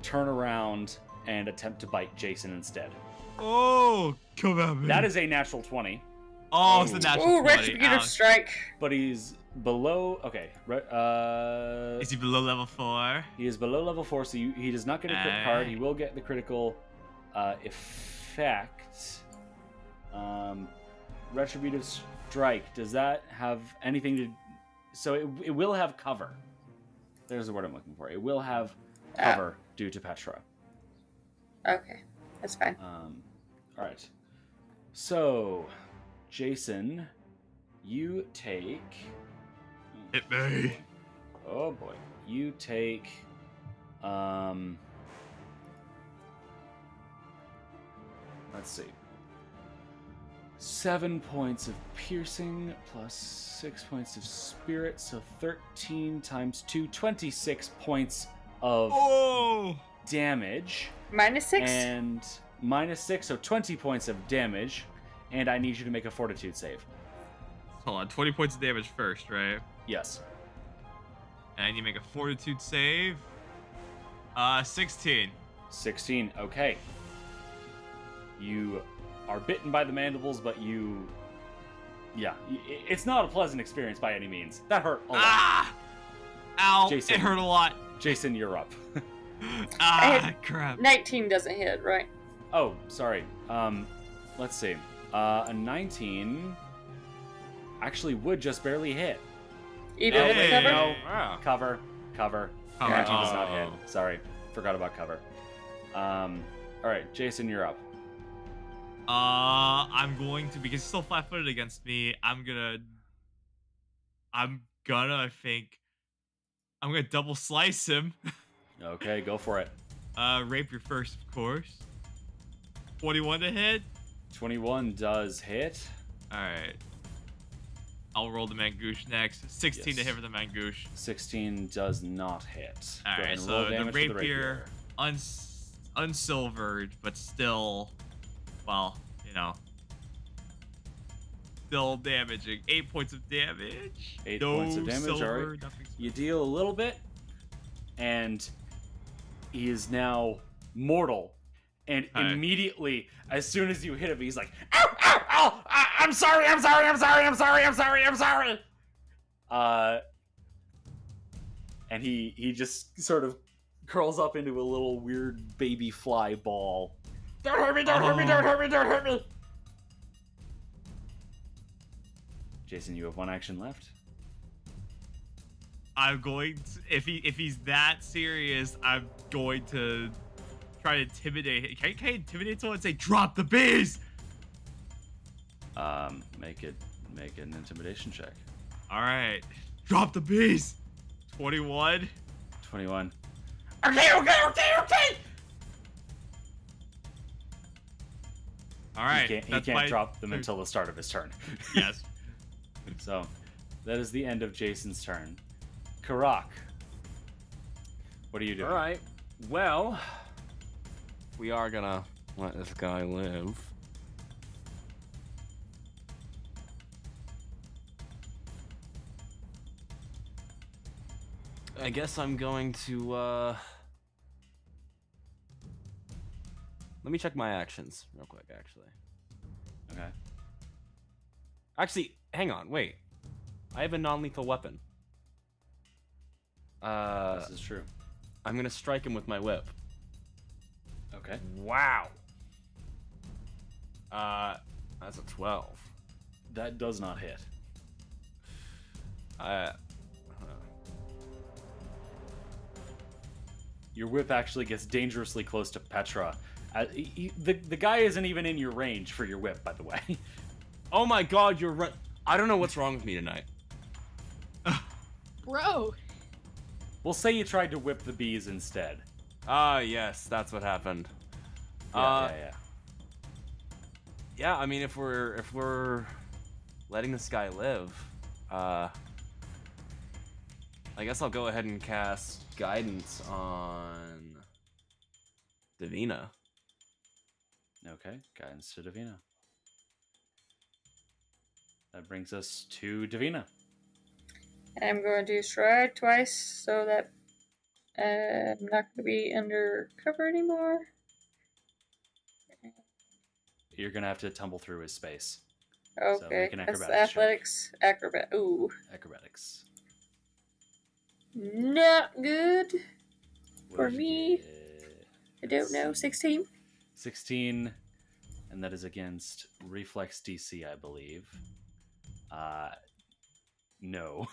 turn around and attempt to bite Jason instead. Oh, come at me. That is a natural 20, Oh, it's a natural Ooh, 20. retributive Ouch. strike. but he's below... Okay. Is he below level 4? He is below level 4, so he does not get a crit card. He will get the critical effect. Retributive strike. Does that have anything to... So it will have cover. There's the word I'm looking for. It will have cover due to Petra. Okay, that's fine. All right. So, Jason, you take... Hit me. Oh boy. You take Let's see. 7 points of piercing plus 6 points of spirit, so 13 times 2, 26 points of damage. -6? And -6, so 20 points of damage. And I need you to make a fortitude save. Hold on, 20 points of damage first, right? Yes. And you make a fortitude save. 16. 16, okay. You are bitten by the mandibles, but you... Yeah, it's not a pleasant experience by any means. That hurt a lot. Ah! Ow, Jason. it hurt a lot. Jason, you're up. Crap. 19 doesn't hit, right? Oh, sorry. Let's see. A 19 actually would just barely hit. Even with the Hey. cover? No. Wow. Cover. Oh, 19 does not oh. hit. Sorry, forgot about cover. All right, Jason, you're up. I'm going to, because he's still flat-footed against me, I'm gonna, I think, I'm gonna double slice him. Okay, go for it. Rapier first, of course. 21 to hit. 21 does hit. Alright. I'll roll the Mangouche next. 16 to Yes. hit for the Mangouche. 16 does not hit. Go ahead Alright, and roll so the damage for rapier, unsilvered, but still, well, you know, still damaging. 8 points of damage. 8 No points of damage, silver, alright. nothing You deal a little bit, and he is now mortal. And Hi. immediately, as soon as you hit him, he's like, ow, ow, ow, I'm sorry. And he just sort of curls up into a little weird baby fly ball. Don't hurt me. Jason, you have one action left. I'm going to, if he's that serious, I'm going to try to intimidate him. Can I intimidate someone and say, drop the bees? Make an intimidation check. Alright. Drop the bees. 21. 21. Okay. Alright. He can't drop them until the start of his turn. Yes. So, that is the end of Jason's turn. Karak, what are you doing? All right. Well, we are gonna let this guy live. I guess I'm going to, let me check my actions real quick, actually. Okay. Actually, hang on, wait. I have a non-lethal weapon. This is true. I'm gonna strike him with my whip. Okay. Wow. That's a 12. That does not hit. Your whip actually gets dangerously close to Petra. The guy isn't even in your range for your whip, by the way. Oh my god, you're right. I don't know what's wrong with me tonight. Bro. We'll say you tried to whip the bees instead. Ah, yes, that's what happened. Yeah. Yeah, I mean, if we're letting this guy live, I guess I'll go ahead and cast Guidance on Davina. Okay, guidance to Davina. That brings us to Davina. I'm going to stride twice so that I'm not going to be under cover anymore. You're gonna have to tumble through his space. Okay, make an that's acrobatics check. athletics, ooh. Acrobatics. Not good What for did you me. get? I don't know, 16? 16, and that is against Reflex DC, I believe. No.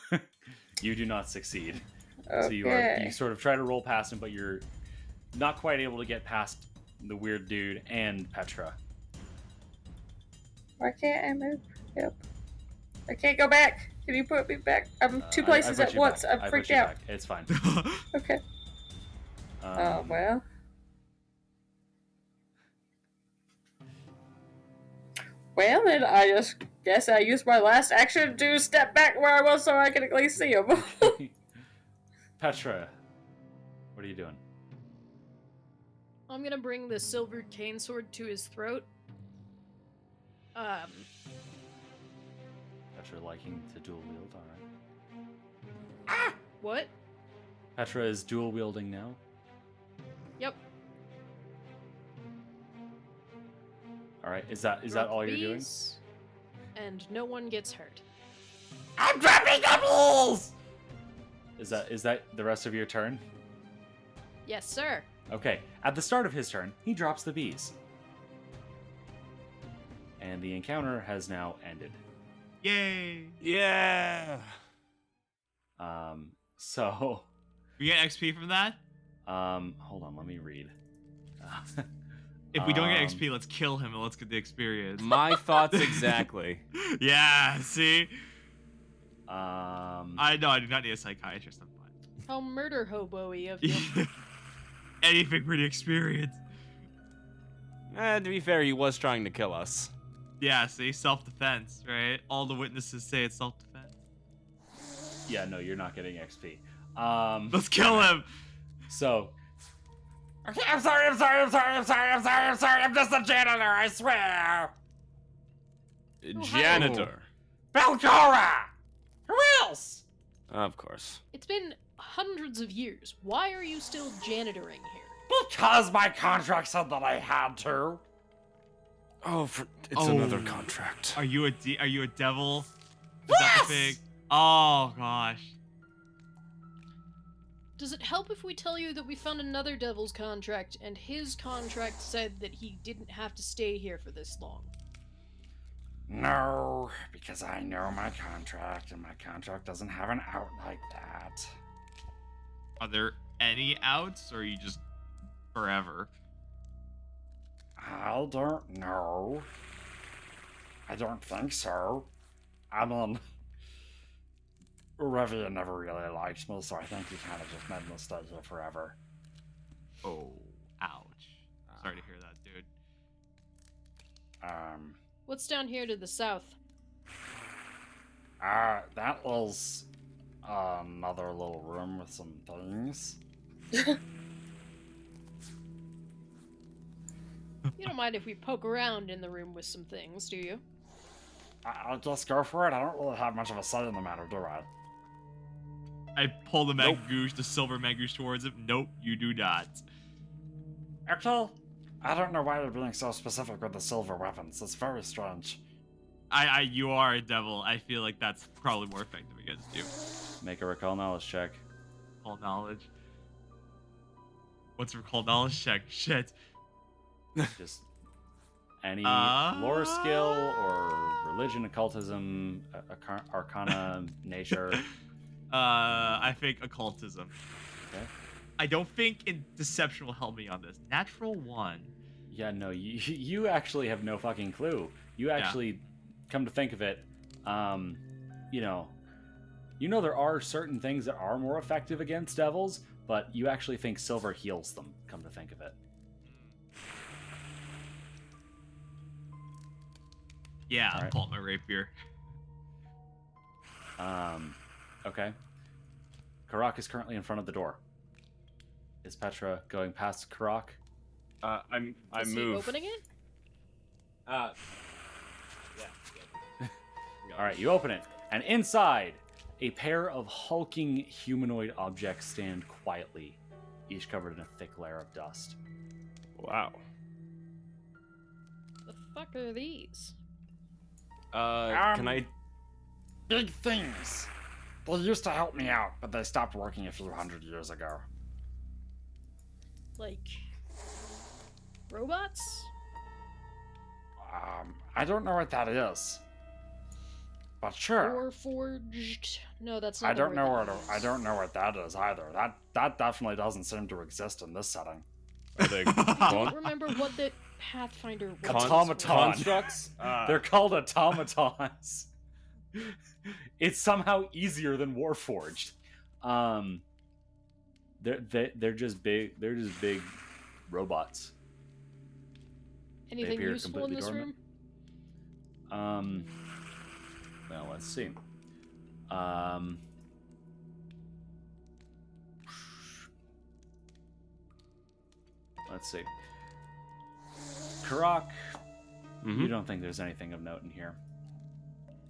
You do not succeed. So you sort of try to roll past him, but you're not quite able to get past the weird dude and Petra. Why can't I move? Yep. I can't go back. Can you put me back? I'm two places I put at you once. back. I'm I freaked put you out. back. It's fine. Okay. well. Well, then I just guess I used my last action to step back where I was so I could at least see him. Petra, what are you doing? I'm gonna bring the silver cane sword to his throat. Petra liking to dual wield, alright. What? Petra is dual wielding now. Yep. Alright, is that Drop all you're doing? bees, and no one gets hurt. I'm dropping the bees! Is that the rest of your turn? Yes, sir. Okay, at the start of his turn, he drops the bees. And the encounter has now ended. Yay! Yeah. So We get XP from that? hold on, let me read. If we don't get XP, let's kill him and let's get the experience. My thoughts exactly. Yeah, see? Um I know I do not need a psychiatrist. I'm fine. How murder hobo-y of you. Anything for the experience. To be fair, he was trying to kill us. Yeah, see? Self-defense, right? All the witnesses say it's self-defense. yeah, no, you're not getting XP. Let's kill him! So Okay, I'm sorry. I'm just a janitor, I swear. Janitor. Belcora! Who else? Of course. It's been hundreds of years. Why are you still janitoring here? Because my contract said that I had to. Oh, it's another contract. Are you a devil? Is that the thing? Oh gosh. Does it help if we tell you that we found another devil's contract, and his contract said that he didn't have to stay here for this long? No, because I know my contract, and my contract doesn't have an out like that. Are there any outs, or are you just forever? I don't know. I don't think so. I mean, Revia never really liked me, so I think he kind of just made me stay here forever. Oh, ouch. Sorry to hear that, dude. What's down here to the south? That was another little room with some things. You don't mind if we poke around in the room with some things, do you? I'll just go for it. I don't really have much of a say in the matter, do I? I pull the Magoosh, the silver Magoosh towards him. Nope, you do not. Okay. I don't know why you're being so specific with the silver weapons. It's very strange. You are a devil. I feel like that's probably more effective against you. make a recall knowledge check. Recall knowledge. What's a recall knowledge check? Shit. Just any lore skill or religion, occultism, arcana, nature. I think occultism. Okay. I don't think deception will help me on this. Natural 1. Yeah, no, you actually have no fucking clue. You actually, come to think of it, you know there are certain things that are more effective against devils, but you actually think silver heals them, come to think of it. Yeah, All I'm right. pulling my rapier. Okay. Karak is currently in front of the door. Is Petra going past Karak? I Is he move. opening it? Yeah. All right, you open it, and inside, a pair of hulking humanoid objects stand quietly, each covered in a thick layer of dust. Wow. The fuck are these? Can I? Big things. They used to help me out, but they stopped working a few hundred years ago. Like robots? I don't know what that is. But sure. Or forged? No, that's not. I the don't word know that- what I don't know what that is either. That definitely doesn't seem to exist in this setting. Are they I don't remember what the Pathfinder was. Automaton. constructs? They're called automatons. It's somehow easier than Warforged. They're just big. They're just big robots. Anything appear useful in completely this dormant. room? Well, let's see. Let's see. Karak, you don't think there's anything of note in here?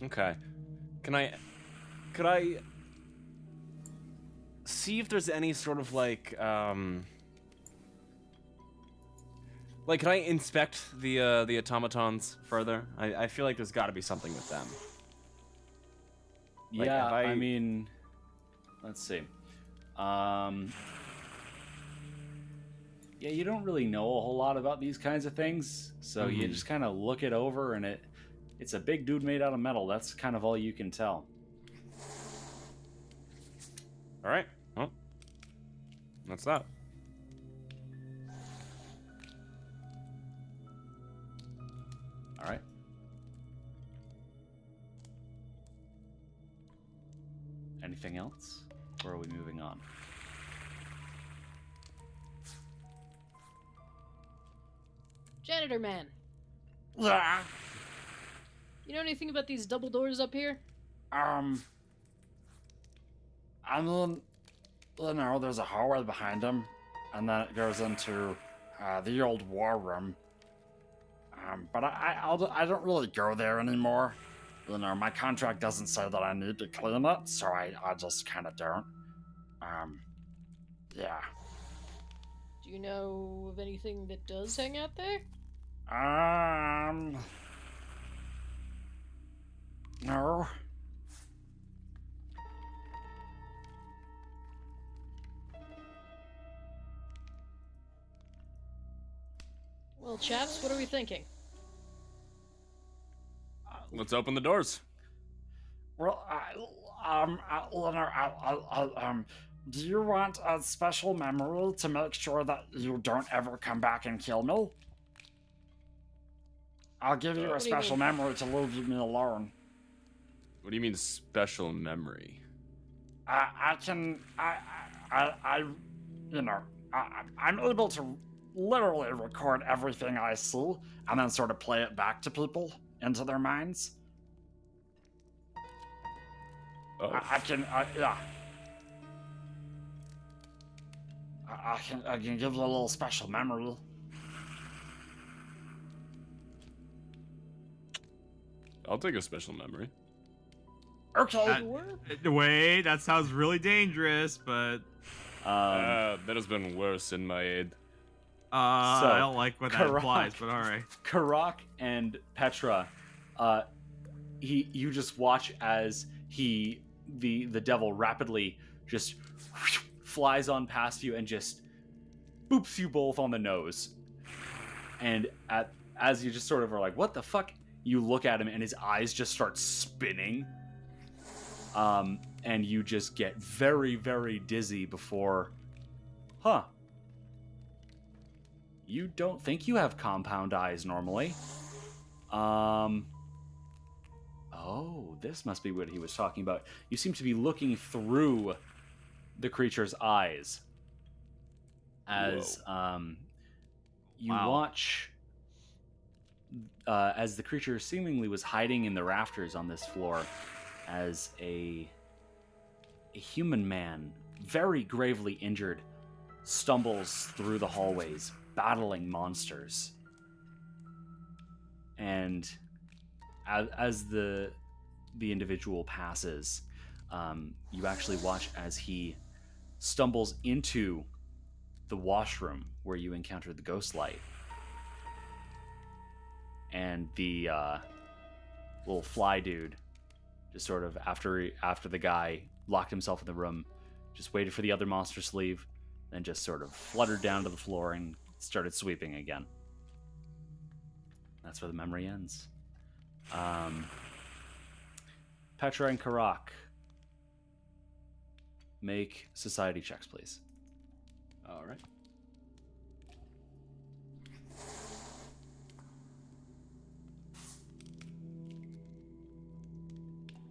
Okay. Could I see if there's any sort of like could I inspect the automatons further? I feel like there's got to be something with them. Like, Yeah, have I mean, let's see. Yeah, you don't really know a whole lot about these kinds of things, so you just kind of look it over, and it's a big dude made out of metal. That's kind of all you can tell. All right. Well, that's that. All right. Anything else, or are we moving on? Janitor man, Yeah. you know anything about these double doors up here? I mean, you know, there's a hallway behind him, and then it goes into the old war room. But I don't really go there anymore. You know, my contract doesn't say that I need to clean it, so I just kind of don't. Yeah. Do you know of anything that does hang out there? No. Well, chaps, what are we thinking? Let's open the doors. Well, do you want a special memory to make sure that you don't ever come back and kill me? I'll give you a What do you special mean? memory to leave me alone. What do you mean special memory? I'm able to literally record everything I see and then sort of play it back to people into their minds. Oh. I can give you a little special memory. I'll take a special memory. Okay. Wait, that sounds really dangerous, but That has been worse in my aid. I don't like what that implies, but all right. Karak and Petra, you just watch as the devil rapidly just flies on past you and just boops you both on the nose. And as you just sort of are like, what the fuck? You look at him and his eyes just start spinning. And you just get very, very dizzy before, you don't think you have compound eyes normally. Oh, this must be what he was talking about. You seem to be looking through the creature's eyes as you watch as the creature seemingly was hiding in the rafters on this floor as a human man, very gravely injured, stumbles through the hallways, battling monsters. And as the individual passes, you actually watch as he stumbles into the washroom where you encountered the ghost light. And the little fly dude just sort of, after the guy locked himself in the room, just waited for the other monsters to leave, then just sort of fluttered down to the floor and started sweeping again. That's where the memory ends. Petra and Karak, make society checks, please. All right.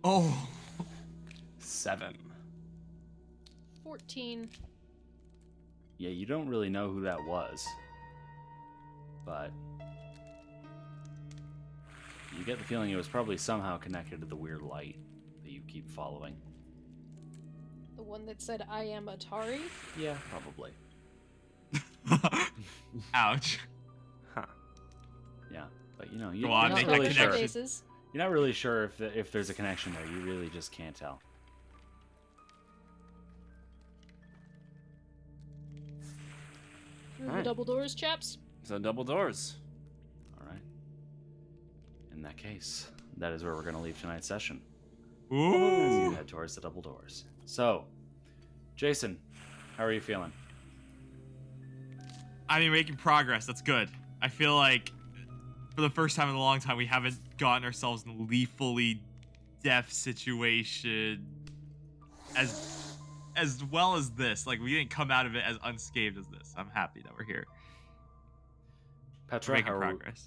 Oh, 7. 14. Yeah, you don't really know who that was. But you get the feeling it was probably somehow connected to the weird light that you keep following. The one that said, I am Atari? Yeah, probably. Ouch. Yeah, but you know, Go on, you're make not that really sure. connection. You're not really sure if there's a connection there. You really just can't tell. Through the Alright. double doors, chaps? So double doors. All right. In that case, that is where we're going to leave tonight's session. As you Ooh. head towards the double doors. So, Jason, how are you feeling? I mean, making progress. That's good. I feel like for the first time in a long time, we haven't gotten ourselves in a lethally death situation as well as this. Like, we didn't come out of it as unscathed as this. I'm happy that we're here. Petra, We're making how progress.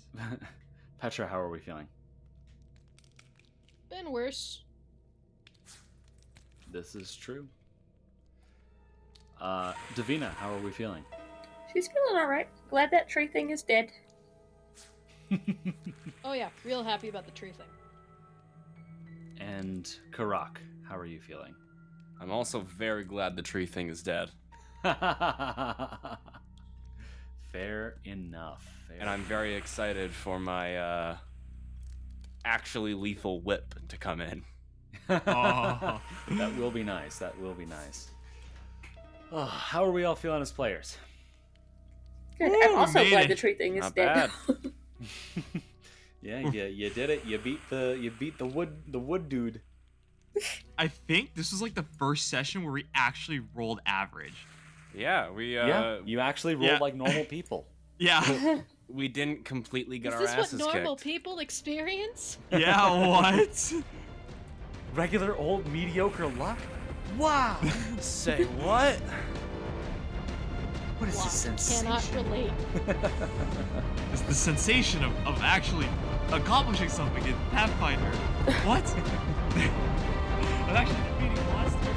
Petra, how are we feeling? Been worse. This is true. Davina, how are we feeling? She's feeling alright. Glad that tree thing is dead. Oh yeah, real happy about the tree thing. And Karak, how are you feeling? I'm also very glad the tree thing is dead. Fair enough. And I'm very excited for my actually lethal whip to come in. Oh. That will be nice. That will be nice. Oh, how are we all feeling as players? Good. Woo, I'm also made glad it. the tree thing is Not dead. bad. Yeah, you did it. You beat the wood dude. I think this was like the first session where we actually rolled average. Yeah, we Yeah, you actually rolled yeah. like normal people. Yeah. we didn't completely get Is our this what asses normal kicked. people experience? Yeah, what? Regular old mediocre luck? Wow! Say what? What is Wow, this sensation? cannot relate. It's the sensation of actually accomplishing something in Pathfinder. What? Of actually defeating monsters.